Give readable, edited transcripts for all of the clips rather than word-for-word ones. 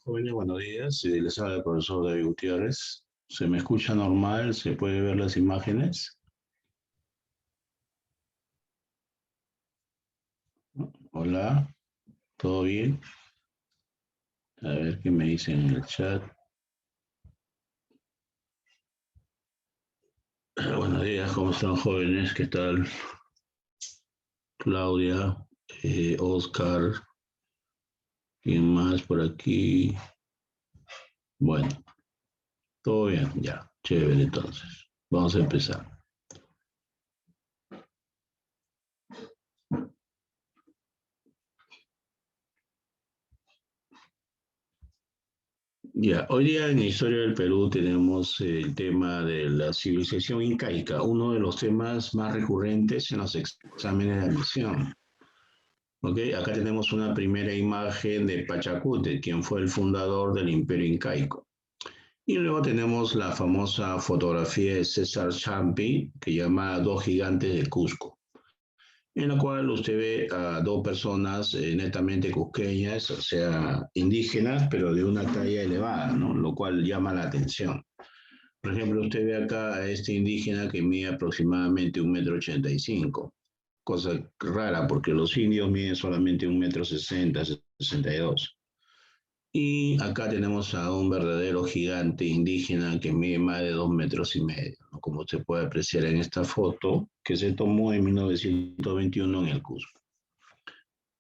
Jóvenes, buenos días. Les habla el profesor David Gutiérrez. ¿Se me escucha normal? ¿Se puede ver las imágenes? Hola, ¿todo bien? A ver qué me dicen en el chat. Buenos días, ¿cómo están, jóvenes? ¿Qué tal? Claudia, Oscar, ¿quién más por aquí? Bueno, todo bien, ya, chévere entonces. Vamos a empezar. Ya, hoy día en Historia del Perú tenemos el tema de la civilización incaica, uno de los temas más recurrentes en los exámenes de admisión. ¿Ok? Acá tenemos una primera imagen de Pachacute, quien fue el fundador del Imperio Incaico. Y luego tenemos la famosa fotografía de César Champi, que llama Dos gigantes de Cusco, en la cual usted ve a dos personas netamente cusqueñas, o sea, indígenas, pero de una talla elevada, ¿no? Lo cual llama la atención. Por ejemplo, usted ve acá a este indígena que mide aproximadamente 1,85 m, cosa rara porque los indios miden solamente 1,60 m, 62. Y acá tenemos a un verdadero gigante indígena que mide más de 2,5 m, ¿no? Como se puede apreciar en esta foto que se tomó en 1921 en el Cusco.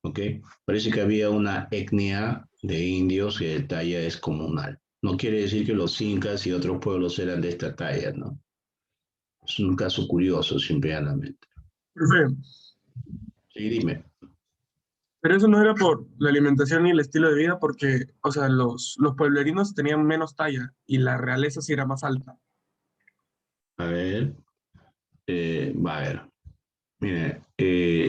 ¿Ok? Parece que había una etnia de indios que de talla descomunal. No quiere decir que los incas y otros pueblos eran de esta talla, ¿no? Es un caso curioso, simplemente. Profe, Sí, dime. pero eso no era por la alimentación ni el estilo de vida, porque, o sea, los pueblerinos tenían menos talla y la realeza sí era más alta. A ver. Va a ver. Mire,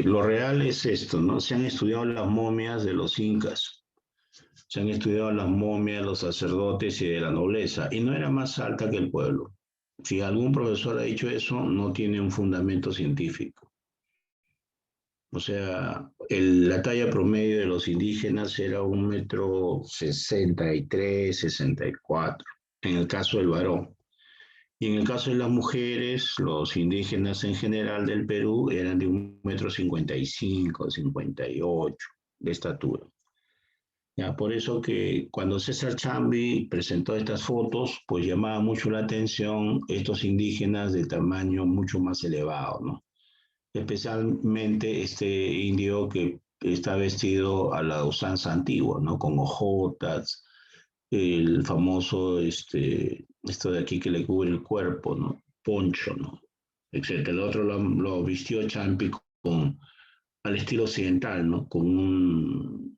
lo real es esto, ¿no? Se han estudiado las momias de los incas, se han estudiado las momias de los sacerdotes y de la nobleza, y no era más alta que el pueblo. Si algún profesor ha dicho eso, no tiene un fundamento científico. O sea, la talla promedio de los indígenas era 1,63 m, 64, en el caso del varón. Y en el caso de las mujeres, los indígenas en general del Perú eran de 1,55 m, 58 de estatura. Ya, por eso que cuando César Chambi presentó estas fotos, pues llamaba mucho la atención estos indígenas de tamaño mucho más elevado, ¿no? Especialmente este indio que está vestido a la usanza antigua, ¿no? Con hojotas, el famoso, esto de aquí que le cubre el cuerpo, ¿no? Poncho, ¿no? Etcétera. El otro lo vistió Champi al estilo occidental, ¿no? Con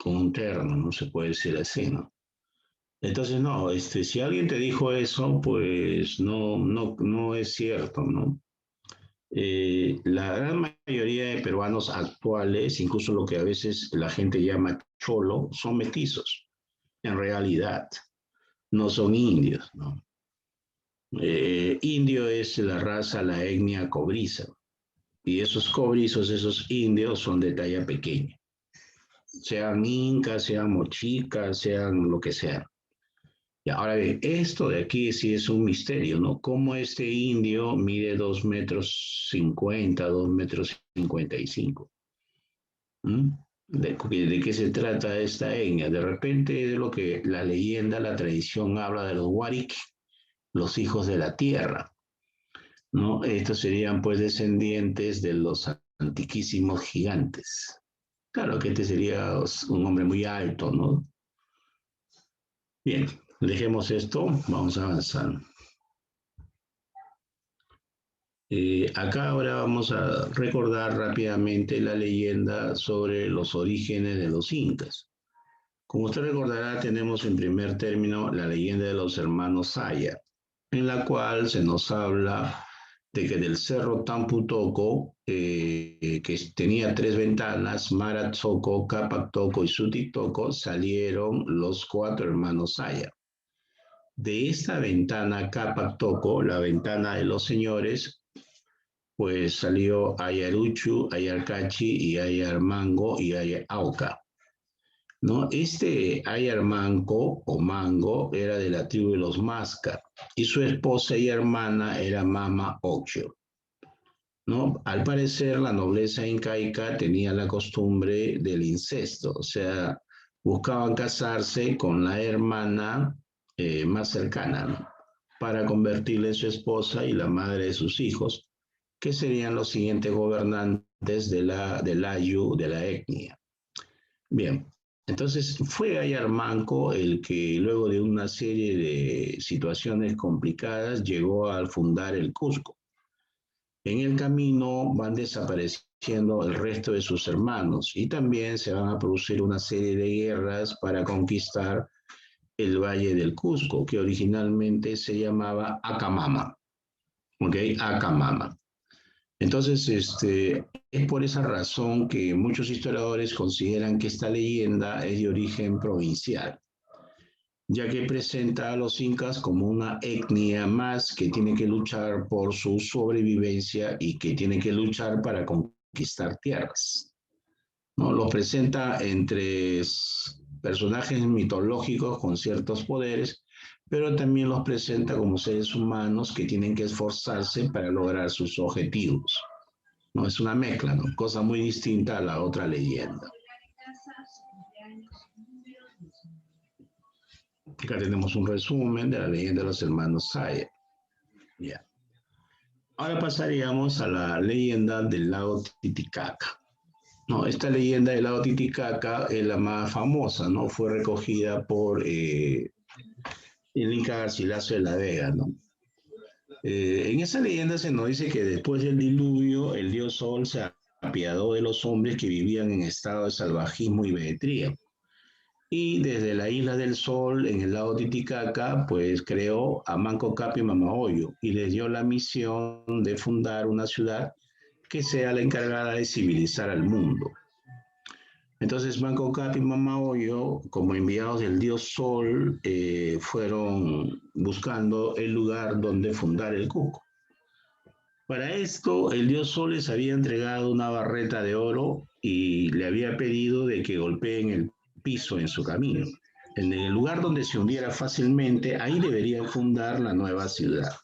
un terno, no se puede decir así, ¿no? Entonces, no, si alguien te dijo eso, pues no es cierto, ¿no? La gran mayoría de peruanos actuales, incluso lo que a veces la gente llama cholo, son mestizos, en realidad, no son indios, ¿no? Indio es la raza, la etnia cobriza, y esos cobrizos, esos indios son de talla pequeña, sean incas, sean mochicas, sean lo que sean. Y ahora bien, esto de aquí sí es un misterio, ¿no? ¿Cómo este indio mide 2,50 m, 2,55 m? ¿De qué se trata esta etnia? De repente de lo que la leyenda, la tradición habla de los Warik, los hijos de la tierra, ¿no? Estos serían pues descendientes de los antiquísimos gigantes. Claro que este sería un hombre muy alto, ¿no? Bien, dejemos esto, vamos a avanzar. Acá ahora vamos a recordar rápidamente la leyenda sobre los orígenes de los incas. Como usted recordará, tenemos en primer término la leyenda de los hermanos Saya, en la cual se nos habla de que del cerro Tampu-Tocco, que tenía 3 ventanas, Marat-Tocco, Capac-Tocco y Sutic-Tocco, salieron los 4 hermanos Saya. De esta ventana Capac-Tocco, la ventana de los señores, pues salió Ayaruchu, Ayarcachi y Ayarmango y Ayauca, ¿no? Este Ayarmanco o Mango era de la tribu de los Masca y su esposa y hermana era Mama Ocllo, ¿no? Al parecer, la nobleza incaica tenía la costumbre del incesto, o sea, buscaban casarse con la hermana más cercana, ¿no? Para convertirla en su esposa y la madre de sus hijos, que serían los siguientes gobernantes del Ayu, de la etnia. Bien, entonces fue Ayarmanco el que luego de una serie de situaciones complicadas llegó a fundar el Cusco. En el camino van desapareciendo el resto de sus hermanos y también se van a producir una serie de guerras para conquistar el Valle del Cusco, que originalmente se llamaba Acamama. ¿Ok? Acamama. Entonces, es por esa razón que muchos historiadores consideran que esta leyenda es de origen provincial, ya que presenta a los incas como una etnia más que tiene que luchar por su sobrevivencia y que tiene que luchar para conquistar tierras, ¿no? Los presenta entre personajes mitológicos con ciertos poderes, pero también los presenta como seres humanos que tienen que esforzarse para lograr sus objetivos. No, es una mezcla, ¿no? Cosa muy distinta a la otra leyenda. Acá tenemos un resumen de la leyenda de los hermanos Saya. Ya. Ahora pasaríamos a la leyenda del lago Titicaca. No, esta leyenda del lago Titicaca es la más famosa, ¿no? Fue recogida por el Inca Garcilaso de la Vega, ¿no? En esa leyenda se nos dice que después del diluvio, el dios Sol se apiadó de los hombres que vivían en estado de salvajismo y venetría. Y desde la isla del Sol, en el lago Titicaca, pues creó a Manco Cápac y Mamahoyo y les dio la misión de fundar una ciudad que sea la encargada de civilizar al mundo. Entonces Manco Cápac y Mamahoyo, como enviados del dios Sol, fueron buscando el lugar donde fundar el Cusco. Para esto, el dios Sol les había entregado una barreta de oro y le había pedido de que golpeen el piso en su camino. En el lugar donde se hundiera fácilmente, ahí deberían fundar la nueva ciudad.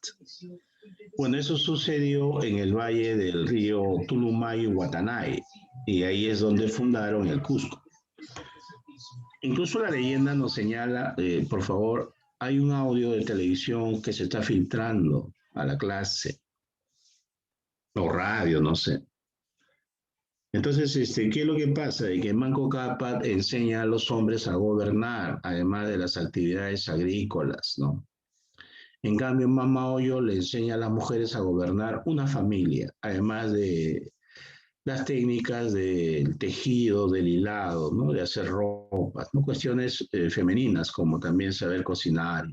Bueno, eso sucedió en el valle del río Tulumayo y Guatanay, y ahí es donde fundaron el Cusco. Incluso la leyenda nos señala, por favor, hay un audio de televisión que se está filtrando a la clase, o radio, no sé. Entonces, ¿qué es lo que pasa? De que Manco Cápac enseña a los hombres a gobernar, además de las actividades agrícolas, ¿no? En cambio, Mamahoyo le enseña a las mujeres a gobernar una familia, además de las técnicas del tejido, del hilado, ¿no? De hacer ropas, ¿no? Cuestiones femeninas, como también saber cocinar.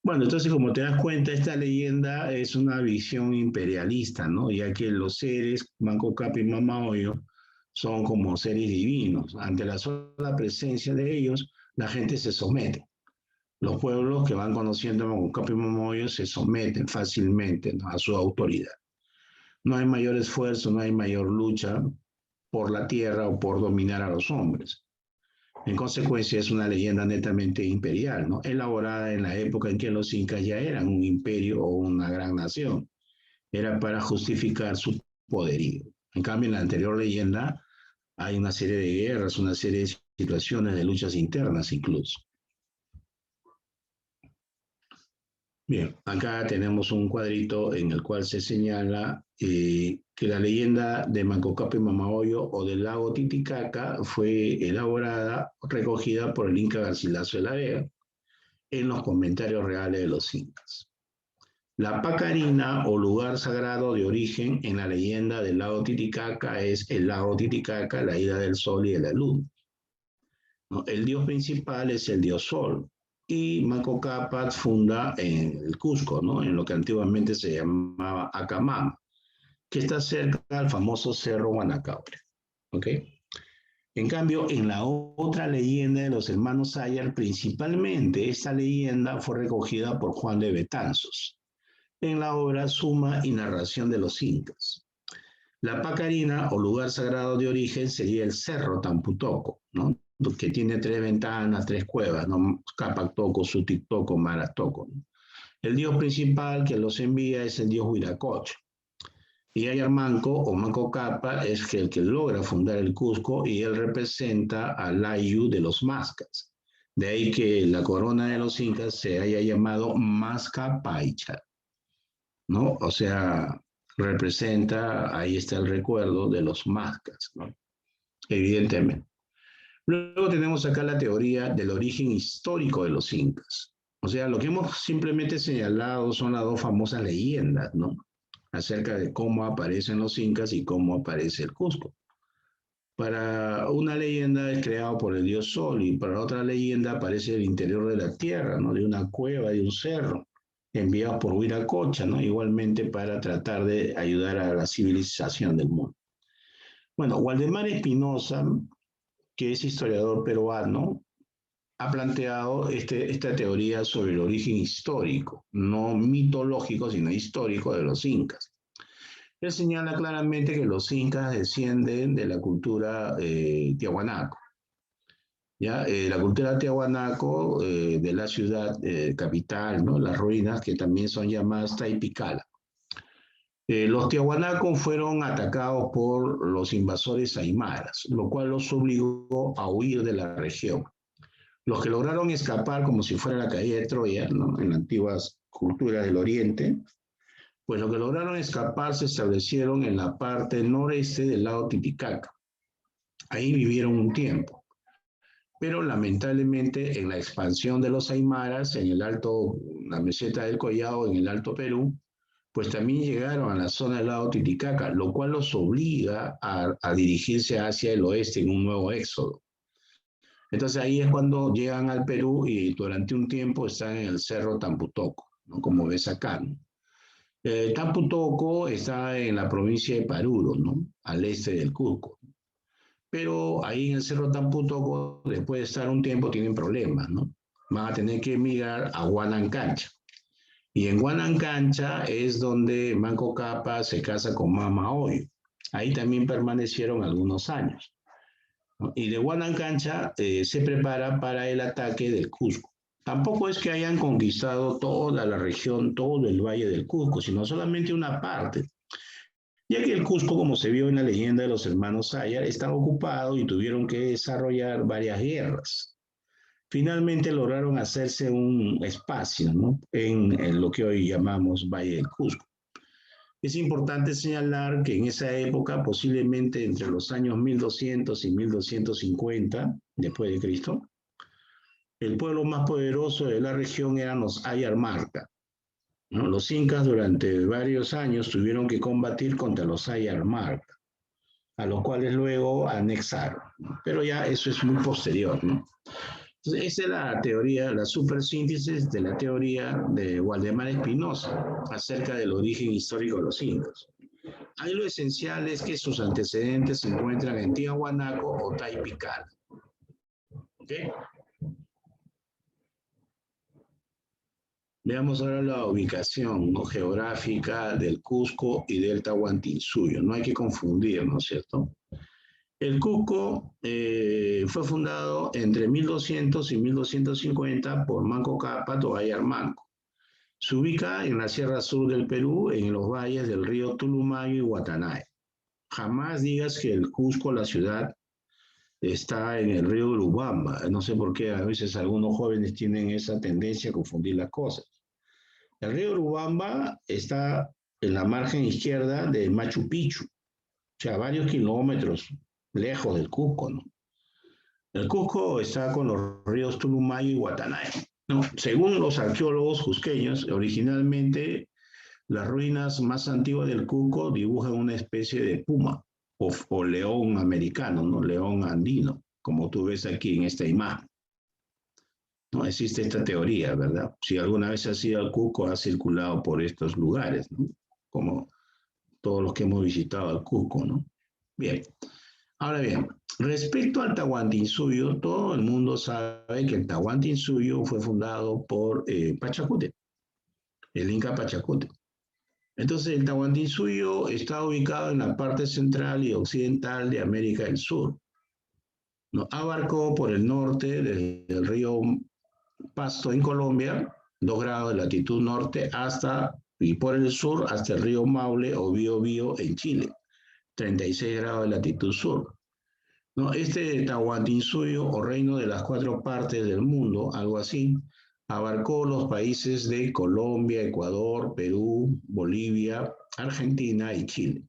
Bueno, entonces, como te das cuenta, esta leyenda es una visión imperialista, ¿no? Ya que los seres, Manco Cápac y Mamahoyo, son como seres divinos. Ante la sola presencia de ellos, la gente se somete. Los pueblos que van conociendo a Manco Cápac y Mamahoyo se someten fácilmente, ¿no? A su autoridad. No hay mayor esfuerzo, no hay mayor lucha por la tierra o por dominar a los hombres. En consecuencia, es una leyenda netamente imperial, ¿no? Elaborada en la época en que los incas ya eran un imperio o una gran nación. Era para justificar su poderío. En cambio, en la anterior leyenda hay una serie de guerras, una serie de situaciones de luchas internas incluso. Bien, acá tenemos un cuadrito en el cual se señala que la leyenda de Manco Cápac y Mamahoyo o del lago Titicaca fue elaborada, recogida por el Inca Garcilaso de la Vega en los comentarios reales de los incas. La Pacarina o lugar sagrado de origen en la leyenda del lago Titicaca es el lago Titicaca, la ida del sol y de la luna, ¿no? El dios principal es el dios Sol. Y Manco Cápac funda en el Cusco, ¿no? En lo que antiguamente se llamaba Acamama, que está cerca al famoso Cerro Guanacaure. ¿Ok? En cambio, en la otra leyenda de los hermanos Sayar, principalmente esta leyenda fue recogida por Juan de Betanzos. en la obra Suma y Narración de los Incas. La Pacarina, o lugar sagrado de origen, sería el Cerro Tamputoco, ¿no? Que tiene 3 ventanas, 3 cuevas, ¿no? Capac Toco, Sutic Toco, Maras Toco, ¿no? El dios principal que los envía es el dios Huiracocha. Y Ayar Manco, o Manco Cápac, es el que logra fundar el Cusco, y él representa al Ayu de los Mascas. De ahí que la corona de los incas se haya llamado Masca Paicha, ¿no? O sea, representa, ahí está el recuerdo de los Mascas, ¿no? Evidentemente. Luego tenemos acá la teoría del origen histórico de los incas. O sea, lo que hemos simplemente señalado son las dos famosas leyendas, ¿no? Acerca de cómo aparecen los incas y cómo aparece el Cusco. Para una leyenda es creado por el dios Sol, y para otra leyenda aparece el interior de la tierra, ¿no? De una cueva, de un cerro, enviados por Huiracocha, ¿no? Igualmente para tratar de ayudar a la civilización del mundo. Bueno, Waldemar Espinosa, que es historiador peruano, ha planteado esta teoría sobre el origen histórico, no mitológico, sino histórico de los incas. Él señala claramente que los incas descienden de la cultura tiahuanaco. ¿Ya? La cultura tiahuanaco de la ciudad capital, ¿no? Las ruinas que también son llamadas Taipicala. Los tiahuanacos fueron atacados por los invasores aymaras, lo cual los obligó a huir de la región. Los que lograron escapar, como si fuera la caída de Troya, ¿no? En las antiguas culturas del Oriente, pues los que lograron escapar se establecieron en la parte noreste del lago Titicaca. Ahí vivieron un tiempo. Pero lamentablemente en la expansión de los aymaras, en el alto, la meseta del Collao, en el Alto Perú, pues también llegaron a la zona del lago Titicaca, lo cual los obliga a dirigirse hacia el oeste en un nuevo éxodo. Entonces ahí es cuando llegan al Perú y durante un tiempo están en el Cerro Tamputoco, ¿no? Como ves acá, ¿no? Tamputoco está en la provincia de Paruro, ¿no? Al este del Cusco. Pero ahí en el Cerro Tamputoco, después de estar un tiempo, tienen problemas, ¿no? Van a tener que emigrar a Huanancancha. Y en Huanancancha es donde Manco Cápac se casa con Mama Oyo. Ahí también permanecieron algunos años, ¿no? Y de Huanancancha se prepara para el ataque del Cusco. Tampoco es que hayan conquistado toda la región, todo el valle del Cusco, sino solamente una parte, ya que el Cusco, como se vio en la leyenda de los hermanos Sayar, estaba ocupado y tuvieron que desarrollar varias guerras. Finalmente lograron hacerse un espacio, ¿no? En lo que hoy llamamos Valle del Cusco. Es importante señalar que en esa época, posiblemente entre los años 1200 y 1250 después de Cristo, el pueblo más poderoso de la región eran los Ayarmarca, ¿no? Los incas durante varios años tuvieron que combatir contra los Ayarmarca, a los cuales luego anexaron, ¿no? Pero ya eso es muy posterior, ¿no? Entonces, esa es la teoría, la supersíntesis de la teoría de Waldemar Espinosa acerca del origen histórico de los incas. Ahí lo esencial es que sus antecedentes se encuentran en Tiahuanaco o Taipical. ¿Ok? Veamos ahora la ubicación, ¿no?, geográfica del Cusco y del Tahuantinsuyo. No hay que confundir, ¿no es cierto? El Cusco fue fundado entre 1200 y 1250 por Manco Cápac o Ayar Manco. Se ubica en la sierra sur del Perú, en los valles del río Tulumayo y Guatanay. Jamás digas que el Cusco, la ciudad, está en el río Urubamba. No sé por qué a veces algunos jóvenes tienen esa tendencia a confundir las cosas. El río Urubamba está en la margen izquierda de Machu Picchu, o sea, varios kilómetros lejos del Cusco, ¿no? El Cusco está con los ríos Tulumayo y Guatanay, ¿no? Según los arqueólogos cusqueños, originalmente las ruinas más antiguas del Cusco dibujan una especie de puma o león americano, ¿no? León andino, como tú ves aquí en esta imagen. No existe esta teoría, ¿verdad? Si alguna vez has ido al Cusco, has circulado por estos lugares, ¿no? Como todos los que hemos visitado al Cusco, ¿no? Bien. Ahora bien, respecto al Tahuantinsuyo, todo el mundo sabe que el Tahuantinsuyo fue fundado por Pachacútec, el Inca Pachacútec. Entonces, el Tahuantinsuyo está ubicado en la parte central y occidental de América del Sur, ¿no? Abarcó por el norte desde el río Pasto en Colombia, 2 grados de latitud norte, y por el sur hasta el río Maule o Biobío en Chile, 36 grados de latitud sur. ¿No? Este Tahuantinsuyo o reino de las 4 partes del mundo, algo así, abarcó los países de Colombia, Ecuador, Perú, Bolivia, Argentina y Chile.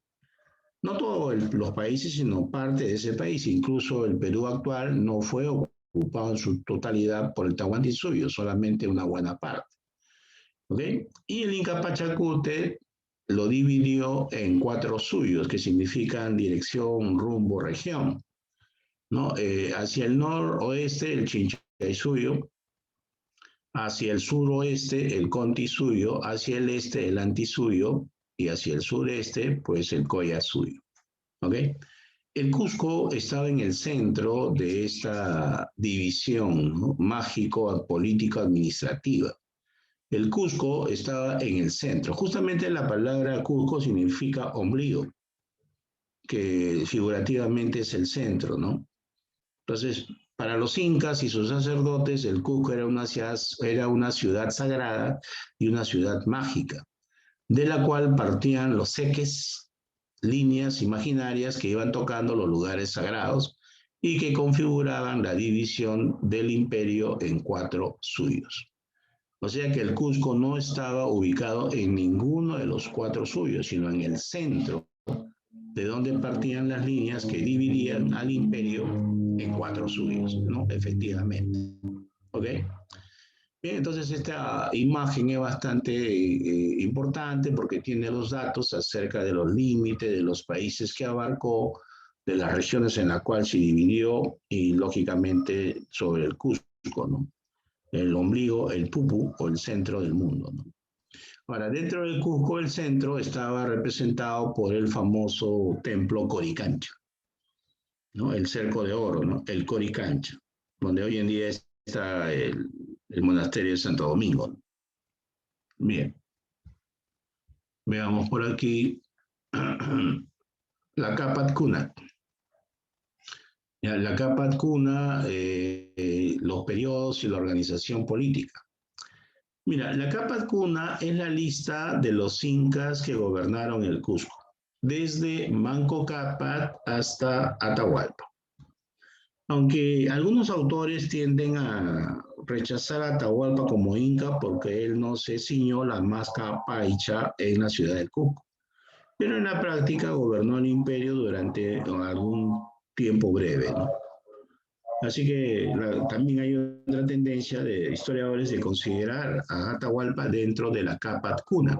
No todos los países, sino parte de ese país. Incluso el Perú actual no fue ocupado en su totalidad por el Tahuantinsuyo, solamente una buena parte. ¿Okay? Y el Inca Pachacute lo dividió en 4 suyos, que significan dirección, rumbo, región, ¿no? Hacia el noroeste, el Chinchaysuyo, hacia el suroeste, el Contisuyo, hacia el este, el Antisuyo, y hacia el sureste, pues el Collasuyo. ¿Ok? El Cusco estaba en el centro de esta división, ¿no? Mágico-político-administrativa. El Cusco estaba en el centro. Justamente la palabra Cusco significa ombligo, que figurativamente es el centro, ¿no? Entonces, para los incas y sus sacerdotes, el Cusco era una ciudad sagrada y una ciudad mágica, de la cual partían los seques, líneas imaginarias que iban tocando los lugares sagrados y que configuraban la división del imperio en 4 suyos. O sea que el Cusco no estaba ubicado en ninguno de los 4 suyos, sino en el centro, de donde partían las líneas que dividían al imperio en 4 suyos, ¿no? Efectivamente. ¿Ok? Bien, entonces esta imagen es bastante importante porque tiene los datos acerca de los límites de los países que abarcó, de las regiones en las cuales se dividió y lógicamente sobre el Cusco, ¿no? El ombligo, el pupu o el centro del mundo, ¿no? Ahora, dentro del Cusco, el centro estaba representado por el famoso templo Coricancha, ¿no? El cerco de oro, ¿no? El Coricancha, donde hoy en día está el monasterio de Santo Domingo, ¿no? Bien, veamos por aquí la Capat Cunat. La Capat Cunat, los periodos y la organización política. Mira, la Capat Cunat es la lista de los incas que gobernaron el Cusco, desde Manco Cápac hasta Atahualpa. Aunque algunos autores tienden a rechazar a Atahualpa como inca porque él no se ciñó la máscara paicha en la ciudad del Cusco, pero en la práctica gobernó el imperio durante algún tiempo breve, ¿no? Así que también hay otra tendencia de historiadores de considerar a Atahualpa dentro de la Capat Cunat,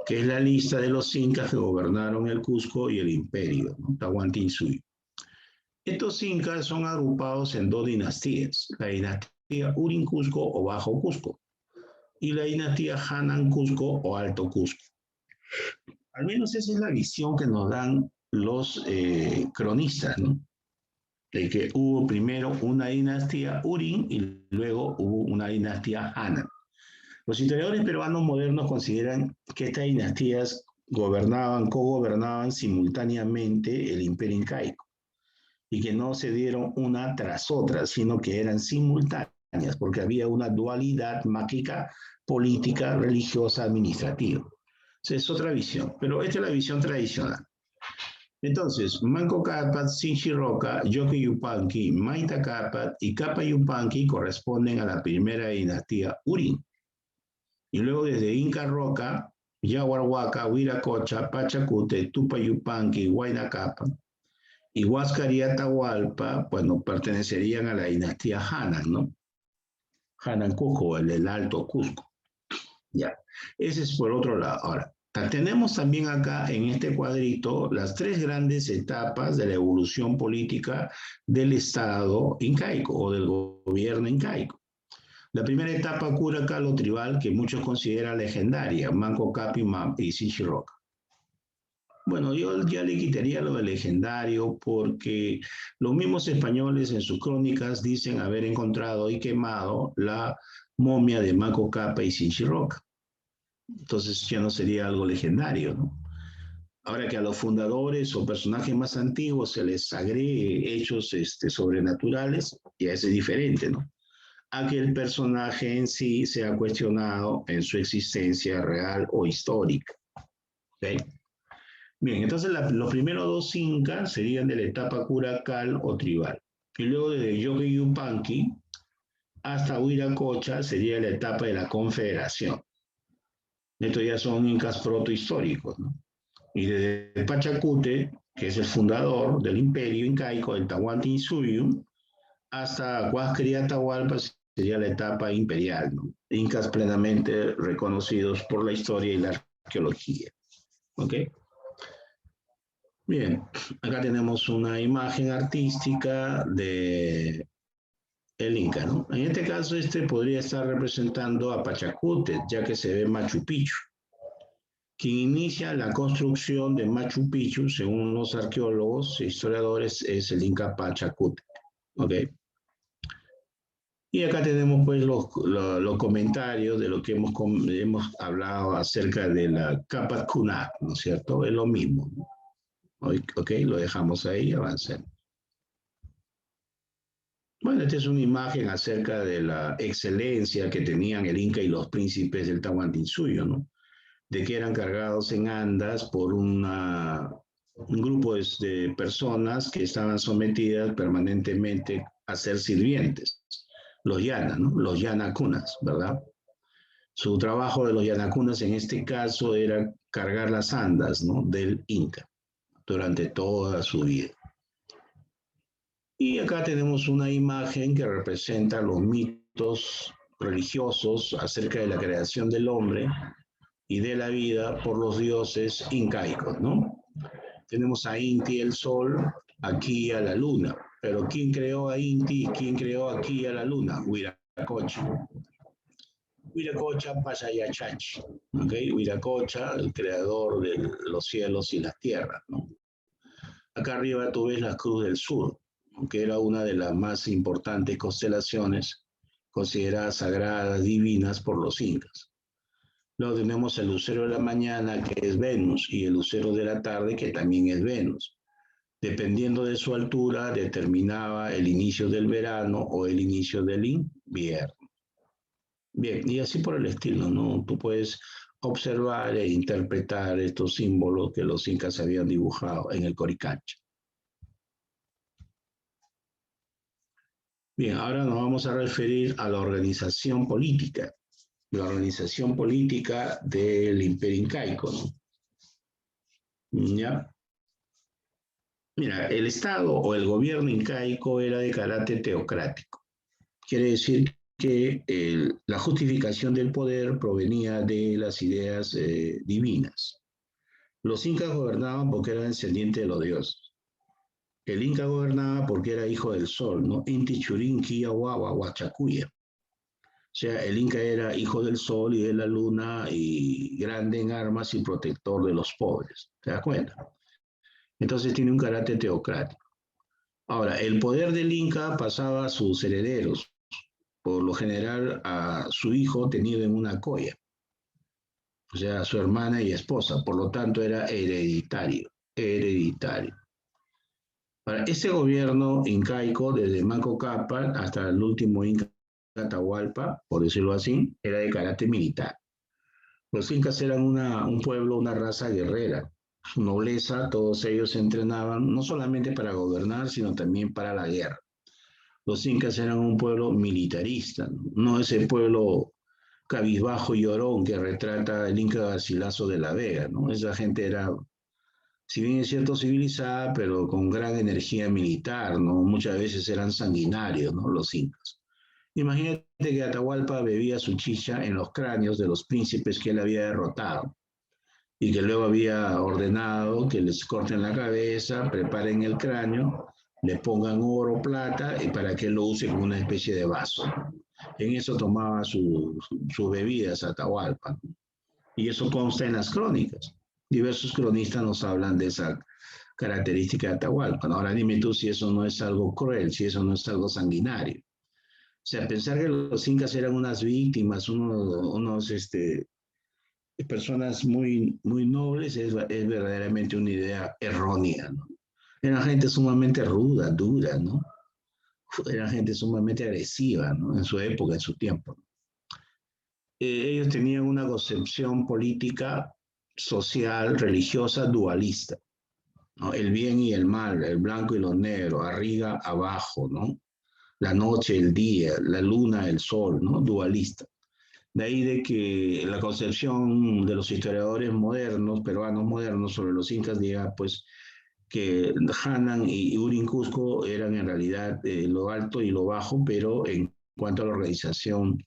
que es la lista de los incas que gobernaron el Cusco y el imperio, ¿no? Tahuantinsuyo. Estos incas son agrupados en 2 dinastías, la dinastía Urin Cusco o Bajo Cusco y la dinastía Hanan Cusco o Alto Cusco. Al menos esa es la visión que nos dan los cronistas, ¿no? De que hubo primero una dinastía Urin y luego hubo una dinastía Hanan. Los historiadores peruanos modernos consideran que estas dinastías cogobernaban simultáneamente el imperio incaico y que no se dieron una tras otra, sino que eran simultáneas, porque había una dualidad mágica, política, religiosa, administrativa. Esa es otra visión, pero esta es la visión tradicional. Entonces, Manco Cápac, Sinchi Roca, Yoki Yupanqui, Maita Cápac y Capa Yupanqui corresponden a la primera dinastía Urin. Y luego desde Inca Roca, Yaguarhuaca, Huiracocha, Pachacute, Tupa Yupanqui, Huayna Cápac y Huáscar y Atahualpa, bueno, pertenecerían a la dinastía Hanan, ¿no? Hanan Cusco, el Alto Cusco. Ya, ese es por otro lado. Ahora, tenemos también acá en este cuadrito las 3 grandes etapas de la evolución política del Estado incaico o del gobierno incaico. La primera etapa curacalo tribal, que muchos consideran legendaria, Manco Cápac y Sinchi Roca. Bueno, yo ya le quitaría lo de legendario porque los mismos españoles en sus crónicas dicen haber encontrado y quemado la momia de Manco Cápac y Sinchi Roca. Entonces ya no sería algo legendario, ¿no? Ahora que a los fundadores o personajes más antiguos se les agregue hechos sobrenaturales, ya es diferente, ¿no? A que el personaje en sí sea cuestionado en su existencia real o histórica. ¿Okay? Bien, entonces los primeros dos incas serían de la etapa curacal o tribal. Y luego de Yogi Yupanqui hasta Huiracocha sería la etapa de la confederación. Estos ya son incas protohistóricos, ¿no? Y desde Pachacute, que es el fundador del imperio incaico del Tahuantinsuyo, hasta Huasquerí Atahualpa sería la etapa imperial, ¿no? Incas plenamente reconocidos por la historia y la arqueología. ¿Ok? Bien, acá tenemos una imagen artística de el Inca, ¿no? En este caso, podría estar representando a Pachacútec, ya que se ve Machu Picchu. Quien inicia la construcción de Machu Picchu, según los arqueólogos e historiadores, es el Inca Pachacútec. ¿Ok? Y acá tenemos pues los comentarios de lo que hemos hablado acerca de la Capac Kunat, ¿no es cierto? Es lo mismo, ¿no? Ok, lo dejamos ahí, avancemos. Bueno, esta es una imagen acerca de la excelencia que tenían el Inca y los príncipes del Tahuantinsuyo, ¿no? De que eran cargados en andas por un grupo de personas que estaban sometidas permanentemente a ser sirvientes, los yana, ¿no? Los yanacunas, ¿verdad? Su trabajo de los yanacunas en este caso era cargar las andas, ¿no? Del Inca durante toda su vida. Y acá tenemos una imagen que representa los mitos religiosos acerca de la creación del hombre y de la vida por los dioses incaicos, ¿no? Tenemos a Inti, el sol, aquí a la luna. Pero ¿quién creó a Inti y quién creó aquí a la luna? Huiracocha. Huiracocha Pasayachachi, ¿ok? Huiracocha, el creador de los cielos y las tierras, ¿no? Acá arriba tú ves la Cruz del Sur, que era una de las más importantes constelaciones consideradas sagradas, divinas por los incas. Luego tenemos el lucero de la mañana, que es Venus, y el lucero de la tarde, que también es Venus. Dependiendo de su altura, determinaba el inicio del verano o el inicio del invierno. Bien, y así por el estilo, ¿no? Tú puedes observar e interpretar estos símbolos que los incas habían dibujado en el Coricancha. Bien, ahora nos vamos a referir a la organización política del Imperio Incaico, ¿no? ¿Ya? Mira, el Estado o el gobierno incaico era de carácter teocrático. Quiere decir que la justificación del poder provenía de las ideas divinas. Los incas gobernaban porque eran descendientes de los dioses. El inca gobernaba porque era hijo del sol, ¿no? Inti Churin Kiyawawa Huachacuya. O sea, el Inca era hijo del sol y de la luna y grande en armas y protector de los pobres. ¿Te das cuenta? Entonces tiene un carácter teocrático. Ahora, el poder del Inca pasaba a sus herederos, por lo general a su hijo tenido en una colla, o sea, a su hermana y esposa, por lo tanto era hereditario, hereditario. Para ese gobierno incaico, desde Manco Cápac hasta el último Inca Atahualpa, por decirlo así, era de carácter militar. Los incas eran un pueblo, una raza guerrera. Su nobleza, todos ellos se entrenaban no solamente para gobernar, sino también para la guerra. Los incas eran un pueblo militarista, no ese pueblo cabizbajo y llorón que retrata el Inca Garcilaso de la Vega, ¿no? Esa gente era, si bien es cierto, civilizada, pero con gran energía militar, ¿no? Muchas veces eran sanguinarios, ¿no? Los incas. Imagínate que Atahualpa bebía su chicha en los cráneos de los príncipes que él había derrotado y que luego había ordenado que les corten la cabeza, preparen el cráneo, le pongan oro, plata y para que él lo use como una especie de vaso. En eso tomaba sus bebidas Atahualpa. Y eso consta en las crónicas. Diversos cronistas nos hablan de esa característica de Atahualpa. Ahora dime tú si eso no es algo cruel, si eso no es algo sanguinario. O sea, pensar que los incas eran unas víctimas, unos personas muy, muy nobles es verdaderamente una idea errónea, ¿no? Era gente sumamente ruda, dura, ¿no? Era gente sumamente agresiva, ¿no? En su época, en su tiempo. Ellos tenían una concepción política, social, religiosa, dualista, ¿no? El bien y el mal, el blanco y lo negro, arriba, abajo, ¿no? La noche, el día, la luna, el sol, ¿no? Dualista. De ahí de que la concepción de los historiadores modernos, peruanos modernos, sobre los incas, diga pues que Hanan y Urin Cusco eran en realidad lo alto y lo bajo, pero en cuanto a la organización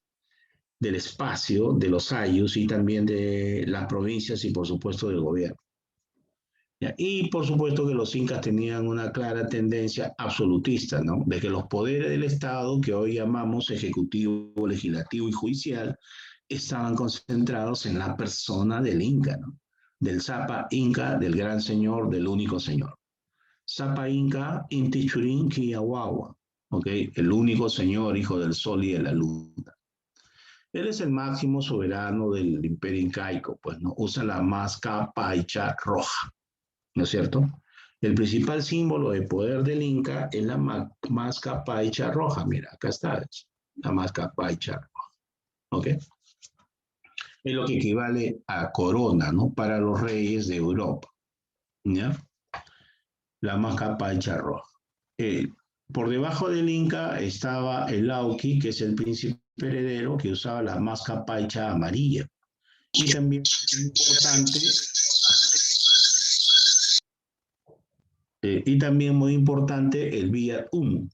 del espacio, de los ayllus y también de las provincias y por supuesto del gobierno. ¿Ya? Y por supuesto que los incas tenían una clara tendencia absolutista, ¿no? De que los poderes del Estado, que hoy llamamos ejecutivo, legislativo y judicial, estaban concentrados en la persona del inca, ¿no? Del Zapa Inca, del gran señor, del único señor. Zapa Inca, Inti Churin Kiyawawa, ¿ok? El único señor, hijo del sol y de la luna. Él es el máximo soberano del imperio incaico, pues, ¿no? Usa la máscara paicha roja, ¿no es cierto? El principal símbolo de poder del Inca es la máscara paicha roja. Mira, acá está, la máscara paicha roja, ¿ok? Es lo que equivale a corona, ¿no? Para los reyes de Europa, ¿ya? La máscara paicha roja. Eh, por debajo del Inca estaba el Lauki, que es el príncipe heredero que usaba la máscara paicha amarilla. Y también muy importante el Viat Humu,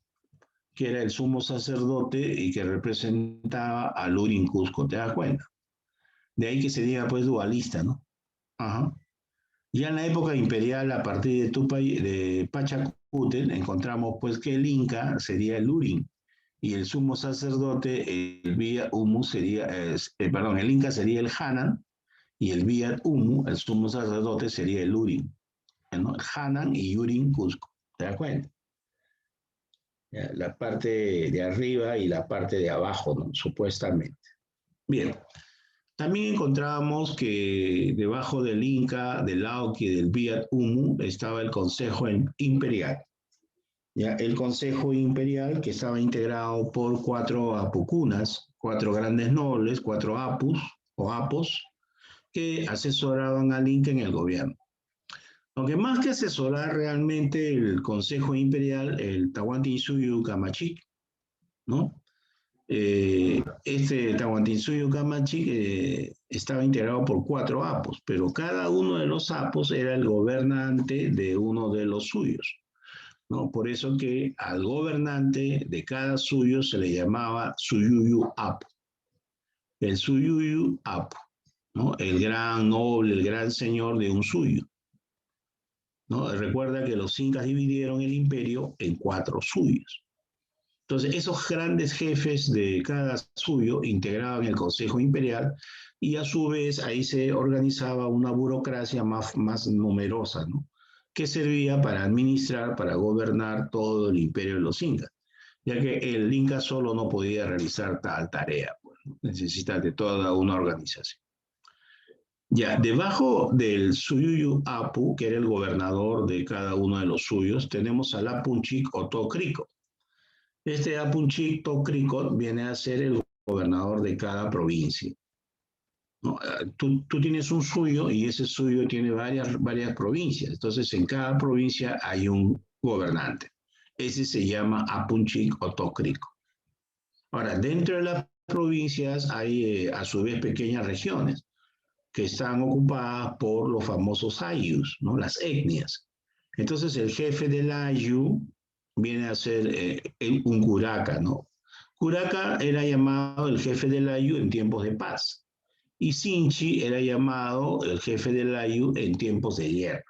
que era el sumo sacerdote y que representaba al Urin Cusco, ¿te das cuenta? De ahí que se diga pues dualista, ¿no? Ajá. Ya en la época imperial, a partir de Pachacútec, encontramos pues que el Inca sería el Urin y el sumo sacerdote, el Viat Humu sería, perdón, el Inca sería el Hanan y el Viat Humu, el sumo sacerdote, sería el Urin, ¿no? El Hanan y Urin Cusco, ¿te das cuenta? La parte de arriba y la parte de abajo, ¿no? Supuestamente. Bien, también encontrábamos que debajo del Inca, del Lauqui y del Viat Humu estaba el Consejo Imperial. ¿Ya? El Consejo Imperial que estaba integrado por 4 apucunas, 4 grandes nobles, 4 apus o apos, que asesoraban al Inca en el gobierno. Aunque más que asesorar realmente el Consejo Imperial, el Tahuantinsuyo Camachic, ¿no? Este Tahuantinsuyo Camachic estaba integrado por 4 apos, pero cada uno de los apos era el gobernante de uno de los suyos, ¿no? Por eso que al gobernante de cada suyo se le llamaba Suyuyu Apo, el Suyuyu Apo, ¿no? El gran noble, el gran señor de un suyo, ¿no? Recuerda que los incas dividieron el imperio en 4 suyos. Entonces, esos grandes jefes de cada suyo integraban el Consejo Imperial y a su vez ahí se organizaba una burocracia más numerosa, ¿no? Que servía para administrar, para gobernar todo el imperio de los incas, ya que el inca solo no podía realizar tal tarea, pues, ¿no? Necesita de toda una organización. Ya, debajo del Suyuyu Apu, que era el gobernador de cada uno de los suyos, tenemos al Apunchik o Tocrico. Este Apunchik Tocrico viene a ser el gobernador de cada provincia, ¿no? Tú tienes un suyo y ese suyo tiene varias provincias. Entonces, en cada provincia hay un gobernante. Ese se llama Apunchik o Tocrico. Ahora, dentro de las provincias hay a su vez pequeñas regiones que están ocupadas por los famosos ayllus, ¿no? Las etnias. Entonces, el jefe del ayllu viene a ser un curaca, ¿no? Curaca era llamado el jefe del ayllu en tiempos de paz y Sinchi era llamado el jefe del ayllu en tiempos de guerra.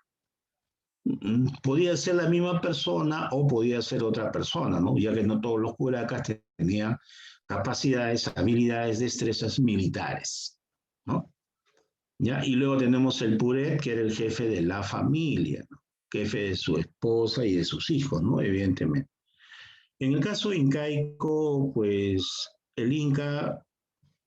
Podía ser la misma persona o podía ser otra persona, ¿no? Ya que no todos los curacas tenían capacidades, habilidades, destrezas militares, ¿no? ¿Ya? Y luego tenemos el Puret, que era el jefe de la familia, ¿no? Jefe de su esposa y de sus hijos, ¿no? Evidentemente. En el caso incaico, pues el Inca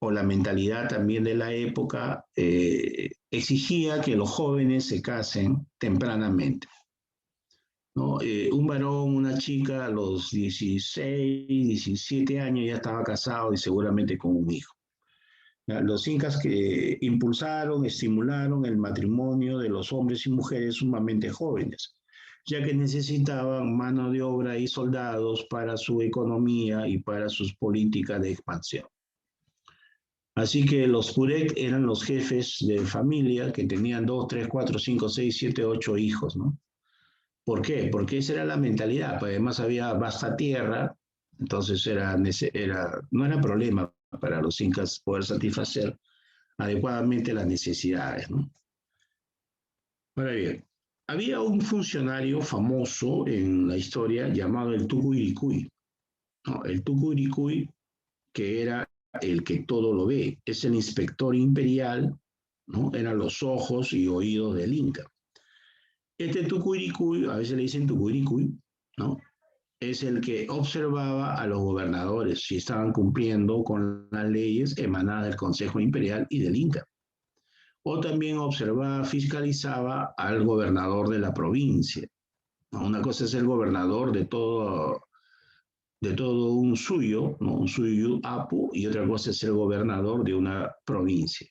o la mentalidad también de la época exigía que los jóvenes se casen tempranamente, ¿no? Un varón, una chica a los 16, 17 años ya estaba casado y seguramente con un hijo. Los incas que impulsaron, estimularon el matrimonio de los hombres y mujeres sumamente jóvenes, ya que necesitaban mano de obra y soldados para su economía y para sus políticas de expansión. Así que los purek eran los jefes de familia que tenían 2, 3, 4, 5, 6, 7, 8 hijos, ¿no? ¿Por qué? Porque esa era la mentalidad. Pues además había vasta tierra, entonces no era problema para los incas poder satisfacer adecuadamente las necesidades, ¿no? Ahora bien, había un funcionario famoso en la historia llamado el Tucuiricuy, ¿no? El Tucuiricuy, que era el que todo lo ve, es el inspector imperial, ¿no? Eran los ojos y oídos del Inca. Este Tucuiricuy, a veces le dicen Tucuiricuy, ¿no? Es el que observaba a los gobernadores si estaban cumpliendo con las leyes emanadas del Consejo Imperial y del Inca. O también observaba, fiscalizaba al gobernador de la provincia. Una cosa es el gobernador de todo un suyo, ¿no? Un suyo apu, y otra cosa es el gobernador de una provincia.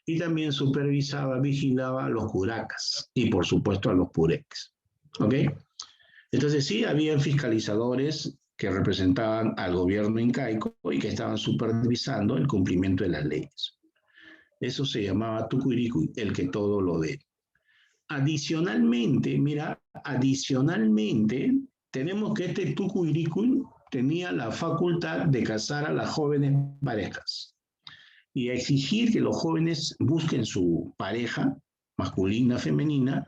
Y también supervisaba, vigilaba a los curacas y por supuesto a los pureques. ¿Ok? Entonces sí, había fiscalizadores que representaban al gobierno incaico y que estaban supervisando el cumplimiento de las leyes. Eso se llamaba Tucuiricuy, el que todo lo ve. Adicionalmente, mira, tenemos que este Tucuiricuy tenía la facultad de casar a las jóvenes parejas y exigir que los jóvenes busquen su pareja, masculina, femenina,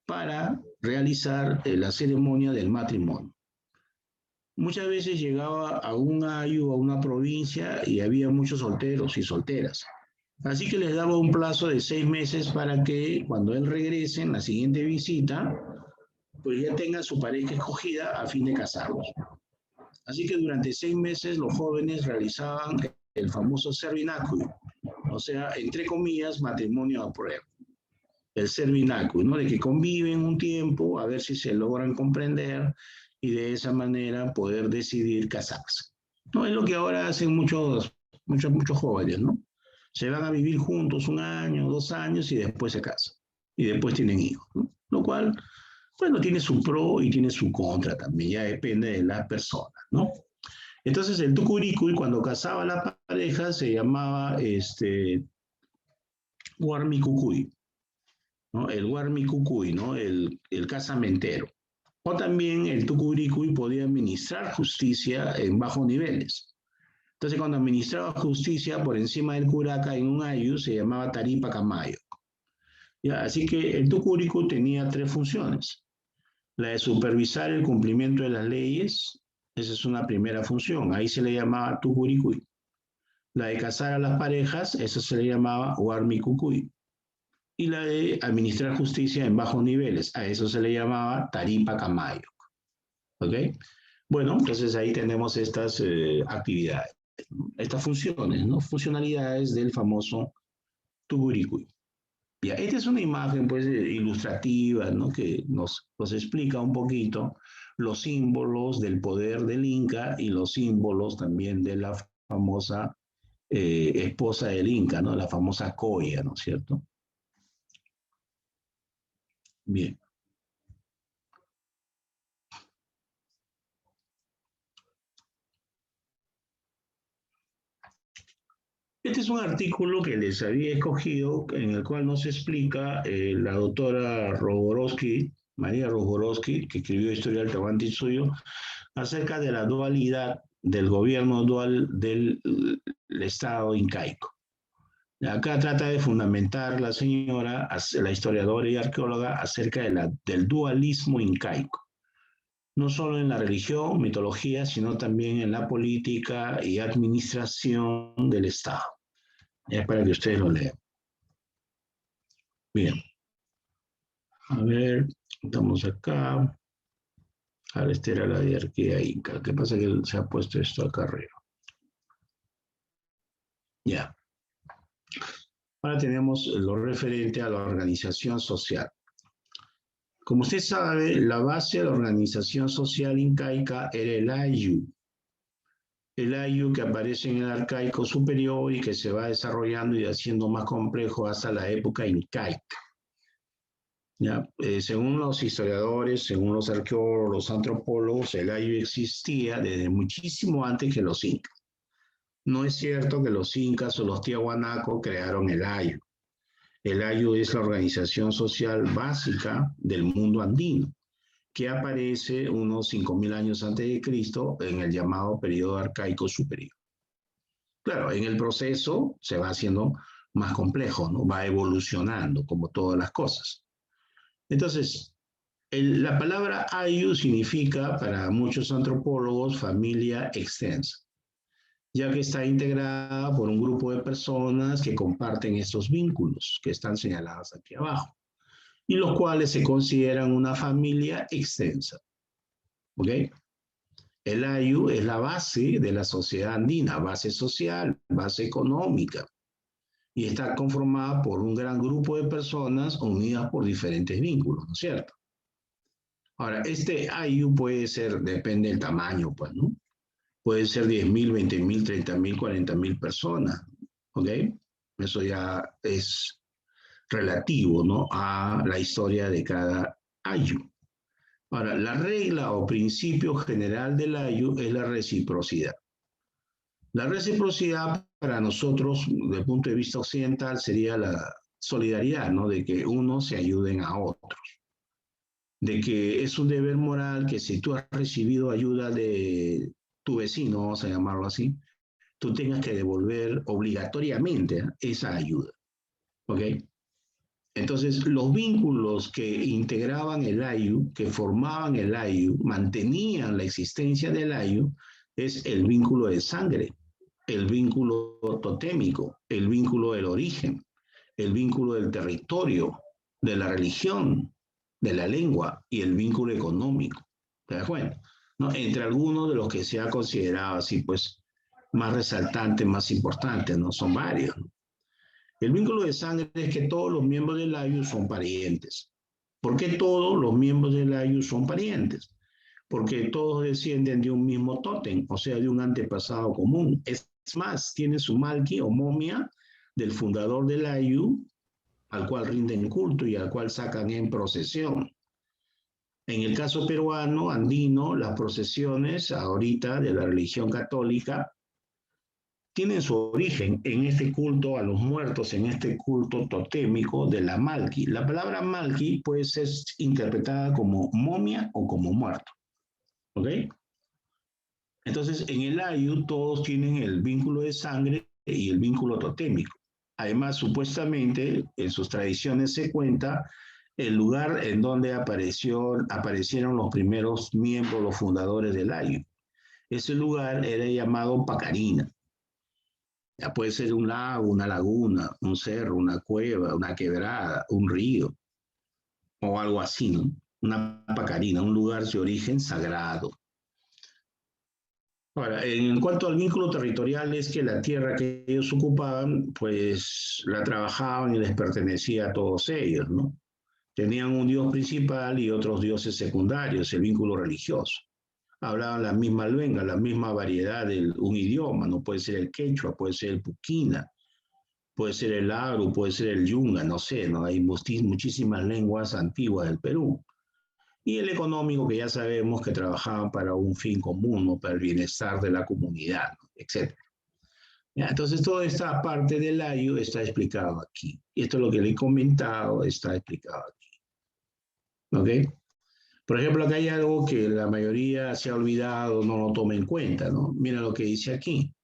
para realizar la ceremonia del matrimonio. Muchas veces llegaba a un ayu, a una provincia, y había muchos solteros y solteras. Así que les daba un plazo de 6 meses para que cuando él regrese en la siguiente visita, pues ya tenga su pareja escogida a fin de casarlos. Así que durante 6 meses los jóvenes realizaban el famoso servinacuy, o sea, entre comillas, matrimonio a prueba. El servinacuy, ¿no? De que conviven un tiempo a ver si se logran comprender y de esa manera poder decidir casarse. ¿No? Es lo que ahora hacen muchos jóvenes, ¿no? Se van a vivir juntos 1 año, 2 años y después se casan. Y después tienen hijos, ¿no? Lo cual, bueno, tiene su pro y tiene su contra también, ya depende de las personas, ¿no? Entonces el Tucuiricuy, cuando casaba a la pareja, se llamaba Huarmicucuy, ¿no? El Huarmicucuy, ¿no? El casamentero. O también el Tucuiricuy podía administrar justicia en bajos niveles. Entonces, cuando administraba justicia por encima del curaca en un ayu, se llamaba Taripa Camayo. ¿Ya? Así que el Tucuiricuy tenía 3 funciones. La de supervisar el cumplimiento de las leyes, esa es una primera función, ahí se le llamaba Tucuiricuy. La de casar a las parejas, esa se le llamaba Huarmicucuy. Y la de administrar justicia en bajos niveles, a eso se le llamaba Taripa Camayo. ¿Ok? Bueno, entonces ahí tenemos estas actividades, estas funciones, ¿no? Funcionalidades del famoso Tucuiricuy. Ya, esta es una imagen pues ilustrativa, ¿no? Que nos explica un poquito los símbolos del poder del Inca y los símbolos también de la famosa esposa del Inca, ¿no? La famosa Coya, ¿no es cierto? Bien. Este es un artículo que les había escogido, en el cual nos explica la doctora Rogorovsky, María Rogorovsky, que escribió Historia del Tahuantinsuyo, acerca de la dualidad del gobierno dual del Estado incaico. Acá trata de fundamentar la señora, la historiadora y arqueóloga, acerca del dualismo incaico. No solo en la religión, mitología, sino también en la política y administración del Estado. Es para que ustedes lo lean. Bien. A ver, estamos acá. Ahora esta era la jerarquía inca. ¿Qué pasa que se ha puesto esto acá arriba? Ya. Ahora tenemos lo referente a la organización social. Como usted sabe, la base de la organización social incaica era el ayu. El ayu que aparece en el arcaico superior y que se va desarrollando y haciendo más complejo hasta la época incaica. ¿Ya? Según los historiadores, según los arqueólogos, los antropólogos, el ayu existía desde muchísimo antes que los incas. No es cierto que los incas o los tiahuanacos crearon el ayu. El ayu es la organización social básica del mundo andino, que aparece unos 5.000 años antes de Cristo en el llamado periodo arcaico superior. Claro, en el proceso se va haciendo más complejo, ¿no? Va evolucionando, como todas las cosas. Entonces, la palabra ayu significa para muchos antropólogos familia extensa, ya que está integrada por un grupo de personas que comparten estos vínculos que están señalados aquí abajo, y los cuales se consideran una familia extensa. ¿Ok? El ayu es la base de la sociedad andina, base social, base económica, y está conformada por un gran grupo de personas unidas por diferentes vínculos, ¿no es cierto? Ahora, este ayu puede ser, depende del tamaño, pues, ¿no? Puede ser 10.000, 20.000, 30.000, 40.000 personas, ¿ok? Eso ya es relativo, ¿no? A la historia de cada ayu. Ahora, la regla o principio general del ayu es la reciprocidad. La reciprocidad para nosotros, desde el punto de vista occidental, sería la solidaridad, ¿no? De que unos se ayuden a otros. De que es un deber moral que si tú has recibido ayuda de tu vecino, vamos a llamarlo así, tú tengas que devolver obligatoriamente esa ayuda. ¿Ok? Entonces, los vínculos que integraban el ayu, que formaban el ayu, mantenían la existencia del ayu, es el vínculo de sangre, el vínculo totémico, el vínculo del origen, el vínculo del territorio, de la religión, de la lengua y el vínculo económico. ¿Te das cuenta? ¿No? Entre algunos de los que se ha considerado así, pues, más resaltantes, más importantes, ¿no? Son varios, ¿no? El vínculo de sangre es que todos los miembros del ayu son parientes. ¿Por qué todos los miembros del ayu son parientes? Porque todos descienden de un mismo tótem, o sea, de un antepasado común. Es más, tiene su malki o momia del fundador del ayu, al cual rinden culto y al cual sacan en procesión. En el caso peruano, andino, las procesiones ahorita de la religión católica tienen su origen en este culto a los muertos, en este culto totémico de la malki. La palabra malki puede ser interpretada como momia o como muerto. ¿Ok? Entonces, en el ayu todos tienen el vínculo de sangre y el vínculo totémico. Además, supuestamente, en sus tradiciones se cuenta el lugar en donde aparecieron los primeros miembros, los fundadores del ayu. Ese lugar era llamado Pacarina. Ya puede ser un lago, una laguna, un cerro, una cueva, una quebrada, un río o algo así, ¿no? Una pacarina, un lugar de origen sagrado. Ahora, en cuanto al vínculo territorial, es que la tierra que ellos ocupaban, pues la trabajaban y les pertenecía a todos ellos, ¿no? Tenían un dios principal y otros dioses secundarios, el vínculo religioso. Hablaban la misma lengua, la misma variedad de un idioma, no puede ser el quechua, puede ser el puquina, puede ser el agro, puede ser el yunga, no sé, ¿no? Hay muchísimas lenguas antiguas del Perú. Y el económico, que ya sabemos que trabajaban para un fin común, ¿no? Para el bienestar de la comunidad, ¿no? Etc. ¿Ya? Entonces, toda esta parte del ayu está explicado aquí. Y esto es lo que le he comentado, está explicado aquí. ¿Ok? Por ejemplo, acá hay algo que la mayoría se ha olvidado, no lo toma en cuenta, ¿no? Mira lo que dice aquí.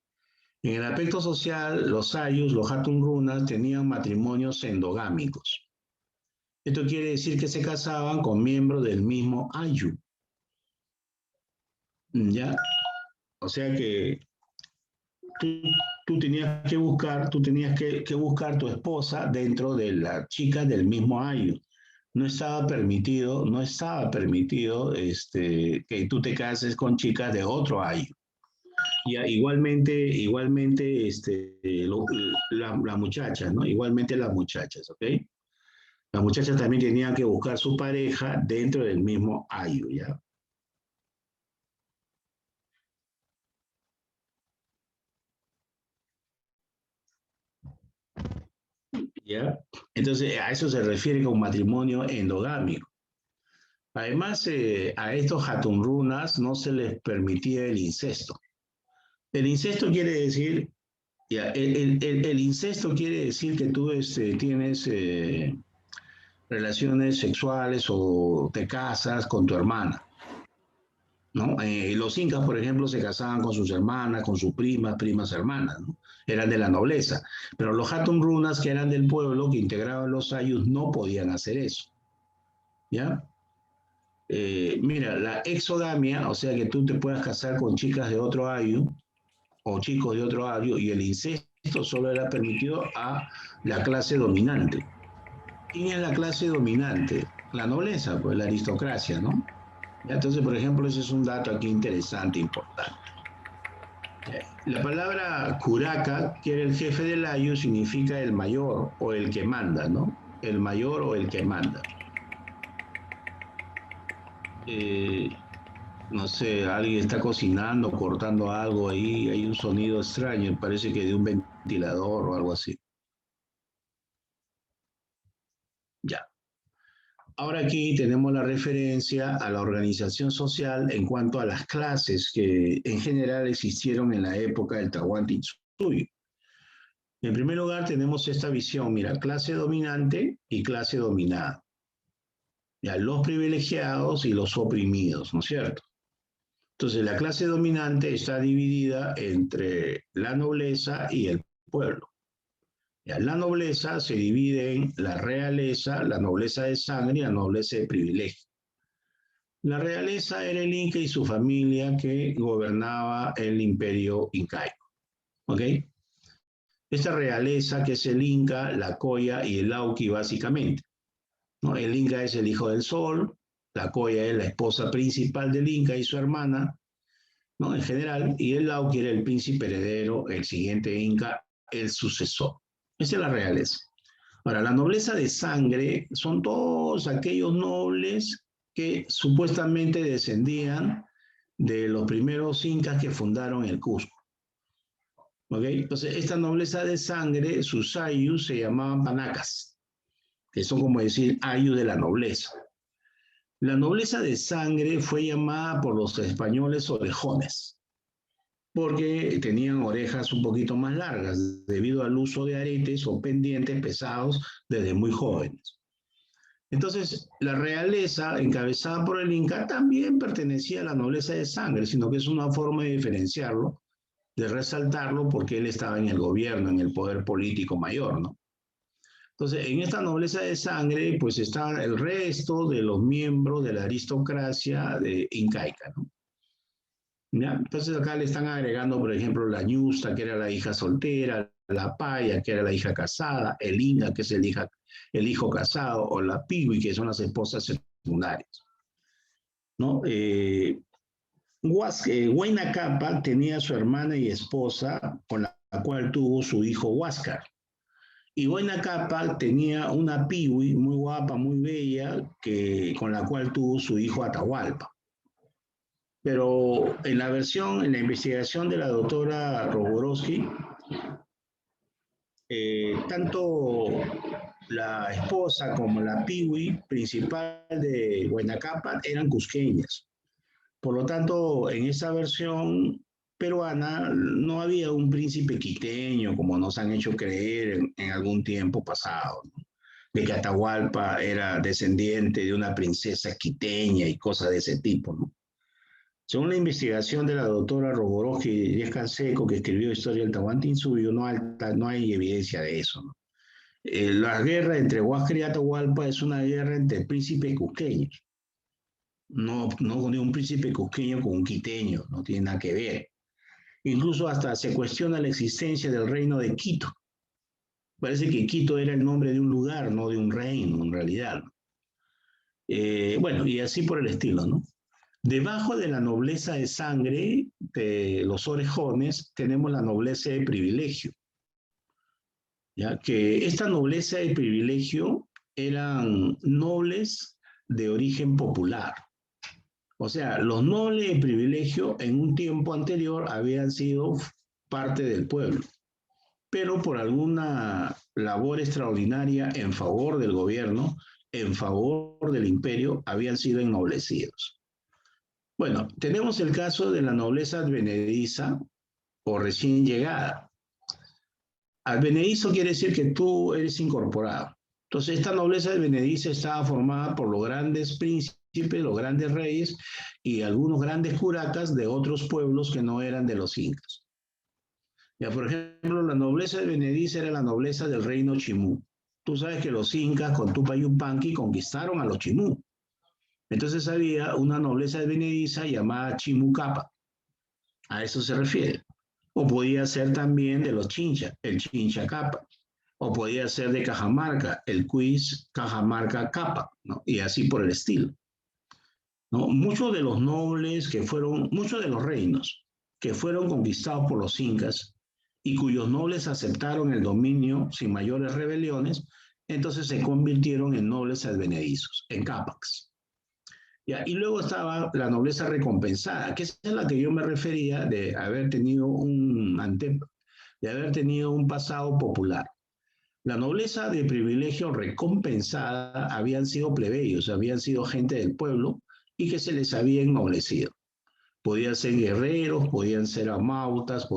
En el aspecto social, los ayus, los hatun runas, tenían matrimonios endogámicos. Esto quiere decir que se casaban con miembros del mismo ayu. ¿Ya? O sea que tú, tú tenías que buscar tu esposa dentro de las chicas del mismo ayu. No estaba permitido, que tú te cases con chicas de otro ayu. Ya, igualmente las muchachas, ¿no? Igualmente las muchachas, ¿ok? Las muchachas también tenían que buscar su pareja dentro del mismo ayu, ¿ya? ¿Ya? Entonces, a eso se refiere con matrimonio endogámico. Además, a estos hatunrunas no se les permitía el incesto. El incesto quiere decir, ya, el incesto quiere decir que tú tienes relaciones sexuales o te casas con tu hermana, ¿no? Los incas, por ejemplo, se casaban con sus hermanas, con sus primas hermanas, ¿no? Eran de la nobleza. Pero los hatunrunas, que eran del pueblo, que integraban los ayus, no podían hacer eso, ¿ya? Mira, la exogamia, o sea que tú te puedas casar con chicas de otro ayu o chicos de otro ayu, y el incesto solo era permitido a la clase dominante. ¿Quién es la clase dominante? La nobleza, pues la aristocracia, ¿no? Ya, entonces, por ejemplo, ese es un dato aquí interesante, importante. La palabra curaca, que era el jefe del ayu, significa el mayor o el que manda, ¿no? El mayor o el que manda. Eh, no sé, alguien está cocinando, cortando algo ahí, hay un sonido extraño, parece que de un ventilador o algo así. Ya. Ahora aquí tenemos la referencia a la organización social en cuanto a las clases que en general existieron en la época del Tahuantinsuyo. En primer lugar tenemos esta visión, mira, clase dominante y clase dominada. Ya, los privilegiados y los oprimidos, ¿no es cierto? Entonces la clase dominante está dividida entre la nobleza y el pueblo. Ya, la nobleza se divide en la realeza, la nobleza de sangre y la nobleza de privilegio. La realeza era el Inca y su familia que gobernaba el imperio incaico. ¿Ok? Esta realeza que es el Inca, la Coya y el Lauqui básicamente, ¿no? El Inca es el hijo del sol, la Coya es la esposa principal del Inca y su hermana, ¿no? En general, y el Lauqui era el príncipe heredero, el siguiente Inca, el sucesor. Esa es la realeza. Ahora, la nobleza de sangre son todos aquellos nobles que supuestamente descendían de los primeros incas que fundaron el Cusco. ¿Okay? Entonces, esta nobleza de sangre, sus ayus se llamaban panacas, que son como decir ayus de la nobleza. La nobleza de sangre fue llamada por los españoles orejones, porque tenían orejas un poquito más largas, debido al uso de aretes o pendientes pesados desde muy jóvenes. Entonces, la realeza, encabezada por el Inca, también pertenecía a la nobleza de sangre, sino que es una forma de diferenciarlo, de resaltarlo, porque él estaba en el gobierno, en el poder político mayor, ¿no? Entonces, en esta nobleza de sangre, pues está el resto de los miembros de la aristocracia incaica, ¿no? ¿Ya? Entonces acá le están agregando, por ejemplo, la ñusta, que era la hija soltera, la paya, que era la hija casada, el inga, que es el hijo casado, o la piwi, que son las esposas secundarias, ¿no? Huayna Capa tenía su hermana y esposa, con la cual tuvo su hijo Huáscar. Y Huayna Capa tenía una piwi muy guapa, muy bella, con la cual tuvo su hijo Atahualpa. Pero en la investigación de la doctora Roborowski, tanto la esposa como la piwi principal de Huayna eran cusqueñas. Por lo tanto, en esa versión peruana no había un príncipe quiteño, como nos han hecho creer en algún tiempo pasado, ¿no? De que Atahualpa era descendiente de una princesa quiteña y cosas de ese tipo, ¿no? Según la investigación de la doctora Roborowski y Díaz Canseco, que escribió Historia del Tahuantinsuyo, no hay evidencia de eso, ¿no? La guerra entre Huáscar y Atahualpa es una guerra entre príncipes cusqueños. No de un príncipe cusqueño con un quiteño, no tiene nada que ver. Incluso hasta se cuestiona la existencia del reino de Quito. Parece que Quito era el nombre de un lugar, no de un reino, en realidad. Bueno, y así por el estilo, ¿no? Debajo de la nobleza de sangre de los orejones tenemos la nobleza de privilegio, ya que esta nobleza de privilegio eran nobles de origen popular. O sea, los nobles de privilegio en un tiempo anterior habían sido parte del pueblo, pero por alguna labor extraordinaria en favor del gobierno, en favor del imperio, habían sido ennoblecidos. Bueno, tenemos el caso de la nobleza advenediza o recién llegada. Advenedizo quiere decir que tú eres incorporado. Entonces, esta nobleza advenediza estaba formada por los grandes príncipes, los grandes reyes y algunos grandes curacas de otros pueblos que no eran de los incas. Ya, por ejemplo, la nobleza advenediza era la nobleza del reino Chimú. Tú sabes que los incas con Tupac Yupanqui conquistaron a los Chimú. Entonces había una nobleza advenediza llamada Chimucapa. A eso se refiere. O podía ser también de los Chincha, el Chincha Capa. O podía ser de Cajamarca, el Quiz Cajamarca Capa, ¿no? Y así por el estilo, ¿no? Muchos de los nobles muchos de los reinos que fueron conquistados por los incas y cuyos nobles aceptaron el dominio sin mayores rebeliones, entonces se convirtieron en nobles advenedizos, en capacs. Ya, y luego estaba la nobleza recompensada, que es a la que yo me refería de haber tenido un pasado popular. La nobleza de privilegio recompensada habían sido plebeyos, habían sido gente del pueblo y que se les había ennoblecido. Podían ser guerreros, podían ser amautas,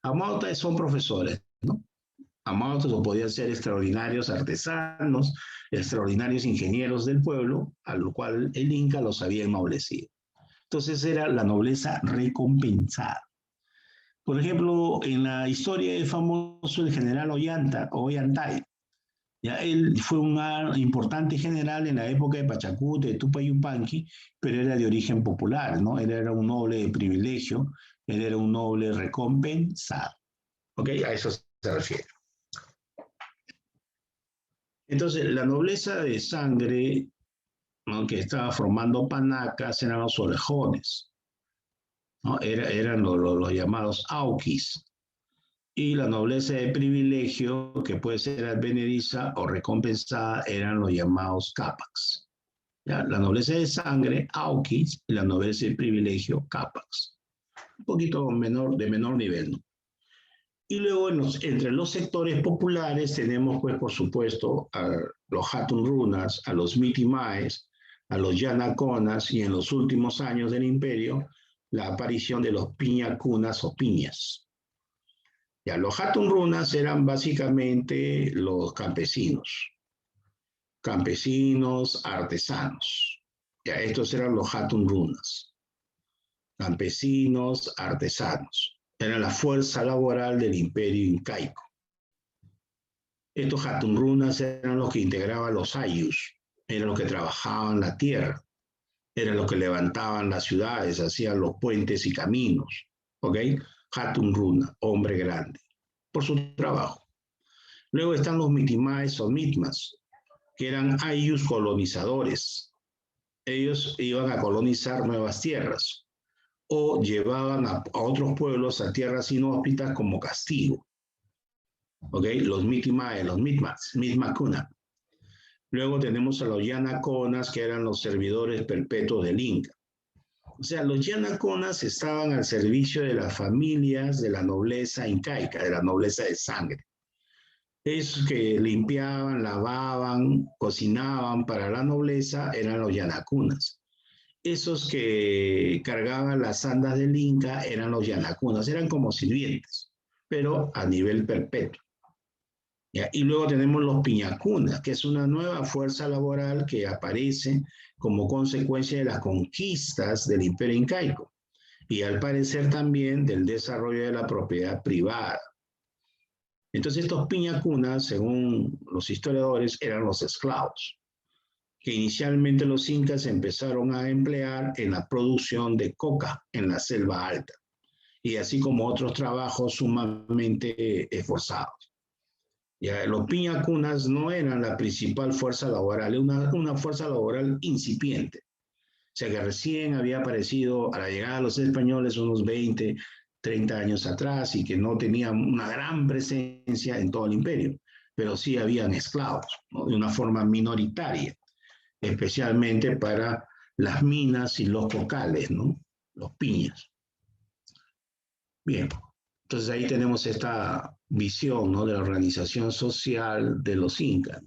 amautas son profesores, ¿no? Amautas o podían ser extraordinarios artesanos, extraordinarios ingenieros del pueblo, a lo cual el Inca los había ennoblecido. Entonces era la nobleza recompensada. Por ejemplo, en la historia es famoso el general Ollantay. Ya, él fue un importante general en la época de Pachacuti, de Tupac Yupanqui, pero era de origen popular, ¿no? Él era un noble de privilegio, él era un noble recompensado. ¿Ok? A eso se refiere. Entonces, la nobleza de sangre, ¿no?, que estaba formando panacas, eran los orejones, ¿no? Eran los llamados auquis. Y la nobleza de privilegio, que puede ser advenediza o recompensada, eran los llamados capacs. ¿Ya? La nobleza de sangre, auquis, y la nobleza de privilegio, capacs. Un poquito de menor nivel, ¿no? Y luego entre los sectores populares tenemos, pues, por supuesto, a los Hatun Runas, a los Mitimaes, a los Yanaconas y en los últimos años del imperio, la aparición de los Piñacunas o piñas. Ya, los Hatun Runas eran básicamente los campesinos artesanos. Ya, estos eran los Hatun Runas, campesinos artesanos. Era la fuerza laboral del imperio incaico. Estos Hatun Runas eran los que integraban los ayllus, eran los que trabajaban la tierra, eran los que levantaban las ciudades, hacían los puentes y caminos, ¿ok? Hatun Runa, hombre grande, por su trabajo. Luego están los Mitimaes o Mitmas, que eran ayllus colonizadores. Ellos iban a colonizar nuevas tierras o llevaban a otros pueblos a tierras inhóspitas como castigo. ¿Ok? Los Mitimaes, los Mitmas, Mitmacuna. Luego tenemos a los Yanaconas, que eran los servidores perpetuos del Inca. O sea, los Yanaconas estaban al servicio de las familias de la nobleza incaica, de la nobleza de sangre. Esos que limpiaban, lavaban, cocinaban para la nobleza eran los Yanacunas. Esos que cargaban las andas del Inca eran los Yanacunas, eran como sirvientes, pero a nivel perpetuo. ¿Ya? Y luego tenemos los Piñacunas, que es una nueva fuerza laboral que aparece como consecuencia de las conquistas del imperio incaico y al parecer también del desarrollo de la propiedad privada. Entonces estos Piñacunas, según los historiadores, eran los esclavos, que inicialmente los incas empezaron a emplear en la producción de coca en la selva alta, y así como otros trabajos sumamente esforzados. Ya, los Piñacunas no eran la principal fuerza laboral, una fuerza laboral incipiente. sea que recién había aparecido a la llegada de los españoles unos 20, 30 años atrás y que no tenían una gran presencia en todo el imperio, pero sí habían esclavos, ¿no? De una forma minoritaria, especialmente para las minas y los cocales, ¿no? Los piñas. Bien, entonces ahí tenemos esta visión, ¿no? De la organización social de los incas.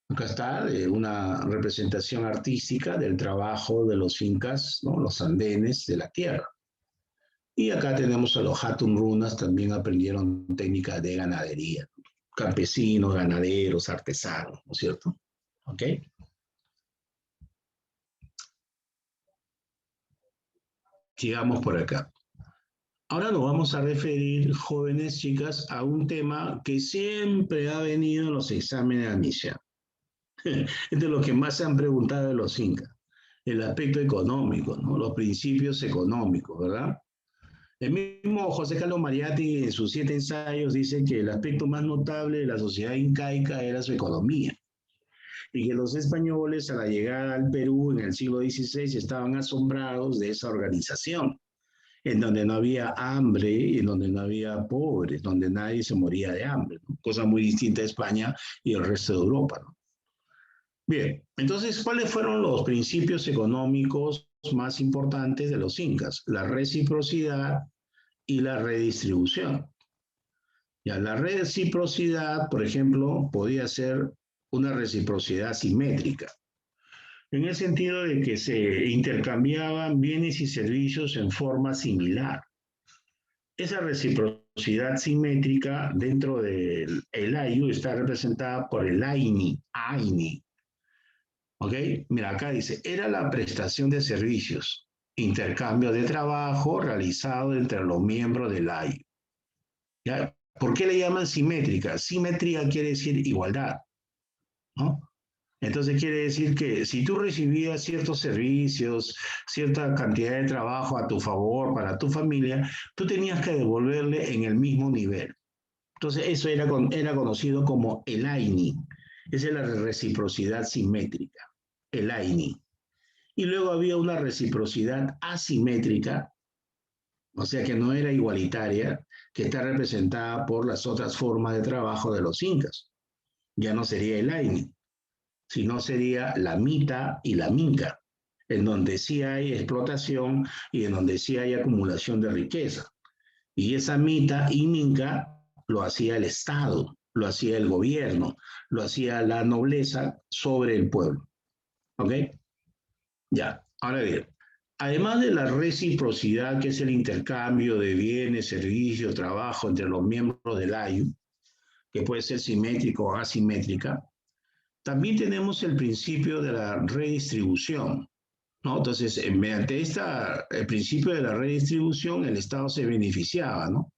Acá está una representación artística del trabajo de los incas, ¿no? Los andenes de la tierra. Y acá tenemos a los Hatun Runas, también aprendieron técnicas de ganadería. Campesinos, ganaderos, artesanos, ¿no es cierto? ¿Ok? Sigamos por acá. Ahora nos vamos a referir, jóvenes chicas, a un tema que siempre ha venido en los exámenes de admisión. Es de lo que más se han preguntado de los incas. El aspecto económico, ¿no? Los principios económicos, ¿verdad? El mismo José Carlos Mariatti en sus 7 ensayos dice que el aspecto más notable de la sociedad incaica era su economía y que los españoles a la llegada al Perú en el siglo XVI estaban asombrados de esa organización, en donde no había hambre y en donde no había pobres, donde nadie se moría de hambre, ¿no? Cosa muy distinta a España y el resto de Europa, ¿no? Bien, entonces, ¿cuáles fueron los principios económicos más importantes de los incas? La reciprocidad y la redistribución. Ya, la reciprocidad, por ejemplo, podía ser una reciprocidad simétrica, en el sentido de que se intercambiaban bienes y servicios en forma similar. Esa reciprocidad simétrica dentro del Ayu está representada por el Aini. ¿Ok? Mira, acá dice, era la prestación de servicios, intercambio de trabajo realizado entre los miembros del Ayu. ¿Ya? ¿Por qué le llaman simétrica? Simetría quiere decir igualdad, ¿no? Entonces quiere decir que si tú recibías ciertos servicios, cierta cantidad de trabajo a tu favor, para tu familia, tú tenías que devolverle en el mismo nivel. Entonces eso era conocido como el AINI. Esa es la reciprocidad simétrica, el AINI. Y luego había una reciprocidad asimétrica, o sea que no era igualitaria, que está representada por las otras formas de trabajo de los incas. Ya no sería el AINI, sino sería la mita y la minca, en donde sí hay explotación y en donde sí hay acumulación de riqueza. Y esa mita y minca lo hacía el Estado, lo hacía el gobierno, lo hacía la nobleza sobre el pueblo. ¿Ok? Ya, ahora bien, además de la reciprocidad, que es el intercambio de bienes, servicios, trabajo entre los miembros del AYU, que puede ser simétrico o asimétrica, también tenemos el principio de la redistribución, ¿no? Entonces, mediante el principio de la redistribución, el Estado se beneficiaba, ¿no?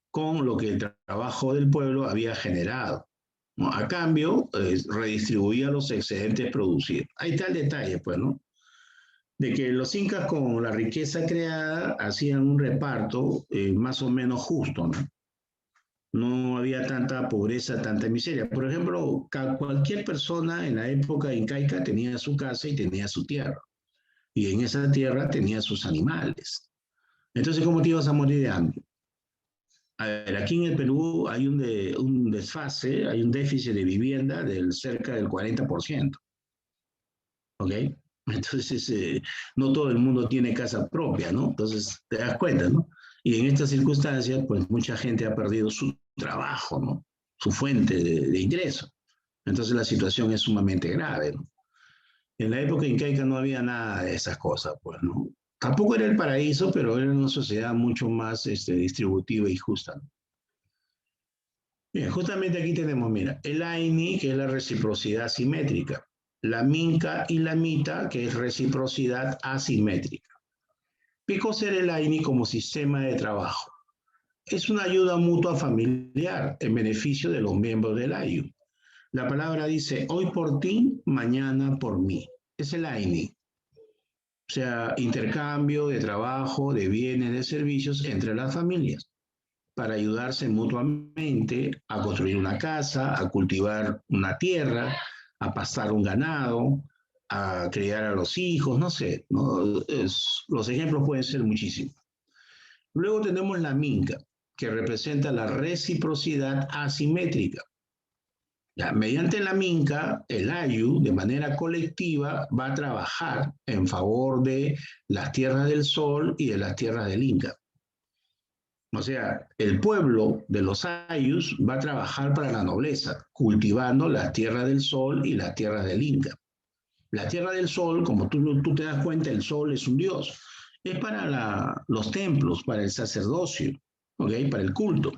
Con lo que el trabajo del pueblo había generado, ¿no? A cambio, redistribuía los excedentes producidos. Ahí está el detalle, pues, ¿no? De que los incas con la riqueza creada hacían un reparto más o menos justo, ¿no? No había tanta pobreza, tanta miseria. Por ejemplo, cualquier persona en la época incaica tenía su casa y tenía su tierra. Y en esa tierra tenía sus animales. Entonces, ¿cómo te ibas a morir de hambre? A ver, aquí en el Perú hay un desfase, hay un déficit de vivienda del cerca del 40%. ¿Ok? Entonces, no todo el mundo tiene casa propia, ¿no? Entonces, te das cuenta, ¿no? Y en estas circunstancias, pues mucha gente ha perdido su trabajo, ¿no? Su fuente de ingreso. Entonces, la situación es sumamente grave, ¿no? En la época incaica no había nada de esas cosas, pues, ¿no? Tampoco era el paraíso, pero era una sociedad mucho más distributiva y justa, ¿no? Bien, justamente aquí tenemos, mira, el AINI, que es la reciprocidad simétrica, la minca y la mita, que es reciprocidad asimétrica. ¿Qué cosa era el AINI como sistema de trabajo? Es una ayuda mutua familiar en beneficio de los miembros del AIU. La palabra dice, hoy por ti, mañana por mí. Es el AINI. O sea, intercambio de trabajo, de bienes, de servicios entre las familias, para ayudarse mutuamente a construir una casa, a cultivar una tierra, a pastar un ganado, a criar a los hijos, no sé, ¿no? Los ejemplos pueden ser muchísimos. Luego tenemos la minca, que representa la reciprocidad asimétrica. Ya, mediante la minca, el ayu, de manera colectiva, va a trabajar en favor de las tierras del sol y de las tierras del Inca. O sea, el pueblo de los ayus va a trabajar para la nobleza, cultivando las tierras del sol y las tierras del Inca. La tierra del sol, como tú te das cuenta, el sol es un dios. Es para los templos, para el sacerdocio, ¿okay? Para el culto.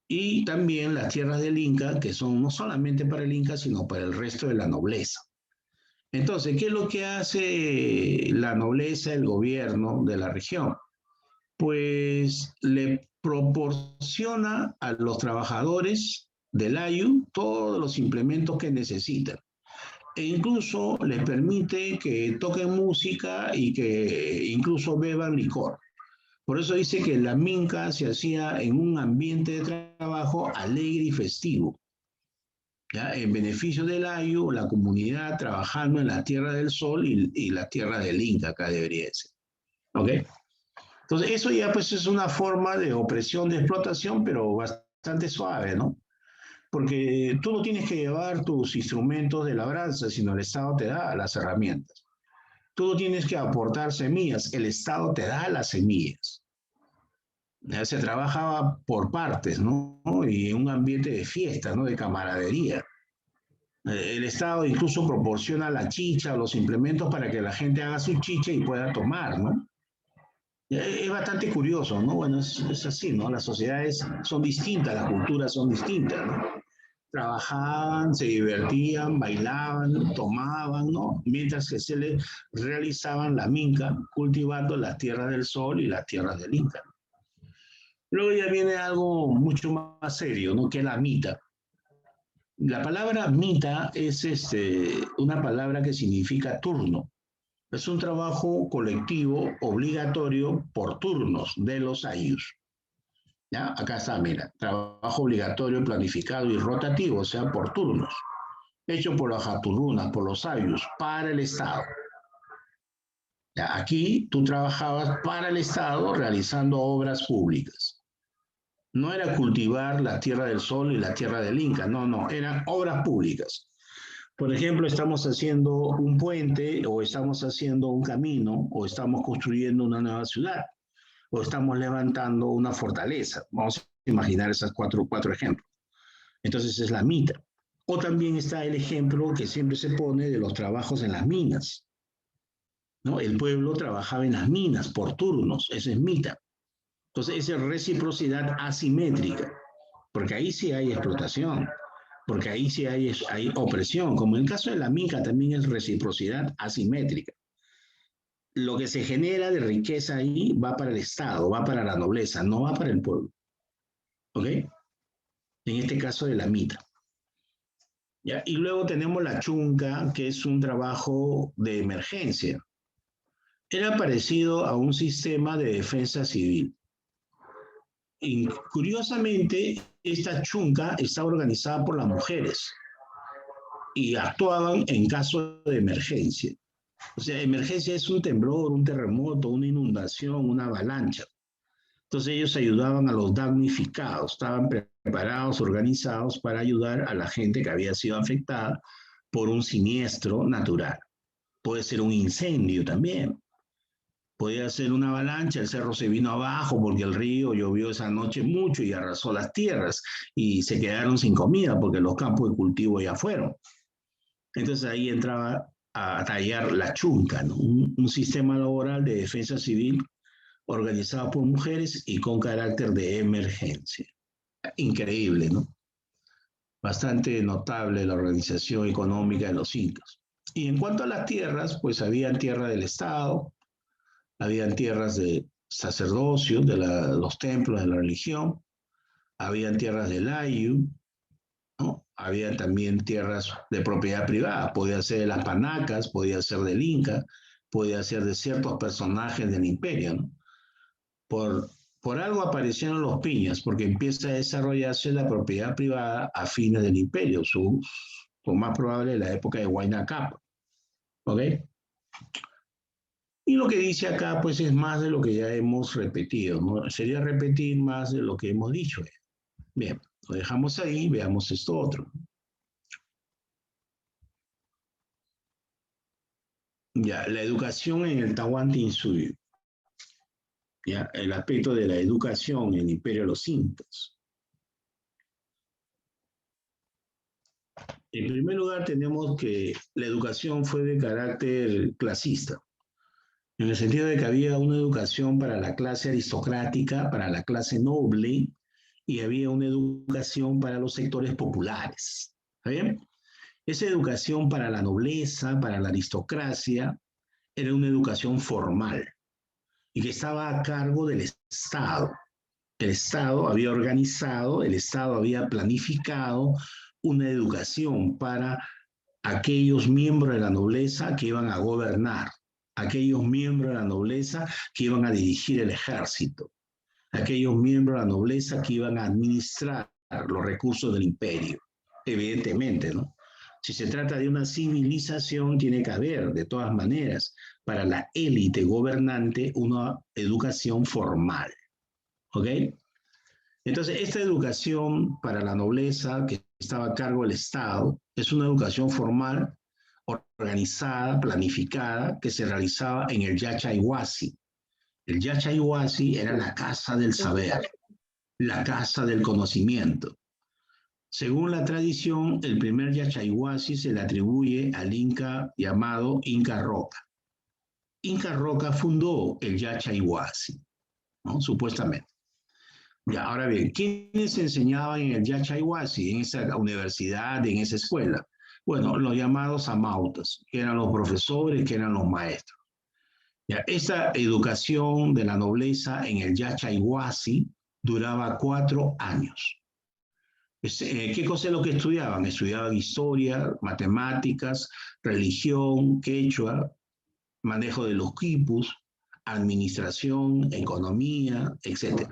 Y también las tierras del Inca, que son no solamente para el Inca, sino para el resto de la nobleza. Entonces, ¿qué es lo que hace la nobleza, el gobierno de la región? Pues le proporciona a los trabajadores del Ayu todos los implementos que necesitan. E incluso les permite que toquen música y que incluso beban licor. Por eso dice que la minca se hacía en un ambiente de trabajo alegre y festivo. ¿Ya? En beneficio del Ayu, la comunidad trabajando en la Tierra del Sol y la Tierra del Inca, acá debería ser. ¿Ok? Entonces, eso ya pues es una forma de opresión, de explotación, pero bastante suave, ¿no? Porque tú no tienes que llevar tus instrumentos de labranza, sino el Estado te da las herramientas. Tú no tienes que aportar semillas, el Estado te da las semillas. Ya se trabajaba por partes, ¿no? Y en un ambiente de fiesta, ¿no? De camaradería. El Estado incluso proporciona la chicha, los implementos para que la gente haga su chicha y pueda tomar, ¿no? Es bastante curioso, ¿no? Bueno, es así, ¿no? Las sociedades son distintas, las culturas son distintas, ¿no? Trabajaban, se divertían, bailaban, tomaban, ¿no? Mientras que se les realizaban la minca, cultivando las tierras del sol y las tierras del Inca. Luego ya viene algo mucho más serio, ¿no? Que es la mita. La palabra mita es una palabra que significa turno. Es un trabajo colectivo obligatorio por turnos de los ayus. ¿Ya? Acá está, mira, trabajo obligatorio, planificado y rotativo, o sea, por turnos, hecho por las jaturunas, por los ayus, para el Estado. ¿Ya? Aquí tú trabajabas para el Estado realizando obras públicas. No era cultivar la tierra del sol y la tierra del Inca, no, no, eran obras públicas. Por ejemplo, estamos haciendo un puente o estamos haciendo un camino o estamos construyendo una nueva ciudad o estamos levantando una fortaleza. Vamos a imaginar esos cuatro ejemplos. Entonces es la mita. O también está el ejemplo que siempre se pone de los trabajos en las minas, ¿no? El pueblo trabajaba en las minas por turnos, eso es mita. Entonces esa es reciprocidad asimétrica, porque ahí sí hay explotación, porque ahí sí hay opresión, como en el caso de la minca también es reciprocidad asimétrica. Lo que se genera de riqueza ahí va para el Estado, va para la nobleza, no va para el pueblo. ¿Ok? En este caso de la mita. ¿Ya? Y luego tenemos la chunca, que es un trabajo de emergencia. Era parecido a un sistema de defensa civil. Y curiosamente, esta chunca estaba organizada por las mujeres y actuaban en caso de emergencia. O sea, emergencia es un temblor, un terremoto, una inundación, una avalancha. Entonces ellos ayudaban a los damnificados, estaban preparados, organizados para ayudar a la gente que había sido afectada por un siniestro natural. Puede ser un incendio también. Podía ser una avalancha, el cerro se vino abajo porque el río llovió esa noche mucho y arrasó las tierras y se quedaron sin comida porque los campos de cultivo ya fueron. Entonces ahí entraba a tallar la chunca, ¿no? Un sistema laboral de defensa civil organizado por mujeres y con carácter de emergencia. Increíble, ¿no? Bastante notable la organización económica de los incas. Y en cuanto a las tierras, pues habían tierra del Estado, habían tierras de sacerdocio, de los templos de la religión, habían tierras del ayu, ¿no? Había también tierras de propiedad privada, podía ser de las panacas, podía ser del Inca, podía ser de ciertos personajes del imperio, ¿no? Por algo aparecieron los piñas, porque empieza a desarrollarse la propiedad privada a fines del imperio, su más probable la época de Huayna Cápac. ¿Ok? Y lo que dice acá, pues es más de lo que ya hemos repetido, ¿no? Sería repetir más de lo que hemos dicho. Bien, lo dejamos ahí, veamos esto otro. Ya, la educación en el Tahuantinsuyo. Ya, el aspecto de la educación en el Imperio de los Incas. En primer lugar, tenemos que la educación fue de carácter clasista, en el sentido de que había una educación para la clase aristocrática, para la clase noble, y había una educación para los sectores populares. ¿Está bien? Esa educación para la nobleza, para la aristocracia, era una educación formal y que estaba a cargo del Estado. El Estado había organizado, el Estado había planificado una educación para aquellos miembros de la nobleza que iban a gobernar, aquellos miembros de la nobleza que iban a dirigir el ejército, aquellos miembros de la nobleza que iban a administrar los recursos del imperio, evidentemente, ¿no? Si se trata de una civilización, tiene que haber, de todas maneras, para la élite gobernante, una educación formal, ¿ok? Entonces, esta educación para la nobleza que estaba a cargo del Estado es una educación formal, organizada, planificada, que se realizaba en el Yachayhuasi. El Yachayhuasi era la casa del saber, la casa del conocimiento. Según la tradición, el primer Yachayhuasi se le atribuye al inca llamado Inca Roca. Inca Roca fundó el Yachayhuasi, ¿no? Supuestamente. Ya, ahora bien, ¿quiénes enseñaban en el Yachayhuasi, en esa universidad, en esa escuela? Bueno, los llamados amautas, que eran los profesores, que eran los maestros. Ya, esta educación de la nobleza en el Yachayhuasi duraba 4 años. ¿Qué cosa es lo que estudiaban? Estudiaban historia, matemáticas, religión, quechua, manejo de los quipus, administración, economía, etc.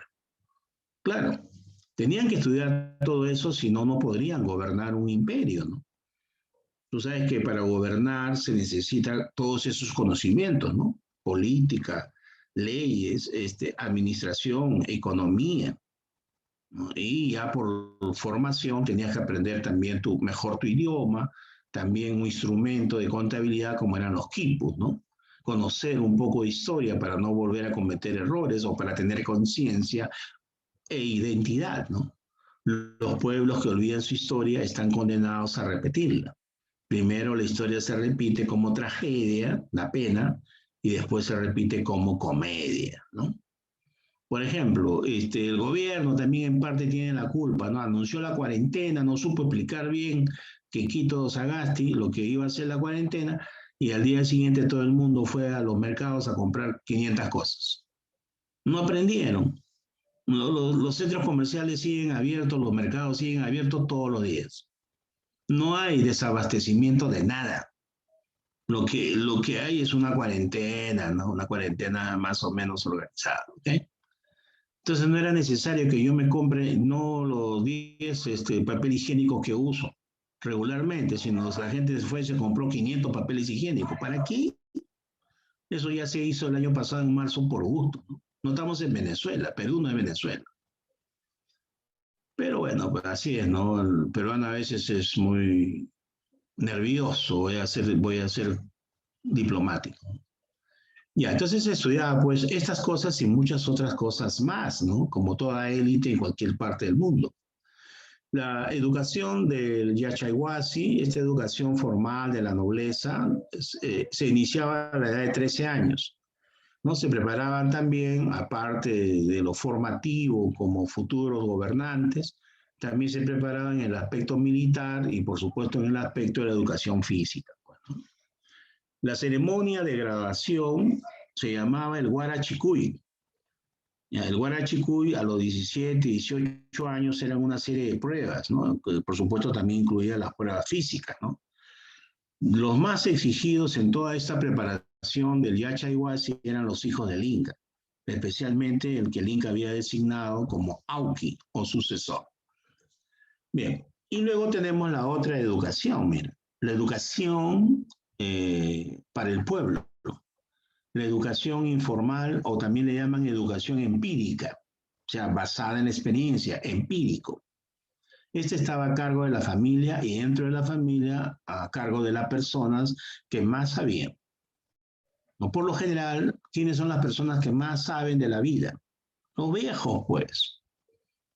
Claro, tenían que estudiar todo eso, si no, no podrían gobernar un imperio, ¿no? Tú sabes que para gobernar se necesitan todos esos conocimientos, ¿no? Política, leyes, administración, economía, ¿no? Y ya por formación tenías que aprender también mejor tu idioma, también un instrumento de contabilidad como eran los quipus, ¿no? Conocer un poco de historia para no volver a cometer errores o para tener conciencia e identidad, ¿no? Los pueblos que olvidan su historia están condenados a repetirla. Primero la historia se repite como tragedia, da pena, y después se repite como comedia, ¿no? Por ejemplo, el gobierno también en parte tiene la culpa, ¿no? Anunció la cuarentena, no supo explicar bien que Quito Sagasti lo que iba a ser la cuarentena, y al día siguiente todo el mundo fue a los mercados a comprar 500 cosas. No aprendieron. Los centros comerciales siguen abiertos, los mercados siguen abiertos todos los días. No hay desabastecimiento de nada. Lo que hay es una cuarentena, ¿no? Una cuarentena más o menos organizada, ¿ok? Entonces no era necesario que yo me compre no los 10 papel higiénico que uso regularmente, sino la gente fue y se compró 500 papeles higiénicos. ¿Para qué? Eso ya se hizo el año pasado en marzo por gusto, ¿no? No estamos en Venezuela, Perú no es Venezuela. Pero bueno, pues así es, ¿no? El peruano a veces es muy nervioso, voy a ser diplomático. Ya, entonces se estudiaba pues estas cosas y muchas otras cosas más, ¿no? Como toda élite en cualquier parte del mundo. La educación del Yachayhuasi, esta educación formal de la nobleza, se iniciaba a la edad de 13 años, ¿no? Se preparaban también, aparte de lo formativo como futuros gobernantes, también se preparaban en el aspecto militar y por supuesto en el aspecto de la educación física, ¿no? La ceremonia de graduación se llamaba el Huarachicuy. El Huarachicuy a los 17, 18 años eran una serie de pruebas, ¿no? Que por supuesto también incluía las pruebas físicas, ¿no? Los más exigidos en toda esta preparación del Yachayhuasi eran los hijos del Inca, especialmente el que el Inca había designado como Auqui o sucesor. Bien, y luego tenemos la otra educación, mira, la educación para el pueblo. La educación informal, o también le llaman educación empírica, o sea, basada en la experiencia, empírico. Este estaba a cargo de la familia y dentro de la familia a cargo de las personas que más sabían. No, por lo general, ¿quiénes son las personas que más saben de la vida? Los viejos, pues.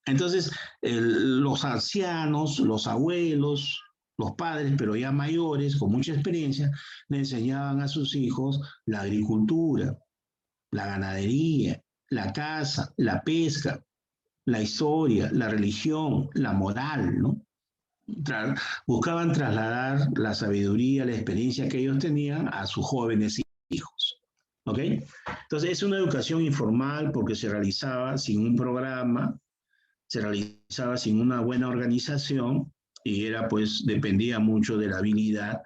Entonces, los ancianos, los abuelos, los padres, pero ya mayores, con mucha experiencia, le enseñaban a sus hijos la agricultura, la ganadería, la caza, la pesca, la historia, la religión, la moral, ¿no? Buscaban trasladar la sabiduría, la experiencia que ellos tenían a sus jóvenes hijos. ¿Ok? Entonces, es una educación informal porque se realizaba sin un programa, se realizaba sin una buena organización y era, pues, dependía mucho de la habilidad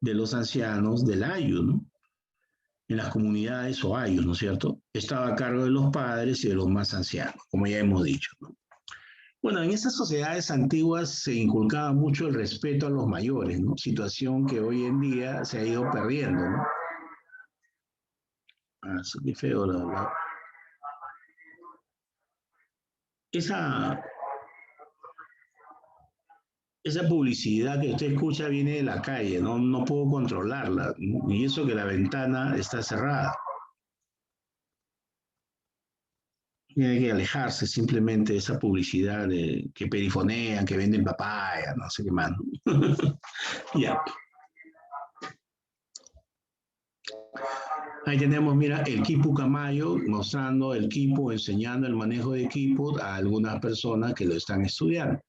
de los ancianos del ayu, ¿no? En las comunidades o ayus, ¿no es cierto? Estaba a cargo de los padres y de los más ancianos, como ya hemos dicho, ¿no? Bueno, en esas sociedades antiguas se inculcaba mucho el respeto a los mayores, ¿no? Situación que hoy en día se ha ido perdiendo, ¿no? Ah, sí, qué feo esa, esa publicidad que usted escucha viene de la calle, ¿no? No puedo controlarla, ¿no? Y eso que la ventana está cerrada. Tiene que alejarse simplemente de esa publicidad que perifonean, que venden papaya, no sé qué más. Ya. Ahí tenemos, mira, el quipu camayo mostrando el quipu, enseñando el manejo de quipu a algunas personas que lo están estudiando.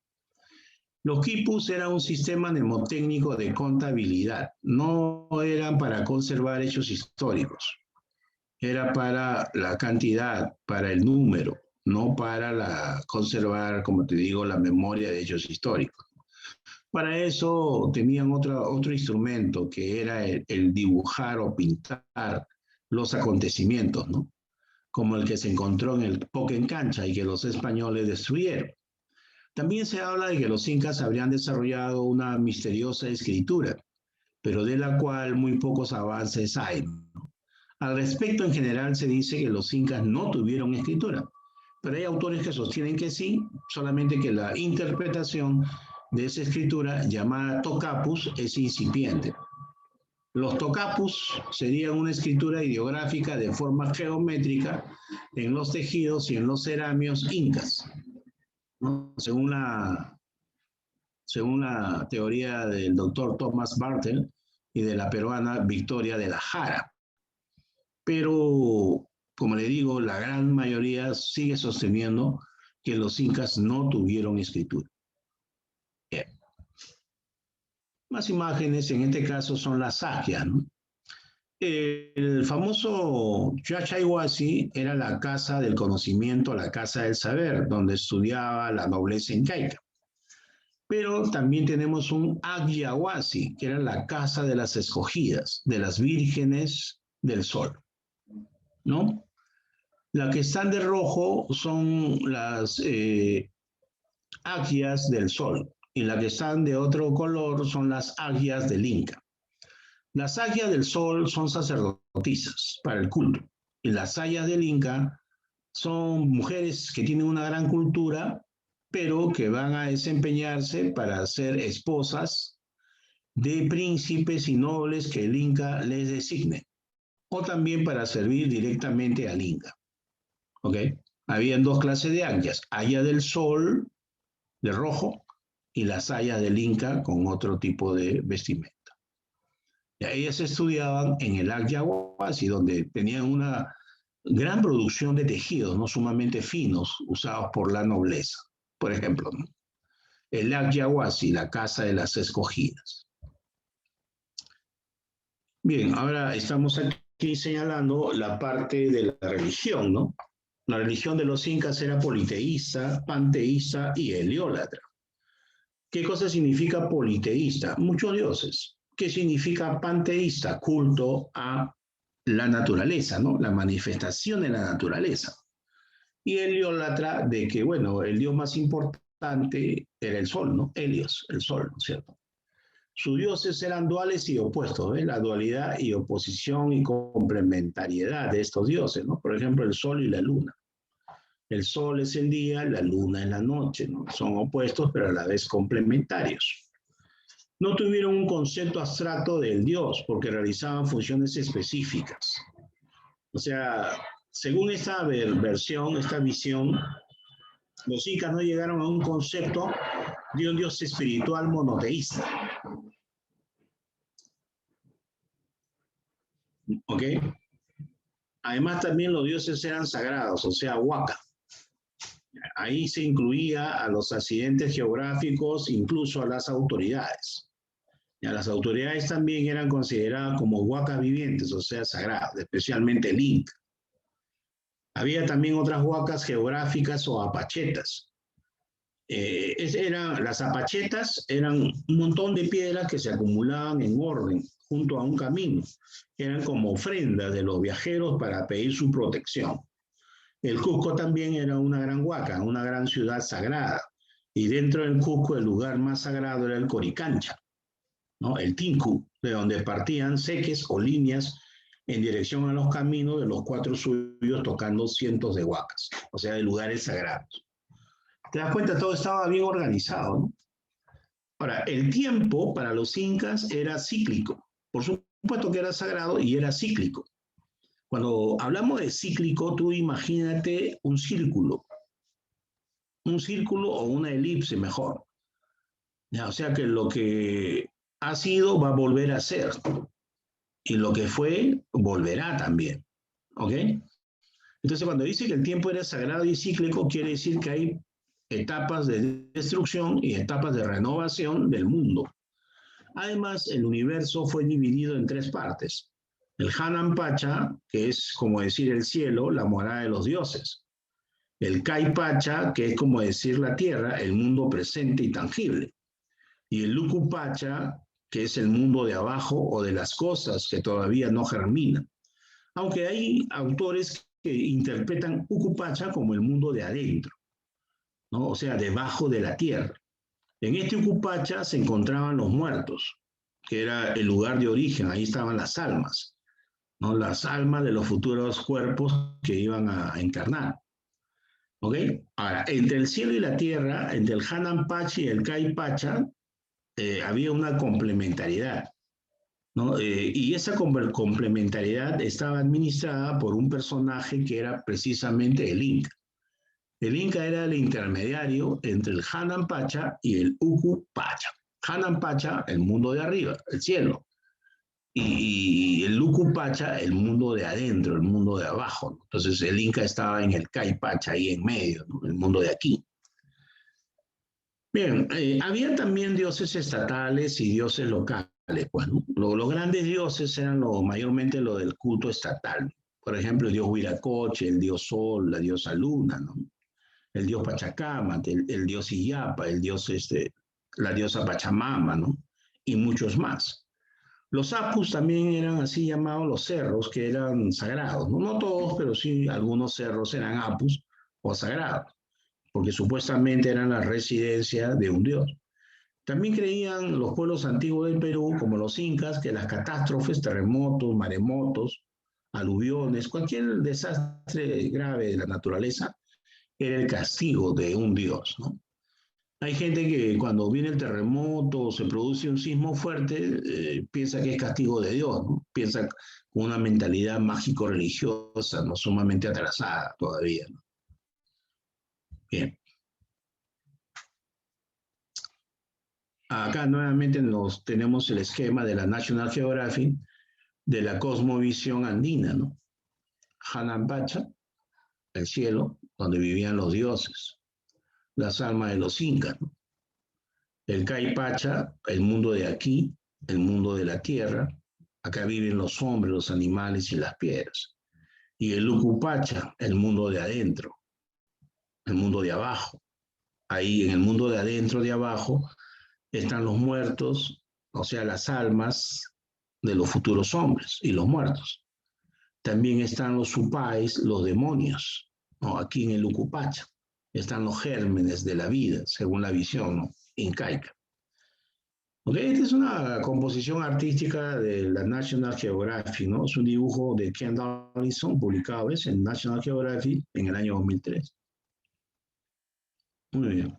Los quipus eran un sistema mnemotécnico de contabilidad, no eran para conservar hechos históricos, era para la cantidad, para el número, no para conservar, como te digo, la memoria de hechos históricos. Para eso tenían otro instrumento que era el dibujar o pintar los acontecimientos, ¿no? Como el que se encontró en el Poquencancha y que los españoles destruyeron. También se habla de que los incas habrían desarrollado una misteriosa escritura, pero de la cual muy pocos avances hay, ¿no? Al respecto, en general, se dice que los incas no tuvieron escritura, pero hay autores que sostienen que sí, solamente que la interpretación de esa escritura llamada tocapus es incipiente. Los tocapus serían una escritura ideográfica de forma geométrica en los tejidos y en los ceramios incas, ¿no? Según la teoría del doctor Thomas Bartel y de la peruana Victoria de la Jara. Pero, como le digo, la gran mayoría sigue sosteniendo que los incas no tuvieron escritura. Bien. Más imágenes, en este caso son las saquias, ¿no? El famoso Chachayhuasi era la casa del conocimiento, la casa del saber, donde estudiaba la nobleza incaica. Pero también tenemos un Agyahuasi, que era la casa de las escogidas, de las vírgenes del sol, ¿no? Las que están de rojo son las agias del sol y las que están de otro color son las agias del Inca. Las agias del sol son sacerdotisas para el culto y las agias del Inca son mujeres que tienen una gran cultura, pero que van a desempeñarse para ser esposas de príncipes y nobles que el Inca les designe, o también para servir directamente al Inca. ¿Ok? Habían dos clases de agias, aya del sol, de rojo, y las ayas del Inca con otro tipo de vestimenta. Y ellas estudiaban en el Agyahuasi, donde tenían una gran producción de tejidos, no sumamente finos, usados por la nobleza, por ejemplo, ¿no? El Agyahuasi, la casa de las escogidas. Bien, ahora estamos aquí señalando la parte de la religión, ¿no? La religión de los incas era politeísta, panteísta y heliólatra. ¿Qué cosa significa politeísta? Muchos dioses. ¿Qué significa panteísta? Culto a la naturaleza, ¿no? La manifestación de la naturaleza. Y heliólatra de que, bueno, el dios más importante era el sol, ¿no? Helios, el sol, ¿no es cierto? sus dioses eran duales y opuestos, ¿eh? La dualidad y oposición y complementariedad de estos dioses, ¿no? Por ejemplo, el sol y la luna. El sol es el día, la luna es la noche, ¿no? Son opuestos, pero a la vez complementarios. No tuvieron un concepto abstracto del dios, porque realizaban funciones específicas. O sea, según esta versión, esta visión, los incas no llegaron a un concepto de un dios espiritual monoteísta. ¿Ok? Además, también los dioses eran sagrados, o sea, huaca. Ahí se incluía a los accidentes geográficos, incluso a las autoridades. Y a las autoridades también eran consideradas como huacas vivientes, o sea, sagradas, especialmente el Inca. Había también otras huacas geográficas o apachetas. Las apachetas eran un montón de piedras que se acumulaban en orden junto a un camino. Eran como ofrendas de los viajeros para pedir su protección. El Cusco también era una gran huaca, una gran ciudad sagrada. Y dentro del Cusco el lugar más sagrado era el Coricancha, ¿no? El Tinku, de donde partían seques o líneas en dirección a los caminos de los cuatro suyos tocando cientos de huacas, o sea, de lugares sagrados. ¿Te das cuenta? Todo estaba bien organizado, ¿no? Ahora, el tiempo para los incas era cíclico. Por supuesto que era sagrado y era cíclico. Cuando hablamos de cíclico, tú imagínate un círculo o una elipse mejor. ¿Ya? O sea que lo que ha sido va a volver a ser. Y lo que fue, volverá también. ¿Ok? Entonces, cuando dice que el tiempo era sagrado y cíclico, quiere decir que hay etapas de destrucción y etapas de renovación del mundo. Además, el universo fue dividido en tres partes. El Hanan Pacha, que es como decir el cielo, la morada de los dioses. El Kai Pacha, que es como decir la tierra, el mundo presente y tangible. Y el Luku Pacha, que es el mundo de abajo o de las cosas que todavía no germinan. Aunque hay autores que interpretan Ucupacha como el mundo de adentro, ¿no? O sea, debajo de la tierra. En este Ucupacha se encontraban los muertos, que era el lugar de origen, ahí estaban las almas, ¿no? Las almas de los futuros cuerpos que iban a encarnar. ¿Ok? Ahora, entre el cielo y la tierra, entre el Hanan Pacha y el Kai Pacha, había una complementariedad, ¿no? Y esa complementariedad estaba administrada por un personaje que era precisamente el Inca. El Inca era el intermediario entre el Hanan Pacha y el Uku Pacha. Hanan Pacha, el mundo de arriba, el cielo. Y el Uku Pacha, el mundo de adentro, el mundo de abajo, ¿no? Entonces el Inca estaba en el Kai Pacha, ahí en medio, ¿no? El mundo de aquí. Bien, había también dioses estatales y dioses locales. Pues, ¿no? Los grandes dioses eran mayormente lo del culto estatal. Por ejemplo, el dios Huiracoche, el dios Sol, la diosa Luna, ¿no? El dios Pachacámac, el dios Illapa, la diosa Pachamama, ¿no? Y muchos más. Los apus también eran así llamados los cerros, que eran sagrados, ¿no? No todos, pero sí algunos cerros eran apus o sagrados, porque supuestamente eran la residencia de un dios. También creían los pueblos antiguos del Perú, como los incas, que las catástrofes, terremotos, maremotos, aluviones, cualquier desastre grave de la naturaleza, era el castigo de un dios, ¿no? Hay gente que cuando viene el terremoto o se produce un sismo fuerte, piensa que es castigo de Dios, ¿no? Piensa con una mentalidad mágico-religiosa, ¿no? Sumamente atrasada todavía, ¿no? Bien. Acá nuevamente tenemos el esquema de la National Geographic de la cosmovisión andina, ¿no? Hanan Pacha, el cielo, donde vivían los dioses, las almas de los incas, ¿no? El Kai Pacha, el mundo de aquí, el mundo de la tierra, acá viven los hombres, los animales y las piedras. Y el Uku Pacha, el mundo de adentro, el mundo de abajo. Ahí en el mundo de adentro, de abajo, están los muertos, o sea, las almas de los futuros hombres y los muertos. También están los supais, los demonios, ¿no? Aquí en el Ucupacha están los gérmenes de la vida, según la visión, ¿no? Incaica. Ok, esta es una composición artística de la National Geographic, ¿no? Es un dibujo de Ken Donaldson, publicado ¿ves? En National Geographic en el año 2003. Muy bien.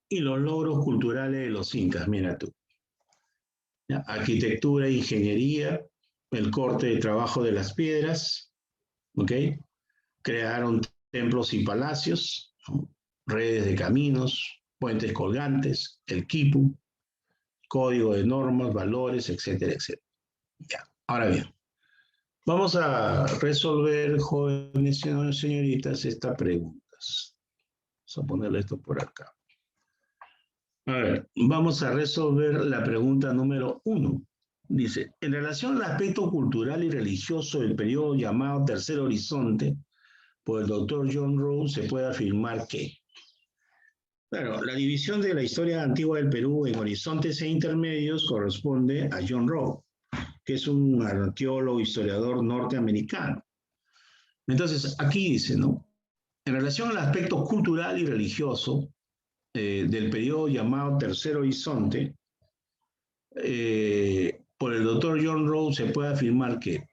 Y los logros culturales de los incas, mira tú. ¿Ya? Arquitectura, ingeniería, el corte de trabajo de las piedras, ¿ok? Crearon templos y palacios, ¿no? Redes de caminos, puentes colgantes, el quipu, código de normas, valores, etcétera, etcétera. Ya. Ahora bien, vamos a resolver, jóvenes y señoritas, estas preguntas. Vamos a ponerle esto por acá. A ver, vamos a resolver la pregunta número 1. Dice, en relación al aspecto cultural y religioso del periodo llamado Tercer Horizonte, por el doctor John Rowe, se puede afirmar que, claro, la división de la historia antigua del Perú en horizontes e intermedios corresponde a John Rowe, que es un arqueólogo, historiador norteamericano. Entonces, aquí dice, ¿no? En relación al aspecto cultural y religioso del periodo llamado Tercer Horizonte, por el doctor John Rowe se puede afirmar que,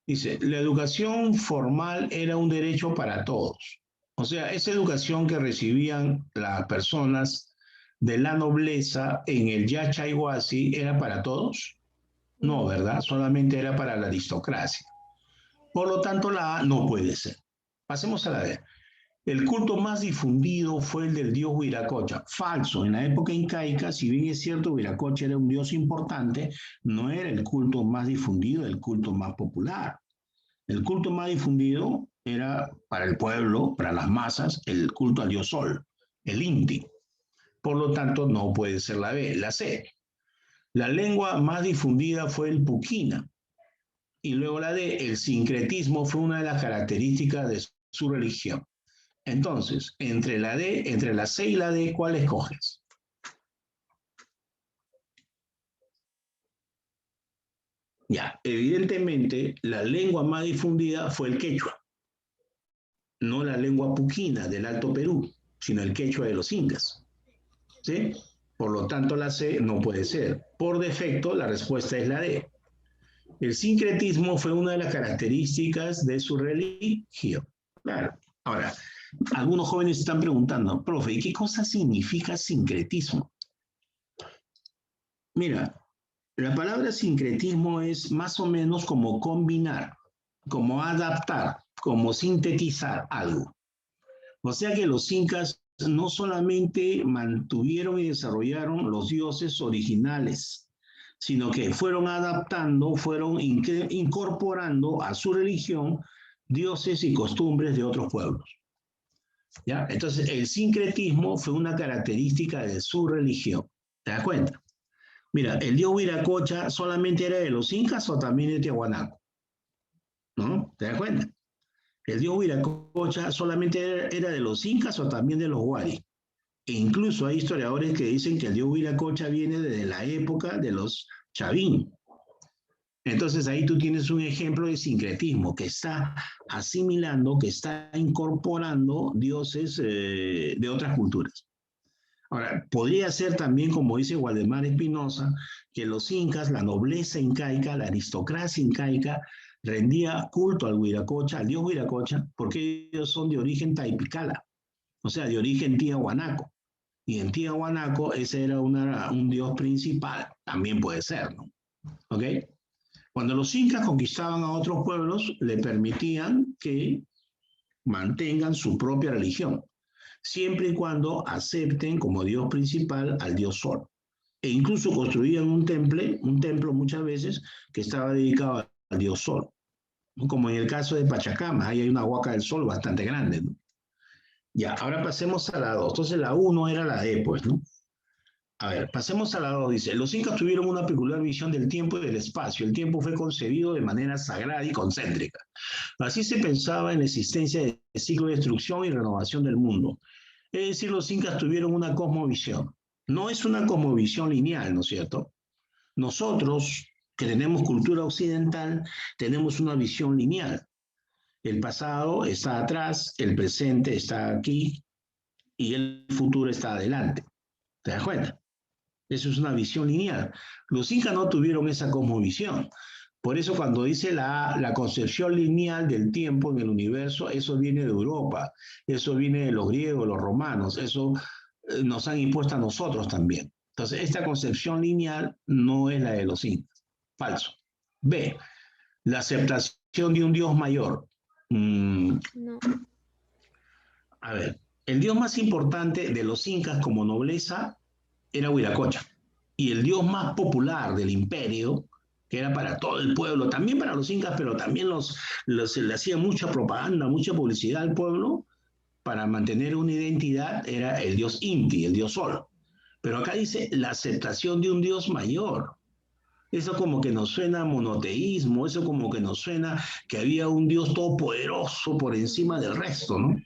dice, la educación formal era un derecho para todos. O sea, esa educación que recibían las personas de la nobleza en el Yachaywasi era para todos. No, ¿verdad? Solamente era para la aristocracia. Por lo tanto, la A no puede ser. Pasemos a la D. El culto más difundido fue el del dios Huiracocha. Falso. En la época incaica, si bien es cierto, Huiracocha era un dios importante, no era el culto más difundido, el culto más popular. El culto más difundido era para el pueblo, para las masas, el culto al dios Sol, el Inti. Por lo tanto, no puede ser la B, la C. La lengua más difundida fue el puquina. Y luego la D, el sincretismo fue una de las características de su religión. Entonces, entre la D, entre la C y la D, ¿cuál escoges? Ya, evidentemente, la lengua más difundida fue el quechua, no la lengua puquina del Alto Perú, sino el quechua de los incas. ¿Sí? Por lo tanto, la C no puede ser. Por defecto, la respuesta es la D. El sincretismo fue una de las características de su religión. Claro. Ahora, algunos jóvenes están preguntando, profe, ¿y qué cosa significa sincretismo? Mira, la palabra sincretismo es más o menos como combinar, como adaptar, como sintetizar algo. O sea que los incas no solamente mantuvieron y desarrollaron los dioses originales, sino que fueron adaptando, fueron incorporando a su religión dioses y costumbres de otros pueblos. ¿Ya? Entonces, el sincretismo fue una característica de su religión. ¿Te das cuenta? Mira, el dios Huiracocha solamente era de los incas o también de Tiahuanaco. ¿No? ¿Te das cuenta? El dios Huiracocha solamente era de los incas o también de los huari. E incluso hay historiadores que dicen que el dios Huiracocha viene desde la época de los chavín. Entonces ahí tú tienes un ejemplo de sincretismo que está asimilando, que está incorporando dioses de otras culturas. Ahora, podría ser también, como dice Waldemar Espinosa, que los incas, la nobleza incaica, la aristocracia incaica, rendía culto al Huiracocha, al dios Huiracocha, porque ellos son de origen taipicala, o sea, de origen tiahuanaco. Y en Tiahuanaco ese era un dios principal, también puede ser, ¿no? ¿Ok? Cuando los incas conquistaban a otros pueblos, le permitían que mantengan su propia religión, siempre y cuando acepten como dios principal al dios Sol. E incluso construían un templo muchas veces que estaba dedicado al dios Sol, ¿no? Como en el caso de Pachacama, ahí hay una huaca del Sol bastante grande, ¿no? Ya, ahora pasemos a la 2. Entonces la 1 era la D, pues, ¿no? A ver, pasemos a la 2. Dice, los incas tuvieron una peculiar visión del tiempo y del espacio. El tiempo fue concebido de manera sagrada y concéntrica. Así se pensaba en la existencia de ciclo de destrucción y renovación del mundo. Es decir, los incas tuvieron una cosmovisión. No es una cosmovisión lineal, ¿no es cierto? Nosotros, que tenemos cultura occidental, tenemos una visión lineal. El pasado está atrás, el presente está aquí y el futuro está adelante. ¿Te das cuenta? Eso es una visión lineal. Los incas no tuvieron esa cosmovisión. Por eso cuando dice la concepción lineal del tiempo en el universo, eso viene de Europa, eso viene de los griegos, los romanos, eso nos han impuesto a nosotros también. Entonces, esta concepción lineal no es la de los incas. Falso. B, la aceptación de un Dios mayor. No. A ver, el dios más importante de los incas como nobleza era Huiracocha. Y el dios más popular del imperio, que era para todo el pueblo, también para los incas, pero también le hacían mucha propaganda, mucha publicidad al pueblo para mantener una identidad, era el dios Inti, el dios Sol. Pero acá dice la aceptación de un dios mayor. Eso como que nos suena a monoteísmo, eso como que nos suena que había un dios todopoderoso por encima del resto, ¿no?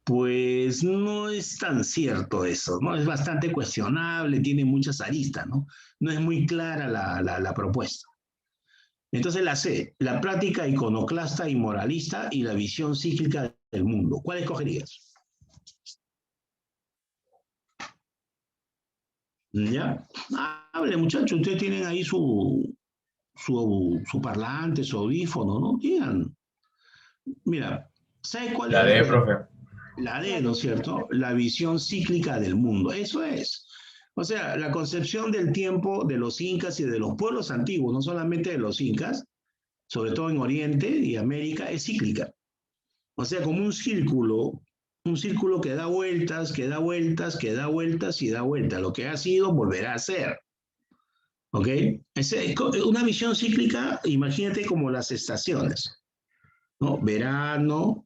Pues no es tan cierto eso, ¿no? Es bastante cuestionable, tiene muchas aristas, ¿no? No es muy clara la propuesta. Entonces la C, la práctica iconoclasta y moralista y la visión cíclica del mundo. ¿Cuál escogerías? ¿Ya? Hable, muchachos, ustedes tienen ahí su parlante, su audífono, ¿no? Digan. Mira, ¿sabes cuál La es D, profe. la D, ¿no es cierto? La visión cíclica del mundo. Eso es. O sea, la concepción del tiempo de los incas y de los pueblos antiguos, no solamente de los incas, sobre todo en Oriente y América, es cíclica. O sea, como un círculo que da vueltas, que da vueltas, que da vueltas y da vueltas. Lo que ha sido, volverá a ser. ¿Ok? Es una visión cíclica, imagínate como las estaciones, ¿no? Verano,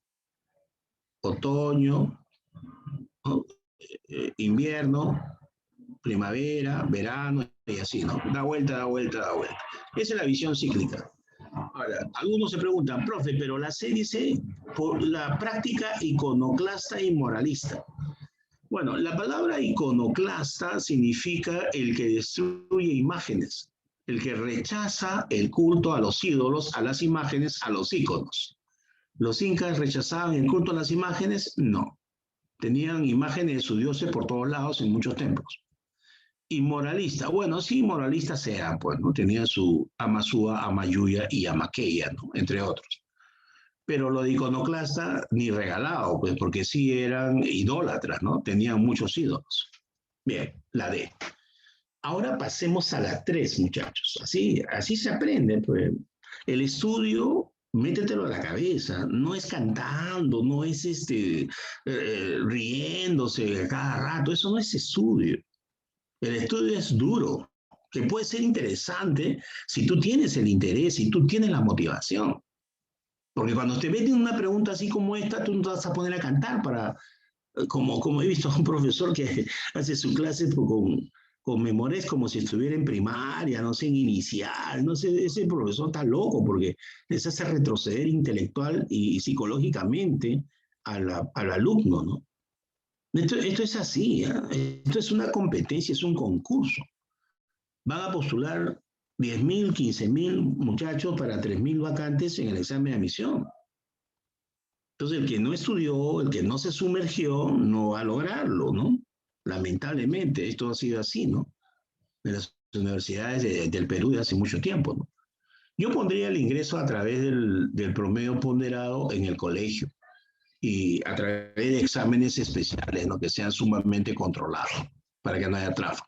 otoño, ¿no? Invierno, primavera, verano y así, ¿no? Da vuelta, da vuelta, da vuelta. Esa es la visión cíclica. Ahora, algunos se preguntan, profe, pero la C dice por la práctica iconoclasta y moralista. Bueno, la palabra iconoclasta significa el que destruye imágenes, el que rechaza el culto a los ídolos, a las imágenes, a los íconos. ¿Los incas rechazaban el culto a las imágenes? No. Tenían imágenes de sus dioses por todos lados en muchos templos. Y moralista, bueno, sí, moralistas eran, pues, ¿no? Tenían su Amasúa, Amayuya y Amaqueya, ¿no? Entre otros. Pero lo de iconoclasta, ni regalado, pues, porque sí eran idólatras, ¿no? Tenían muchos ídolos. Bien, la D. Ahora pasemos a la 3, muchachos. Así se aprende, pues. El estudio, métetelo a la cabeza, no es cantando, no es riéndose cada rato, eso no es estudio. El estudio es duro, que puede ser interesante si tú tienes el interés, si tú tienes la motivación. Porque cuando te meten una pregunta así como esta, tú no te vas a poner a cantar como he visto a un profesor que hace su clase con memores como si estuviera en primaria, no sé, en inicial, no sé, ese profesor está loco porque les hace retroceder intelectual y psicológicamente al alumno, ¿no? Esto es así, ¿eh? Esto es una competencia, es un concurso. Van a postular 10.000, 15.000 muchachos para 3.000 vacantes en el examen de admisión. Entonces, el que no estudió, el que no se sumergió, no va a lograrlo, ¿no? Lamentablemente, esto ha sido así, ¿no? En las universidades del Perú de hace mucho tiempo, ¿no? Yo pondría el ingreso a través del promedio ponderado en el colegio y a través de exámenes especiales, ¿no? Que sean sumamente controlados para que no haya tráfico.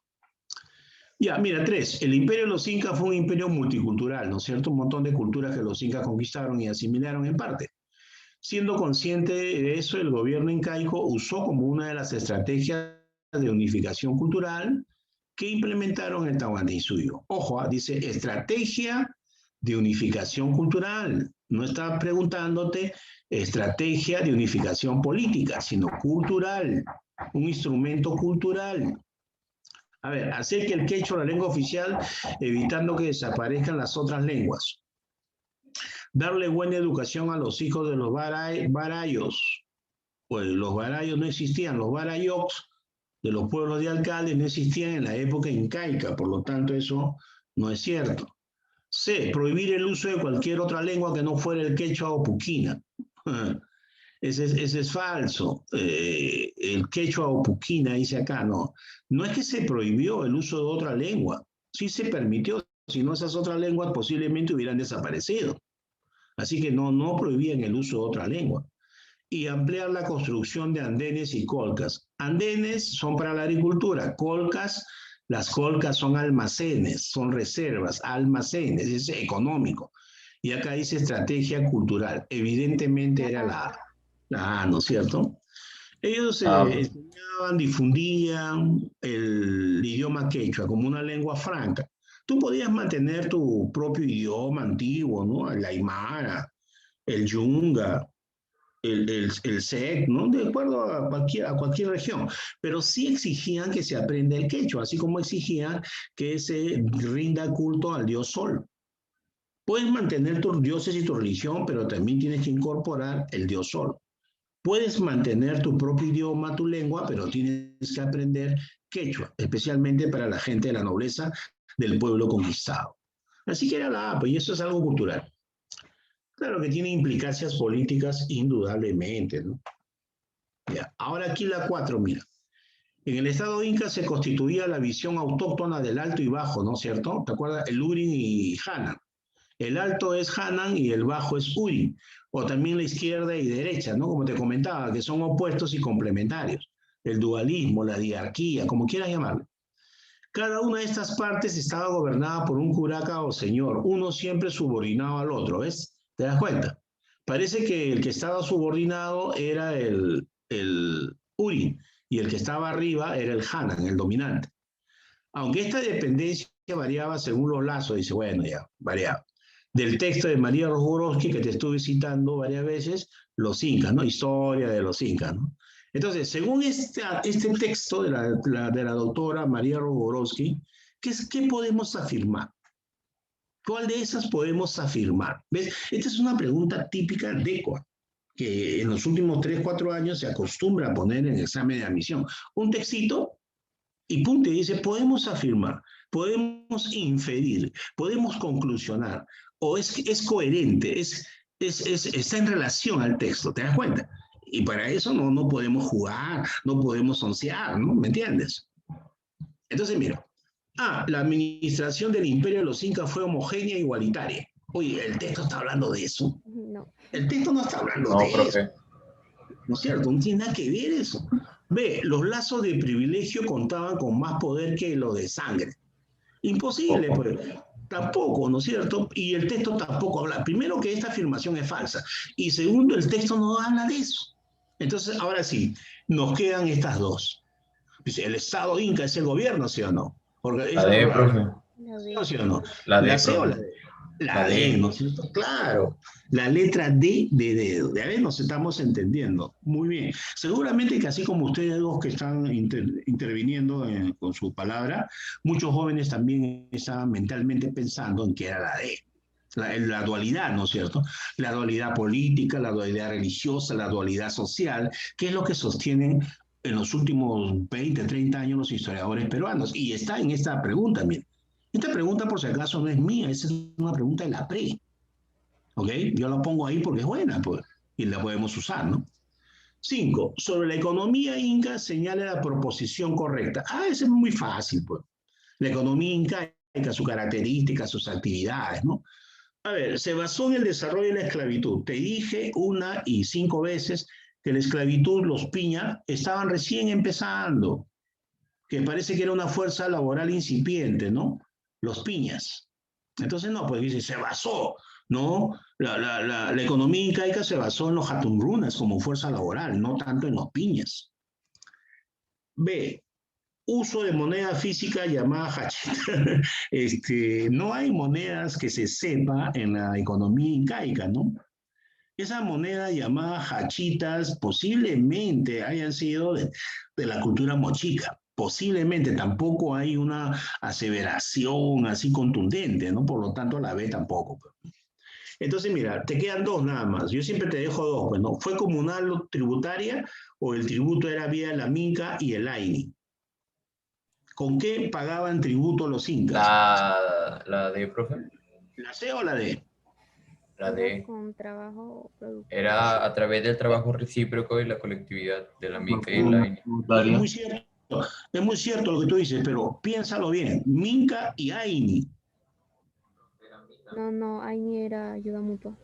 Ya, mira, 3. El imperio de los incas fue un imperio multicultural, ¿no es cierto? Un montón de culturas que los incas conquistaron y asimilaron en parte. Siendo consciente de eso, el gobierno incaico usó como una de las estrategias de unificación cultural que implementaron el Tahuantinsuyo. Ojo, dice estrategia de unificación cultural. No está preguntándote estrategia de unificación política, sino cultural, un instrumento cultural. A ver, hacer que el quechua la lengua oficial, evitando que desaparezcan las otras lenguas. Darle buena educación a los hijos de los barayos. Pues los barayos no existían, los barayoks de los pueblos de alcaldes no existían en la época incaica, por lo tanto eso no es cierto. C. Prohibir el uso de cualquier otra lengua que no fuera el quechua o puquina. Ese es falso. El quechua o puquina dice acá, no. No es que se prohibió el uso de otra lengua, sí se permitió, si no esas otras lenguas posiblemente hubieran desaparecido. Así que no prohibían el uso de otra lengua. Y ampliar la construcción de andenes y colcas. Andenes son para la agricultura, colcas, las colcas son almacenes, son reservas, almacenes, es económico. Y acá dice estrategia cultural. Evidentemente era la A, ¿no es cierto? Ellos Ah, enseñaban, difundían el idioma quechua como una lengua franca. Tú podías mantener tu propio idioma antiguo, ¿no? El aymara, el yunga, el SEC, ¿no? De acuerdo a cualquier región. Pero sí exigían que se aprenda el quechua, así como exigían que se rinda culto al dios Sol. Puedes mantener tus dioses y tu religión, pero también tienes que incorporar el dios Sol. Puedes mantener tu propio idioma, tu lengua, pero tienes que aprender quechua, especialmente para la gente de la nobleza del pueblo conquistado. Así que era la APA, y eso es algo cultural. Claro que tiene implicancias políticas indudablemente, ¿no? Ya. Ahora aquí la 4, mira. En el estado inca se constituía la visión autóctona del alto y bajo, ¿no es cierto? ¿Te acuerdas? El Urin y Hanan. El alto es Hanan y el bajo es Urin. O también la izquierda y derecha, ¿no? Como te comentaba, que son opuestos y complementarios. El dualismo, la diarquía, como quieras llamarlo. Cada una de estas partes estaba gobernada por un curaca o señor, uno siempre subordinado al otro, ¿ves? ¿Te das cuenta? Parece que el que estaba subordinado era el Urin y el que estaba arriba era el Hanan, el dominante. Aunque esta dependencia variaba según los lazos, dice, bueno, ya, variaba. Del texto de María Rogorovsky, que te estuve citando varias veces, los incas, ¿no? Historia de los incas, ¿no? Entonces, según este texto de la doctora María Rogorovsky, ¿qué podemos afirmar? ¿Cuál de esas podemos afirmar? ¿Ves? Esta es una pregunta típica de ECOA, que en los últimos 3, 4 años se acostumbra a poner en examen de admisión. Un textito y punto, y dice, podemos afirmar, podemos inferir, podemos conclusionar, o es coherente, está en relación al texto, ¿te das cuenta? Y para eso no podemos jugar, no podemos oncear, ¿no? ¿Me entiendes? Entonces, mira, la administración del imperio de los incas fue homogénea e igualitaria. Oye, el texto está hablando de eso. No. El texto no está hablando no, de eso. profe. ¿No es cierto? No tiene nada que ver eso. Ve, los lazos de privilegio contaban con más poder que lo de sangre. Imposible, Poco. pues. Tampoco, ¿no es cierto? Y el texto tampoco habla. Primero que esta afirmación es falsa. Y segundo, el texto no habla de eso. Entonces, ahora sí, nos quedan estas dos. Dice, ¿el Estado Inca es el gobierno, sí o no? Porque La esa D, es profe. La D. ¿sí o no? La D, ¿La C o la profe. D? La La D, D. ¿no es cierto? Claro, la letra D de dedo. Ya ven, nos estamos entendiendo. Muy bien. Seguramente que así como ustedes dos que están interviniendo con su palabra, muchos jóvenes también estaban mentalmente pensando en que era la D. La dualidad, ¿no es cierto? La dualidad política, la dualidad religiosa, la dualidad social, que es lo que sostienen en los últimos 20, 30 años los historiadores peruanos. Y está en esta pregunta, miren. Esta pregunta, por si acaso, no es mía, esa es una pregunta de la PRE. ¿Ok? Yo la pongo ahí porque es buena, pues, y la podemos usar, ¿no? 5. Sobre la economía inca, señala la proposición correcta. Ese es muy fácil, pues. La economía incaica, sus características, sus actividades, ¿no? A ver, se basó en el desarrollo de la esclavitud. Te dije 1 y 5 veces que la esclavitud, los piña, estaban recién empezando, que parece que era una fuerza laboral incipiente, ¿no? Los piñas. Entonces, no, pues dice, se basó, ¿no? La economía incaica se basó en los jatunrunas como fuerza laboral, no tanto en los piñas. B, uso de moneda física llamada hachita. No hay monedas que se sepa en la economía incaica, ¿no? Esa moneda llamada hachitas posiblemente hayan sido de la cultura mochica. Posiblemente tampoco hay una aseveración así contundente, ¿no? Por lo tanto, la B tampoco. Entonces, mira, te quedan dos nada más. Yo siempre te dejo dos, pues, ¿no? ¿Fue comunal o tributaria o el tributo era vía la Minca y el Aini? ¿Con qué pagaban tributo los incas? La D, profe. ¿La C o la D? La D. Con trabajo productivo. Era a través del trabajo recíproco y la colectividad de la Minca y la AINI. Es muy cierto lo que tú dices, pero piénsalo bien. Minca y AINI. No, AINI era ayuda mutua.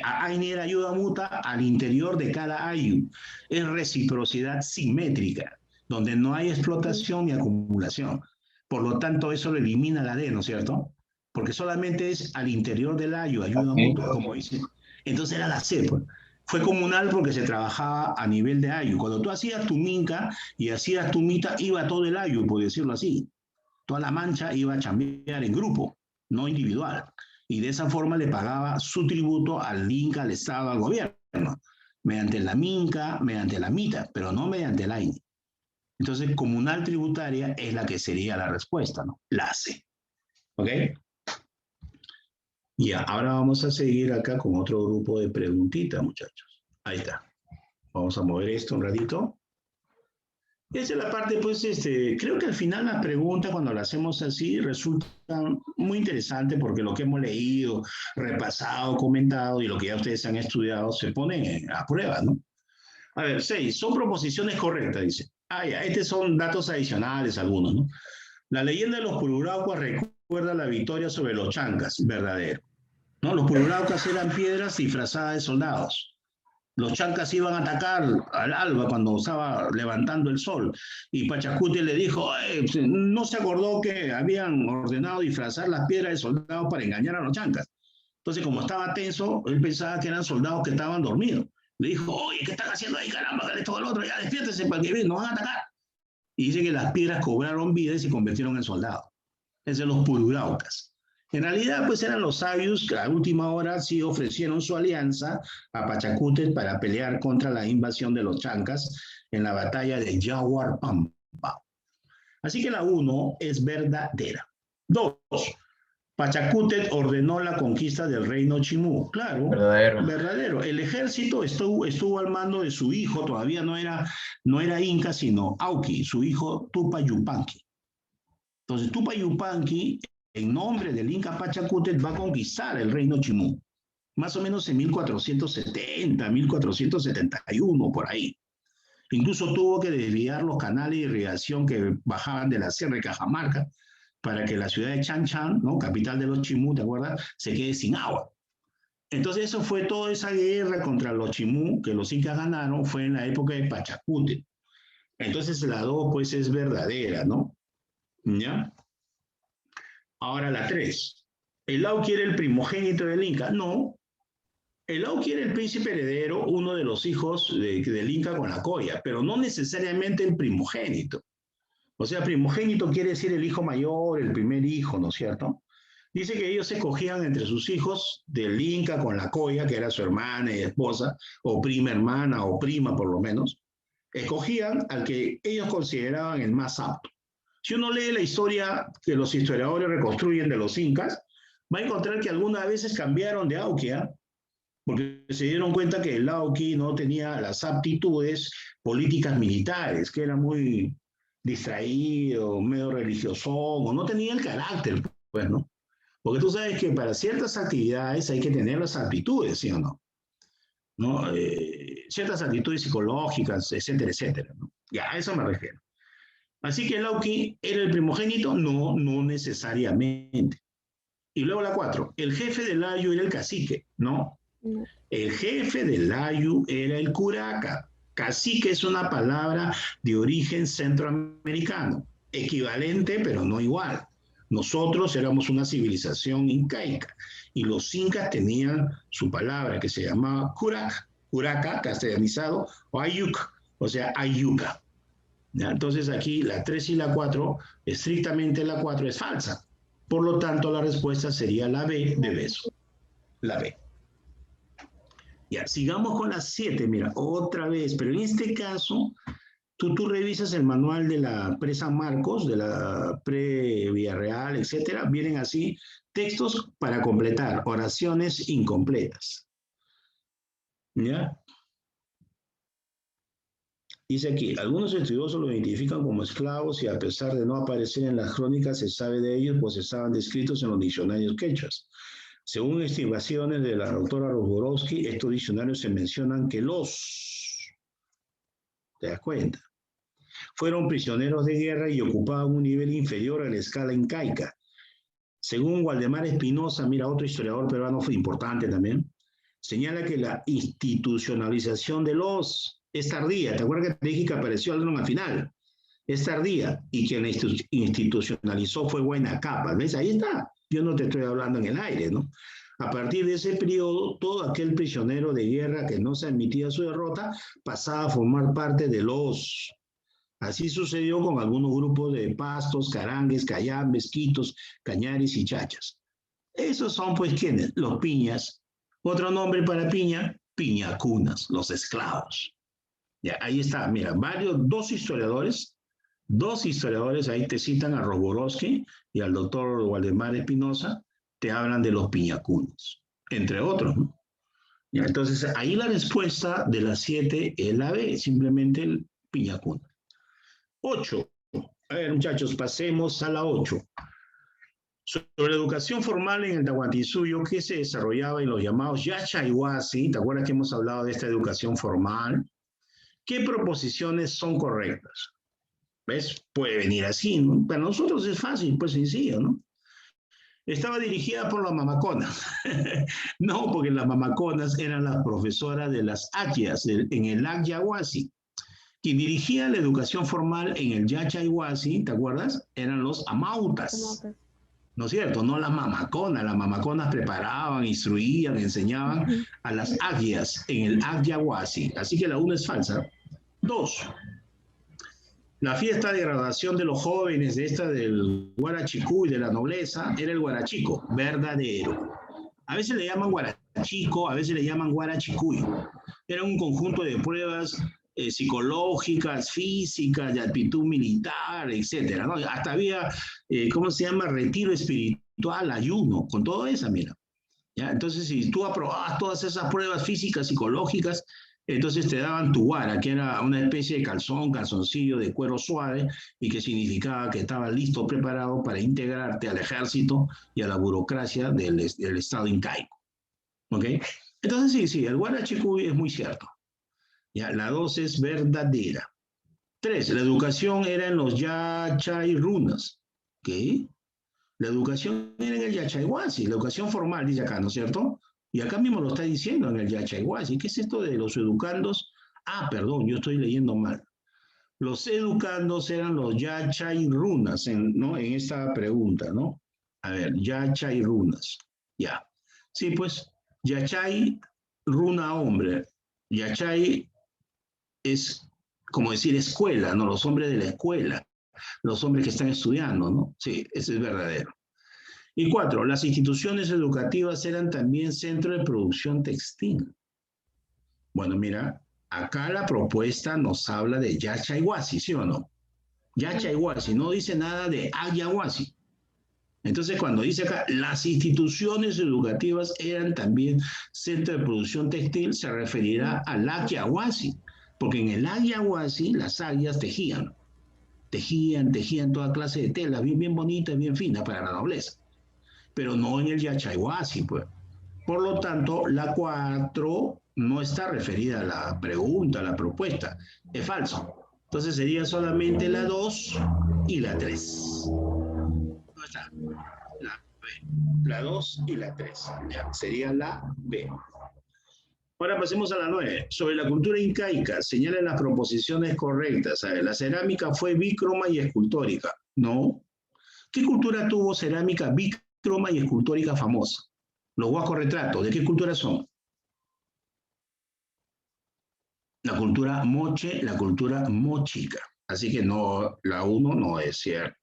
AINI era ayuda mutua al interior de cada AYU. Es reciprocidad simétrica, donde no hay explotación ni acumulación. Por lo tanto, eso lo elimina la D, ¿no es cierto? Porque solamente es al interior del AYU, ayuda mutua, como dice. Entonces era la C, pues. Fue comunal porque se trabajaba a nivel de AYU. Cuando tú hacías tu minca y hacías tu mita, iba todo el AYU, por decirlo así. Toda la mancha iba a chambear en grupo, no individual. Y de esa forma le pagaba su tributo al Inca, al Estado, al gobierno, mediante la minca, mediante la mita, pero no mediante el AINI. Entonces, comunal tributaria es la que sería la respuesta, ¿no? La C. ¿Ok? Ya, ahora vamos a seguir acá con otro grupo de preguntitas, muchachos. Ahí está. Vamos a mover esto un ratito. Esa es la parte, pues, creo que al final las preguntas, cuando las hacemos así, resultan muy interesantes porque lo que hemos leído, repasado, comentado y lo que ya ustedes han estudiado se ponen a prueba, ¿no? A ver, 6, son proposiciones correctas, dice. Ah, ya, estos son datos adicionales algunos, ¿no? La leyenda de los Pururaucas recuerda la victoria sobre los Chancas, verdadero. ¿No? Los Pururaucas eran piedras disfrazadas de soldados. Los chancas iban a atacar al alba cuando estaba levantando el sol. Y Pachacuti le dijo, no se acordó que habían ordenado disfrazar las piedras de soldados para engañar a los chancas. Entonces, como estaba tenso, él pensaba que eran soldados que estaban dormidos. Le dijo, oye, ¿qué están haciendo ahí, caramba? Que esto, el otro, ya despiértese para que nos van a atacar. Y dice que las piedras cobraron vida y se convirtieron en soldados. Es de los Pururaucas. En realidad, pues eran los sabios que a última hora sí ofrecieron su alianza a Pachacútec para pelear contra la invasión de los chancas en la batalla de Yaguarpampa. Así que la 1 es verdadera. 2. Pachacútec ordenó la conquista del reino Chimú. Claro, verdadero. El ejército estuvo al mando de su hijo, todavía no era Inca, sino Auqui, su hijo Tupac Yupanqui. Entonces, Tupac Yupanqui, en nombre del Inca Pachacútec, va a conquistar el reino Chimú, más o menos en 1470, 1471, por ahí. Incluso tuvo que desviar los canales de irrigación que bajaban de la Sierra de Cajamarca para que la ciudad de Chan Chan, ¿no? Capital de los Chimú, ¿te acuerdas?, se quede sin agua. Entonces eso fue toda esa guerra contra los Chimú que los incas ganaron, fue en la época de Pachacútec. Entonces la 2 pues es verdadera, ¿no? ¿Ya? Ahora la 3. ¿El Auqui era el primogénito del Inca? No. El Auqui era el príncipe heredero, uno de los hijos del Inca con la Coya, pero no necesariamente el primogénito. O sea, primogénito quiere decir el hijo mayor, el primer hijo, ¿no es cierto? Dice que ellos se escogían entre sus hijos del Inca con la Coya, que era su hermana y esposa, o prima hermana, o prima por lo menos. Escogían al que ellos consideraban el más apto. Si uno lee la historia que los historiadores reconstruyen de los incas, va a encontrar que algunas veces cambiaron de Auqui, porque se dieron cuenta que el Auqui no tenía las aptitudes políticas militares, que era muy distraído, medio religioso, o no tenía el carácter, pues, ¿no? Porque tú sabes que para ciertas actividades hay que tener las aptitudes, ¿sí o no? ¿No? Ciertas actitudes psicológicas, etcétera, etcétera, ¿no? Ya, a eso me refiero. Así que el Auqui era el primogénito, no necesariamente. Y luego la 4, el jefe del Ayu era el cacique, ¿no? No. El jefe del Ayu era el curaca. Cacique es una palabra de origen centroamericano, equivalente pero no igual. Nosotros éramos una civilización incaica y los incas tenían su palabra que se llamaba curaca, curaca castellanizado, o ayuc, o sea, ayuca. ¿Ya? Entonces aquí la 3 y la 4, estrictamente la 4 es falsa. Por lo tanto, la respuesta sería la B de beso. La B. Ya, sigamos con la 7, mira, otra vez, pero en este caso, tú revisas el manual de la pre-San Marcos, de la pre-Villarreal, etcétera, vienen así textos para completar, oraciones incompletas. ¿Ya? Dice aquí, algunos estudiosos lo identifican como esclavos y a pesar de no aparecer en las crónicas se sabe de ellos, pues estaban descritos en los diccionarios quechuas. Según estimaciones de la doctora Rozborowski, estos diccionarios se mencionan que ¿te das cuenta? Fueron prisioneros de guerra y ocupaban un nivel inferior a la escala incaica. Según Waldemar Espinosa, mira, otro historiador peruano fue importante también, señala que la institucionalización de los es tardía. ¿Te acuerdas que te dije que apareció algo al final? Es tardía, y quien la institucionalizó fue Huayna ¿ves? Ahí está. Yo no te estoy hablando en el aire, ¿no? A partir de ese periodo, todo aquel prisionero de guerra que no se admitía su derrota pasaba a formar parte de los... Así sucedió con algunos grupos de pastos, carangues, cayambes, quitos, cañaris y chachas. Esos son, pues, ¿quiénes? Los piñas. Otro nombre para piña, piñacunas, los esclavos. Ya, ahí está, mira, dos historiadores, ahí te citan a Rozborowski y al doctor Waldemar Espinosa, te hablan de los piñacunos, entre otros, ¿no? Ya, entonces, ahí la respuesta de las 7 es la B, simplemente el piñacuno. 8. A ver, muchachos, pasemos a la 8. Sobre la educación formal en el Tahuantinsuyo, que se desarrollaba en los llamados Yachayhuasi, ¿te acuerdas que hemos hablado de esta educación formal? ¿Qué proposiciones son correctas? ¿Ves? Puede venir así, ¿no? Para nosotros es fácil, pues sencillo, ¿no? Estaba dirigida por las mamaconas. No, porque las mamaconas eran las profesoras de las Akyas en el Yahuasi. Quien dirigía la educación formal en el Yachayhuasi, ¿te acuerdas? Eran los amautas. ¿No es cierto? No las mamaconas. Las mamaconas preparaban, instruían, enseñaban a las agyas en el Yahuasi. Así que la 1 es falsa. 2. La fiesta de graduación de los jóvenes de esta del Guarachicuy, de la nobleza, era el Guarachico, verdadero. A veces le llaman Guarachico, a veces le llaman Guarachicuy. Era un conjunto de pruebas psicológicas, físicas, de aptitud militar, etcétera, ¿no? Hasta había, ¿cómo se llama? Retiro espiritual, ayuno, con todo eso, mira. ¿Ya? Entonces, si tú aprobabas todas esas pruebas físicas, psicológicas, entonces te daban tu guara, que era una especie de calzoncillo de cuero suave, y que significaba que estabas listo, preparado para integrarte al ejército y a la burocracia del Estado incaico. ¿Ok? Entonces, sí, el Guarachicuy es muy cierto. Ya, la 2 es verdadera. 3, la educación era en los Yachay runas. ¿Qué? La educación era en el Yachayhuasi, la educación formal, dice acá, ¿no es cierto? Y acá mismo lo está diciendo en el Yachayhuasi. ¿Qué es esto de los educandos? Ah, perdón, yo estoy leyendo mal. Los educandos eran los Yachay runas, ¿no? En esta pregunta, ¿no? A ver, Yachay runas. Ya. Sí, pues, Yachay, runa hombre. Yachay es como decir escuela, ¿no? Los hombres de la escuela, los hombres que están estudiando, ¿no? Sí, ese es verdadero. Y 4, las instituciones educativas eran también centro de producción textil. Bueno, mira, acá la propuesta nos habla de Yachayhuasi, ¿sí o no? Yachayhuasi, no dice nada de Ayahuasi. Entonces, cuando dice acá, las instituciones educativas eran también centro de producción textil, se referirá al Ayahuasi. Porque en el Ayahuasi las agias tejían toda clase de telas, bien bonitas, bien finas para la nobleza. Pero no en el Yachayhuasi, pues. Por lo tanto, la 4 no está referida a la pregunta, a la propuesta. Es falso. Entonces sería solamente la 2 y la 3. ¿Dónde está? La B. La 2 y la 3. Ya, sería la B. Ahora pasemos a la 9. Sobre la cultura incaica, señala las proposiciones correctas. A ver, la cerámica fue bícroma y escultórica. No. ¿Qué cultura tuvo cerámica bícroma y escultórica famosa? Los huascos retratos, ¿de qué cultura son? La cultura moche, la cultura mochica. Así que no, la 1 no es cierto.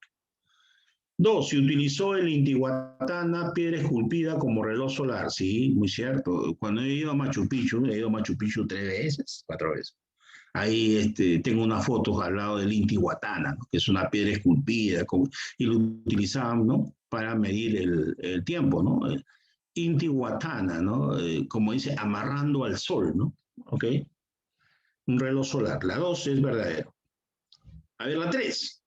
2, se utilizó el Intihuatana, piedra esculpida como reloj solar. Sí, muy cierto. Cuando he ido a Machu Picchu 3 veces, 4 veces. Ahí tengo unas fotos al lado del Intihuatana, ¿no? Que es una piedra esculpida, y lo utilizaban, ¿no? Para medir el tiempo, ¿no? Intihuatana, ¿no? Como dice, amarrando al sol, ¿no? ¿Ok? Un reloj solar. La 2 es verdadero. A ver, la 3.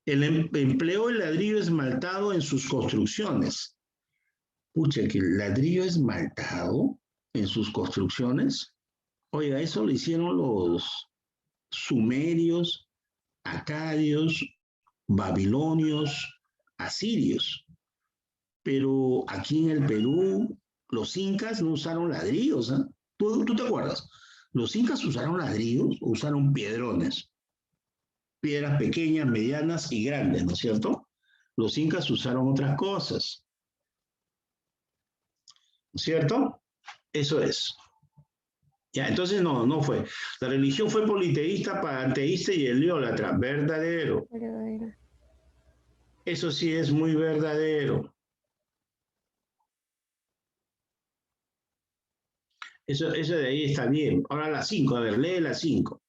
Empleó el ladrillo esmaltado en sus construcciones. Pucha, que el ladrillo esmaltado en sus construcciones. Oiga, eso lo hicieron los sumerios, acadios, babilonios, asirios. Pero aquí en el Perú, los incas no usaron ladrillos, ¿eh? ¿Tú te acuerdas? Los incas usaron ladrillos, usaron piedrones, piedras pequeñas, medianas y grandes, ¿no es cierto? Los incas usaron otras cosas, ¿no es cierto? Eso es. Ya, entonces no fue. La religión fue politeísta, panteísta y heliólatra, verdadero. Verdadero. Eso sí es muy verdadero. Eso de ahí está bien. Ahora la 5, a ver, lee la 5.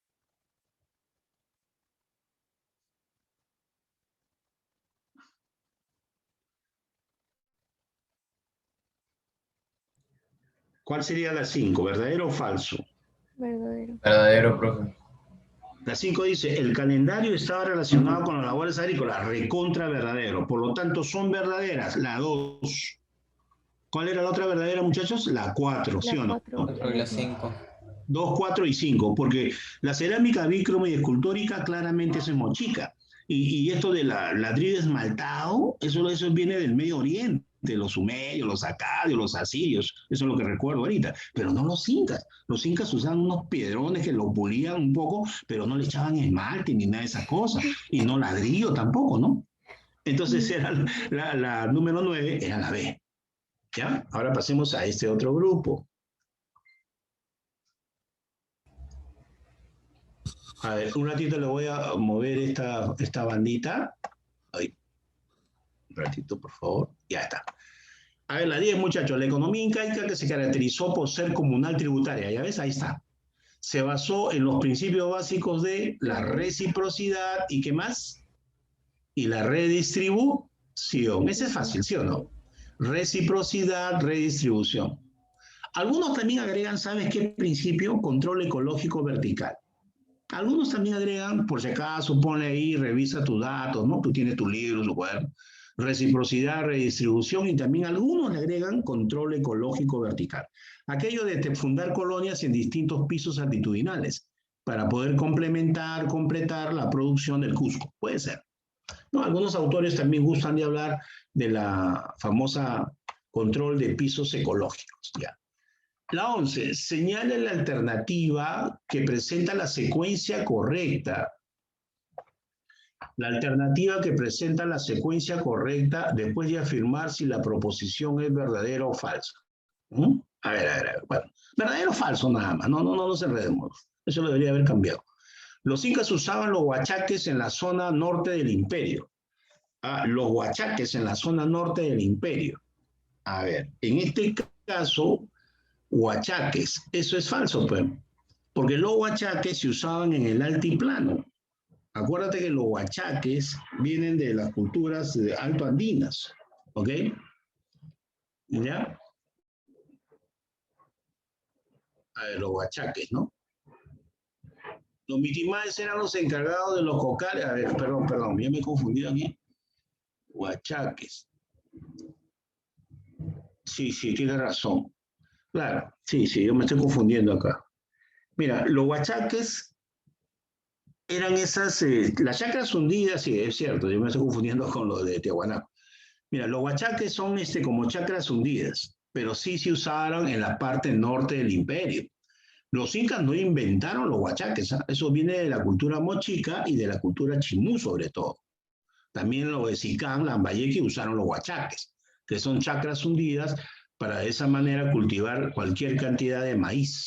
¿Cuál sería la 5? ¿Verdadero o falso? Verdadero. Verdadero, profe. La 5 dice, el calendario estaba relacionado con las labores agrícolas, recontra verdadero. Por lo tanto, son verdaderas. La 2. ¿Cuál era la otra verdadera, muchachos? La 4, ¿sí o no? La 4. Yo creo que la 5. 2, 4 y 5, porque la cerámica bícroma y escultórica claramente es mochica. Y esto de la ladrillo esmaltado, eso viene del Medio Oriente, los sumerios, los acadios, los asirios, eso es lo que recuerdo ahorita, pero no los incas. Los incas usaban unos piedrones que lo pulían un poco, pero no le echaban esmalte ni nada de esas cosas, y no ladrillo tampoco, ¿no? Entonces era la número 9, era la B. ¿Ya? Ahora pasemos a este otro grupo. A ver, un ratito le voy a mover esta bandita. Ay, un ratito, por favor. Ya está. A ver, la 10, muchachos. La economía incaica que se caracterizó por ser comunal tributaria. ¿Ya ves? Ahí está. Se basó en los principios básicos de la reciprocidad y ¿qué más? Y la redistribución. Ese es fácil, ¿sí o no? Reciprocidad, redistribución. Algunos también agregan, ¿sabes qué principio? Control ecológico vertical. Algunos también agregan, por si acaso, ponle ahí, revisa tus datos, ¿no? Tú tienes tu libro, tu cuaderno. Reciprocidad, redistribución, y también algunos le agregan control ecológico vertical. Aquello de fundar colonias en distintos pisos altitudinales para poder completar la producción del Cusco. Puede ser. No, algunos autores también gustan de hablar de la famosa control de pisos ecológicos, ya. La 11, señala la alternativa que presenta la secuencia correcta. La alternativa que presenta la secuencia correcta después de afirmar si la proposición es verdadera o falsa. ¿Mm? A ver. Bueno, verdadero o falso nada más, no nos enredemos. Eso lo debería haber cambiado. Los incas usaban los huachaques en la zona norte del imperio. Los huachaques en la zona norte del imperio. A ver, en este caso, huachaques, eso es falso, pues, porque los huachaques se usaban en el altiplano. Acuérdate que los huachaques vienen de las culturas altoandinas, ¿ok? ¿Ya? A ver, los huachaques, ¿no? Los mitimaes eran los encargados de los cocales. A ver, perdón, ya me he confundido aquí. Huachaques. Sí, tienes razón. Claro, sí, yo me estoy confundiendo acá. Mira, los huachaques eran esas, las chacras hundidas, sí, es cierto, yo me estoy confundiendo con lo de Tiahuanaco. Mira, los huachaques son como chacras hundidas, pero sí se usaron en la parte norte del imperio. Los incas no inventaron los huachaques, ¿eh? Eso viene de la cultura mochica y de la cultura chimú sobre todo. También los de Sicán, Lambayeque usaron los huachaques, que son chacras hundidas para de esa manera cultivar cualquier cantidad de maíz.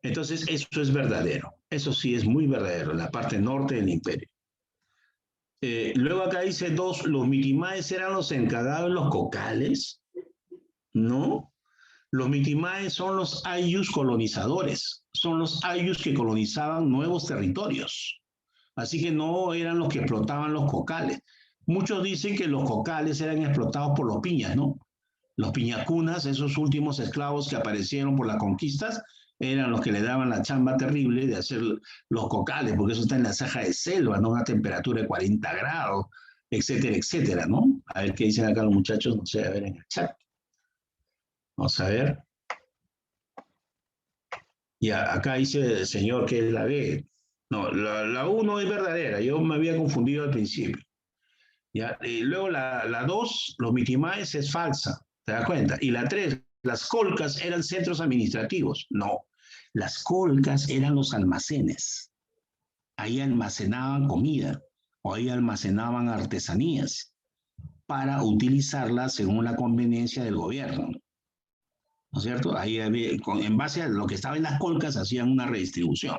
Entonces, eso es verdadero. Eso sí es muy verdadero, en la parte norte del imperio. Luego acá dice 2, los mitimaes eran los encargados de los cocales. No. Los mitimaes son los ayllus colonizadores. Son los ayllus que colonizaban nuevos territorios. Así que no eran los que explotaban los cocales. Muchos dicen que los cocales eran explotados por los piñas, ¿no? Los piñacunas, esos últimos esclavos que aparecieron por las conquistas, eran los que le daban la chamba terrible de hacer los cocales, porque eso está en la ceja de selva, ¿no? Una temperatura de 40 grados, etcétera, etcétera, ¿no? A ver qué dicen acá los muchachos, no sé, a ver en el chat. Vamos a ver. Ya, acá dice el señor que es la B. No, la 1 es verdadera, yo me había confundido al principio. Ya, y luego la 2, los mitimaes, es falsa, ¿te das cuenta? Y la 3, las colcas eran centros administrativos. No, las colcas eran los almacenes. Ahí almacenaban comida o ahí almacenaban artesanías para utilizarlas según la conveniencia del gobierno, ¿no es cierto? Ahí en base a lo que estaba en las colcas hacían una redistribución.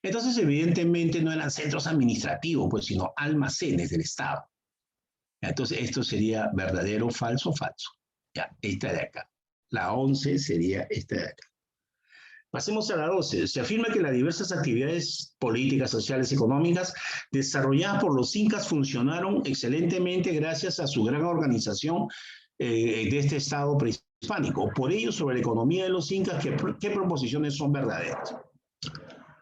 Entonces, evidentemente, no eran centros administrativos, pues, sino almacenes del Estado. Entonces, esto sería verdadero, falso, falso. Ya, esta de acá. La 11 sería esta de acá. Pasemos a la 12. Se afirma que las diversas actividades políticas, sociales y económicas desarrolladas por los incas funcionaron excelentemente gracias a su gran organización de este Estado prehispánico. Por ello, sobre la economía de los incas, ¿qué proposiciones son verdaderas?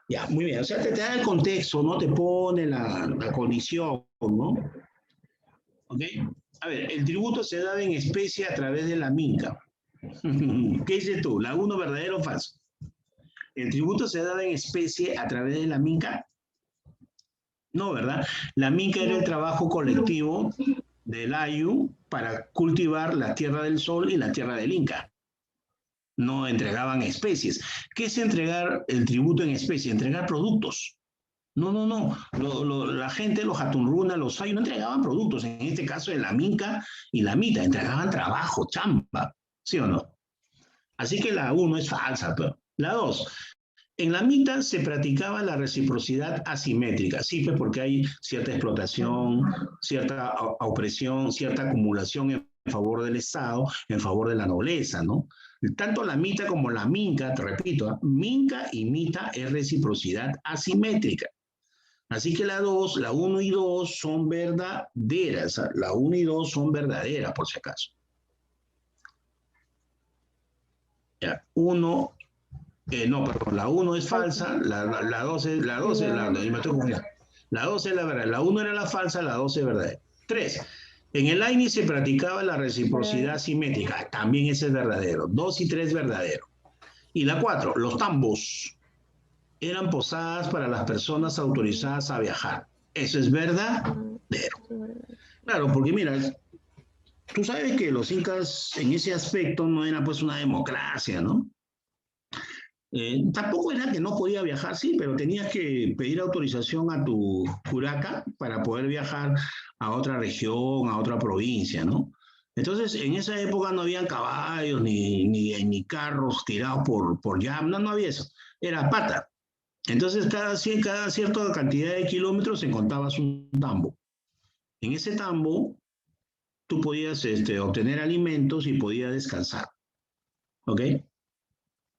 Ya, muy bien. O sea, te da el contexto, ¿no? Te pone la condición, ¿no? ¿Ok? A ver, el tributo se daba en especie a través de la minca. ¿Qué dices tú? ¿La 1 verdadero o falso? ¿El tributo se daba en especie a través de la minca? No, ¿verdad? La minca era el trabajo colectivo del Ayu para cultivar la tierra del sol y la tierra del Inca. No entregaban especies. ¿Qué es entregar el tributo en especie? Entregar productos. No. La gente, los Hatunruna, los Ayu, no entregaban productos. En este caso, de la minca y la mita, entregaban trabajo, chamba. ¿Sí o no? Así que la 1 es falsa, pero la 2. En la mitad se practicaba la reciprocidad asimétrica, sí, pues porque hay cierta explotación, cierta opresión, cierta acumulación en favor del Estado, en favor de la nobleza, ¿no? Tanto la mita como la minca, te repito, minca y mita es reciprocidad asimétrica. Así que la 2, la 1 y 2 son verdaderas, la 1 y 2 son verdaderas, por si acaso. Ya, 1... no, perdón, la 1 es falsa, la 2 es, me estoy confundiendo. La 2 es la verdad, la 1 era la falsa, la 2 es verdadera. 3. En el AINI se practicaba la reciprocidad simétrica, también ese es verdadero. 2 y 3 verdadero. Y la 4, los tambos eran posadas para las personas autorizadas a viajar. Eso es verdadero. Claro, porque mira, tú sabes que los incas en ese aspecto no era pues una democracia, ¿no? Tampoco era que no podía viajar, sí, pero tenías que pedir autorización a tu curaca para poder viajar a otra región, a otra provincia, ¿no? Entonces, en esa época no habían caballos ni carros tirados por llama, no había eso, era pata. Entonces, cada cierta cantidad de kilómetros encontrabas un tambo. En ese tambo, tú podías obtener alimentos y podías descansar, ¿ok?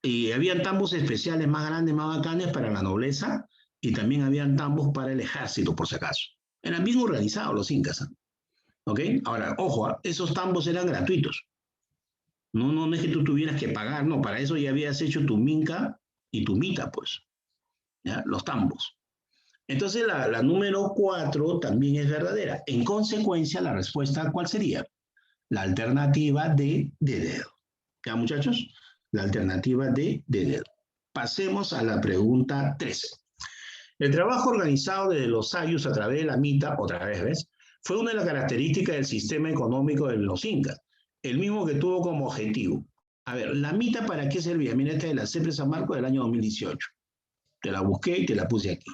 Y habían tambos especiales más grandes, más bacanes para la nobleza, y también habían tambos para el ejército, por si acaso. Eran bien organizados los incas, ¿eh? ¿Ok? Ahora, ojo, esos tambos eran gratuitos. No es que tú tuvieras que pagar, no, para eso ya habías hecho tu minca y tu mita, pues, ¿ya? Los tambos. Entonces, la número 4 también es verdadera. En consecuencia, la respuesta, ¿cuál sería? La alternativa de dedo. ¿Ya, muchachos? La alternativa de dedo. Pasemos a la pregunta 13. El trabajo organizado de los ayus a través de la mita, otra vez, ¿ves? Fue una de las características del sistema económico de los incas, el mismo que tuvo como objetivo. A ver, ¿la mita para qué servía? Mira, esta de la CEPRE San Marcos del año 2018. Te la busqué y te la puse aquí.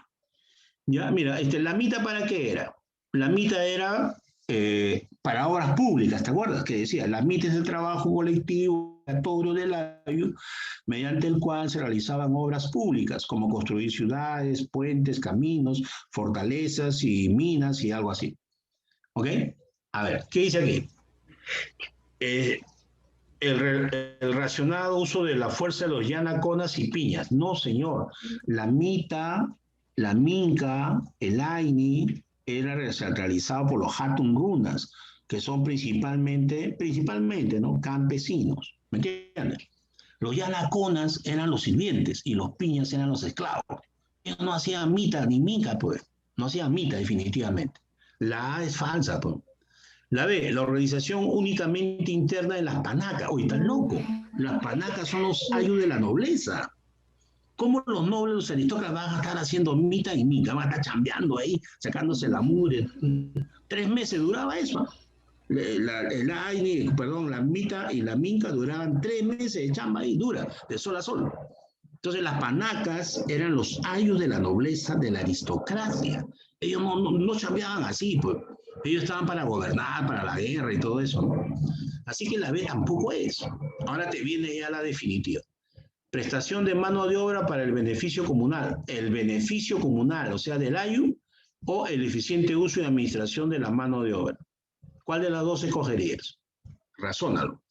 Ya, mira, ¿la mita para qué era? La mita era para obras públicas, ¿te acuerdas? Que decía, la mita es el trabajo colectivo obligatorio del ayu, mediante el cual se realizaban obras públicas, como construir ciudades, puentes, caminos, fortalezas y minas y algo así. ¿Ok? A ver, ¿qué dice aquí? El racionado uso de la fuerza de los yanaconas y piñas. No, señor. La mita, la minca, el aini, era realizado por los Hatunrunas, que son principalmente, ¿no? Campesinos. ¿Me entiendes? Los yanaconas eran los sirvientes y los piñas eran los esclavos. Ellos no hacían mita ni minca, pues. No hacían mita, definitivamente. La A es falsa, pues. La B, la organización únicamente interna de las panacas. Oye, estás loco. Las panacas son los ayos de la nobleza. ¿Cómo los nobles, los aristócratas van a estar haciendo mita y mita? Van a estar chambeando ahí, sacándose la mugre. 3 meses duraba eso. La mita y la minca duraban 3 meses de chamba ahí, dura, de sol a sol. Entonces las panacas eran los ayos de la nobleza, de la aristocracia. Ellos no chambeaban así, pues. Ellos estaban para gobernar, para la guerra y todo eso, ¿no? Así que la B tampoco es. Ahora te viene ya la definitiva. Prestación de mano de obra para el beneficio comunal. El beneficio comunal, o sea, del ayu, o el eficiente uso y administración de la mano de obra. ¿Cuál de las dos escogerías? Razónalo.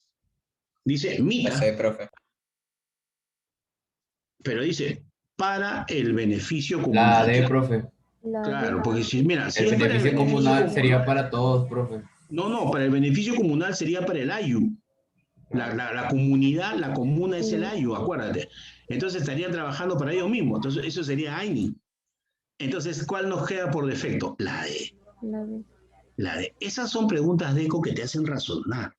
Dice mita. La C, profe. Pero dice para el beneficio La comunal. D, profe. Claro, porque si, mira, si El es para beneficio comunal comunal, sería para todos, profe. No, para el beneficio comunal sería para el ayu. La comunidad, la comuna es el ayu, acuérdate. Entonces estarían trabajando para ellos mismos. Entonces eso sería aini. Entonces, ¿cuál nos queda por defecto? La D. La B. La D. Esas son preguntas de eco que te hacen razonar.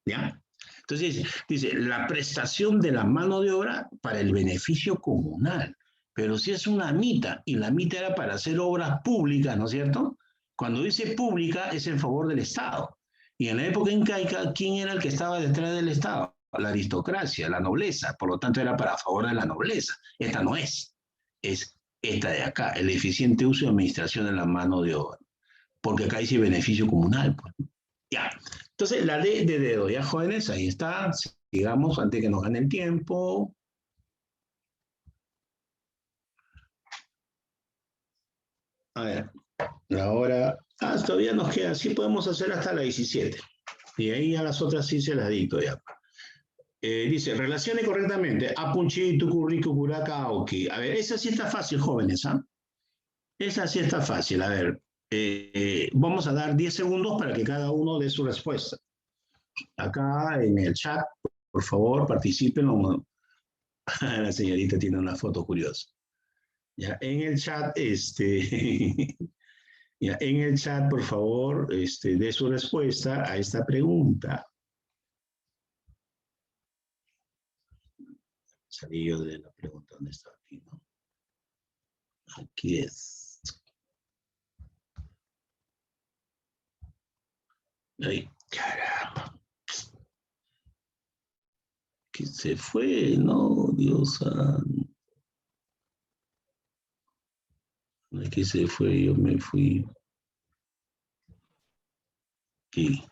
¿Ya? Entonces, dice, la prestación de la mano de obra para el beneficio comunal. Pero si es una mita, y la mita era para hacer obras públicas, ¿no es cierto? Cuando dice pública es en favor del Estado. Y en la época incaica, ¿quién era el que estaba detrás del Estado? La aristocracia, la nobleza. Por lo tanto, era para favor de la nobleza. Esta no es. Es esta de acá, el eficiente uso y administración de la mano de obra. Porque acá dice beneficio comunal. Pues. Ya. Entonces, la D de dedo, ya jóvenes, ahí está. Sigamos antes que nos gane el tiempo. A ver, ahora, todavía nos queda, sí podemos hacer hasta la 17. Y ahí a las otras sí se las dicto ya. Dice, relacione correctamente. Apunchi, tucurrico, curaca, aoki. A ver, esa sí está fácil, jóvenes, ¿ah? Esa sí está fácil, a ver. Vamos a dar 10 segundos para que cada uno dé su respuesta. Acá en el chat, por favor, participen. La señorita tiene una foto curiosa. Ya, en el chat, ya, en el chat, por favor, dé su respuesta a esta pregunta. Salí yo de la pregunta, ¿dónde está aquí, no? Aquí es. Ay, caramba. Que se fue, no, Dios santo. Aquí se fue, yo me fui. Aquí.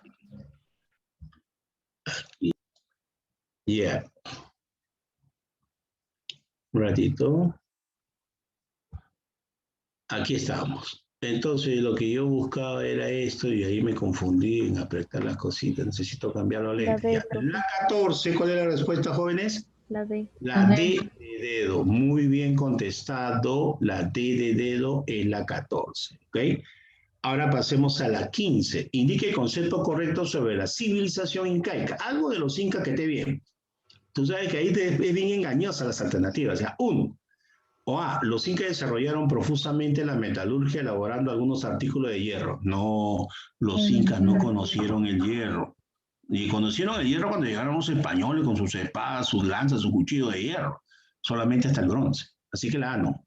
Aquí. Ya. Un ratito. Aquí estamos. Entonces lo que yo buscaba era esto y ahí me confundí en apretar las cositas. Necesito cambiarlo a lente. Ya. La 14, ¿cuál es la respuesta, jóvenes? La D. La D de dedo. Muy bien contestado. La D de dedo es la 14. ¿Ok? Ahora pasemos a la 15. Indique el concepto correcto sobre la civilización incaica. Algo de los incas que esté bien. Tú sabes que ahí es bien engañosa las alternativas. O sea, 1. O A, los incas desarrollaron profusamente la metalurgia elaborando algunos artículos de hierro. No, los incas no conocieron el hierro. Y conocieron el hierro cuando llegaron los españoles con sus espadas, sus lanzas, su cuchillo de hierro. Solamente hasta el bronce. Así que la A no.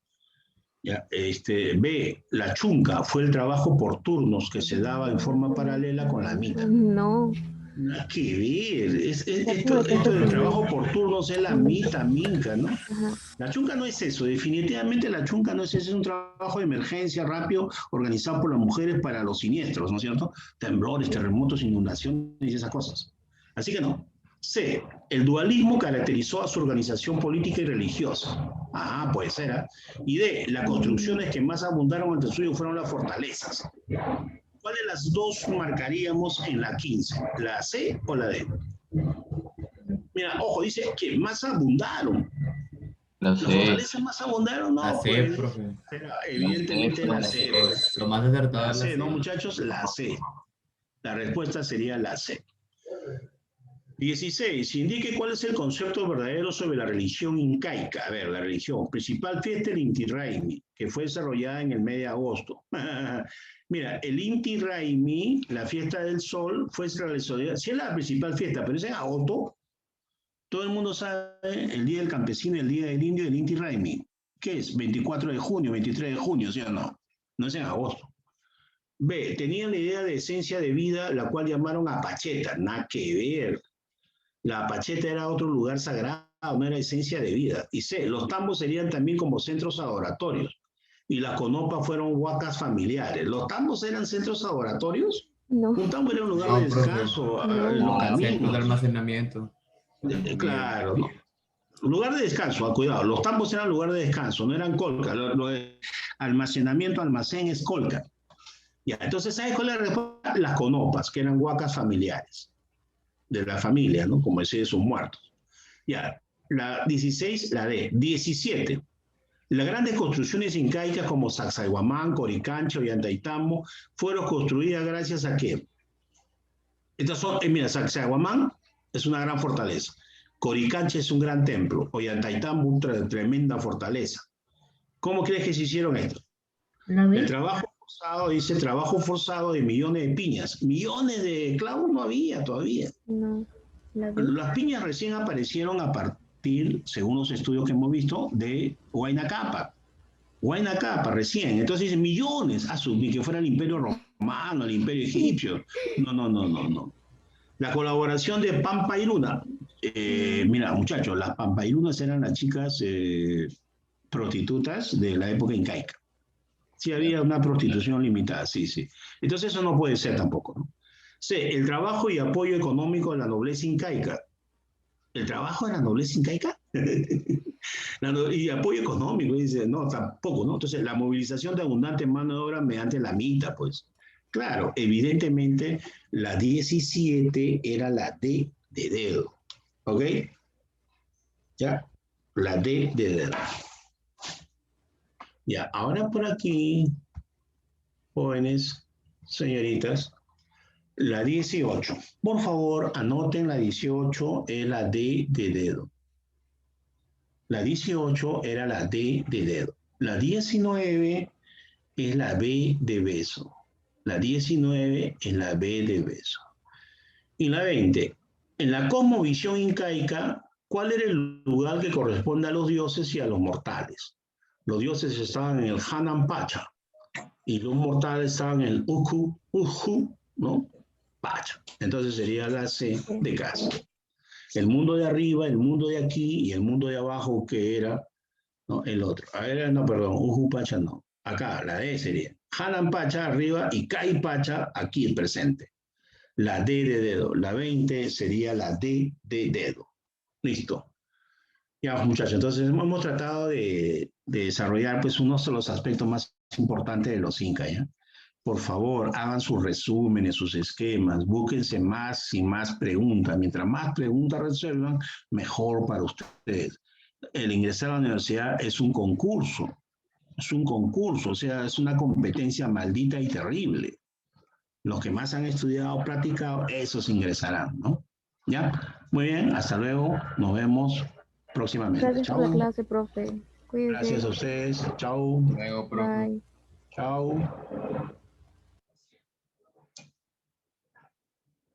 Ya, B, la chunca fue el trabajo por turnos que se daba en forma paralela con la mita. No. Nada que ver. Esto del trabajo por turnos es la mita, minca, ¿no? Ajá. La chunca no es eso. Definitivamente la chunca no es eso. Es un trabajo de emergencia rápido organizado por las mujeres para los siniestros, ¿no es cierto? Temblores, terremotos, inundaciones y esas cosas. Así que no. C. El dualismo caracterizó a su organización política y religiosa. Ah, puede ser, ¿eh? Y D. Las construcciones que más abundaron entre suyo fueron las fortalezas. ¿Cuál de las dos marcaríamos en la 15? ¿La C o la D? Mira, ojo, dice que más abundaron. La ¿Las C. fortalezas más abundaron? No, La C, pues, profe. pero evidentemente la C. Pues. Lo más acertado La es la C, C. ¿no, muchachos? La C. La respuesta sería la C. 16. Indique cuál es el concepto verdadero sobre la religión incaica. A ver, la religión. Principal fiesta, el Inti Raymi, que fue desarrollada en el mes de agosto. Mira, el Inti Raymi, la fiesta del sol, fue realizada. Sí es la principal fiesta, pero es en agosto. Todo el mundo sabe el Día del Campesino, el Día del Indio y el Inti Raymi. ¿Qué es? 24 de junio, 23 de junio, ¿sí o no? No es en agosto. B. Tenían la idea de esencia de vida, la cual llamaron apacheta. Nada que ver. La apacheta era otro lugar sagrado, no era esencia de vida. Y C. Los tambos serían también como centros adoratorios. Y las conopas fueron huacas familiares. ¿Los tambos eran centros adoratorios? No, Un tambo era un lugar No, de profe. descanso, No. en los Centros de caminos. almacenamiento. Claro, ¿no? Lugar de descanso, cuidado. Los tambos eran lugar de descanso, no eran colca. Lo de almacenamiento, almacén es colca. Ya, entonces, ¿sabes cuál es la respuesta? Las conopas, que eran huacas familiares de la familia, ¿no? Como decía, de sus muertos. Ya, la 16, la D. 17. Las grandes construcciones incaicas como Sacsayhuamán, Coricancha, Ollantaytambo fueron construidas gracias a qué. Estas son, mira, Sacsayhuamán es una gran fortaleza. Coricancha es un gran templo. Ollantaytambo, una tremenda fortaleza. ¿Cómo crees que se hicieron esto? El trabajo forzado, dice, trabajo forzado de millones de piñas. Millones de clavos no había todavía. no. La vi. Las piñas recién aparecieron a partir, según los estudios que hemos visto, de Huayna Capac. Huayna Capac, recién. Entonces dicen millones. Asumí que fuera el imperio romano, el imperio egipcio. No. La colaboración de Pampairuna. Mira, muchachos, las Pampairunas eran las chicas prostitutas de la época incaica. Sí había una prostitución limitada, sí. Entonces eso no puede ser tampoco, ¿no? C. El trabajo y apoyo económico de la nobleza incaica. ¿El trabajo de la nobleza incaica? Y apoyo económico, dice, no, tampoco, ¿no? Entonces, la movilización de abundante mano de obra mediante la mitad, pues. Claro, evidentemente, la 17 era la D de dedo, ¿ok? ¿Ya? La D de dedo. Ya, ahora por aquí, jóvenes, señoritas, la 18. Por favor, anoten la 18, es la D de dedo. La 18 era la D de dedo. La 19 es la B de beso. La 19 es la B de beso. Y la 20. En la cosmovisión incaica, ¿cuál era el lugar que corresponde a los dioses y a los mortales? Los dioses estaban en el Hanan Pacha y los mortales estaban en el Uhu, ¿no? Pacha. Entonces sería la C de casa. El mundo de arriba, el mundo de aquí y el mundo de abajo, que era, ¿no? El otro. A ver, no, perdón, Uhu Pacha no. Acá, la D sería Hanan Pacha arriba y Kai Pacha aquí el presente. La D de dedo. La 20 sería la D de dedo. Listo. Ya, muchachos, entonces hemos tratado de desarrollar pues uno de los aspectos más importantes de los incas, ¿ya? Por favor, hagan sus resúmenes, sus esquemas, búsquense más y más preguntas. Mientras más preguntas resuelvan, mejor para ustedes. El ingresar a la universidad es un concurso, o sea, es una competencia maldita y terrible. Los que más han estudiado, practicado, esos ingresarán, ¿no? ¿Ya? Muy bien, hasta luego, nos vemos próximamente. Gracias por la Chao. clase, profe. Cuídese. Gracias a ustedes. Chao. Luego, profe. Bye. Chao.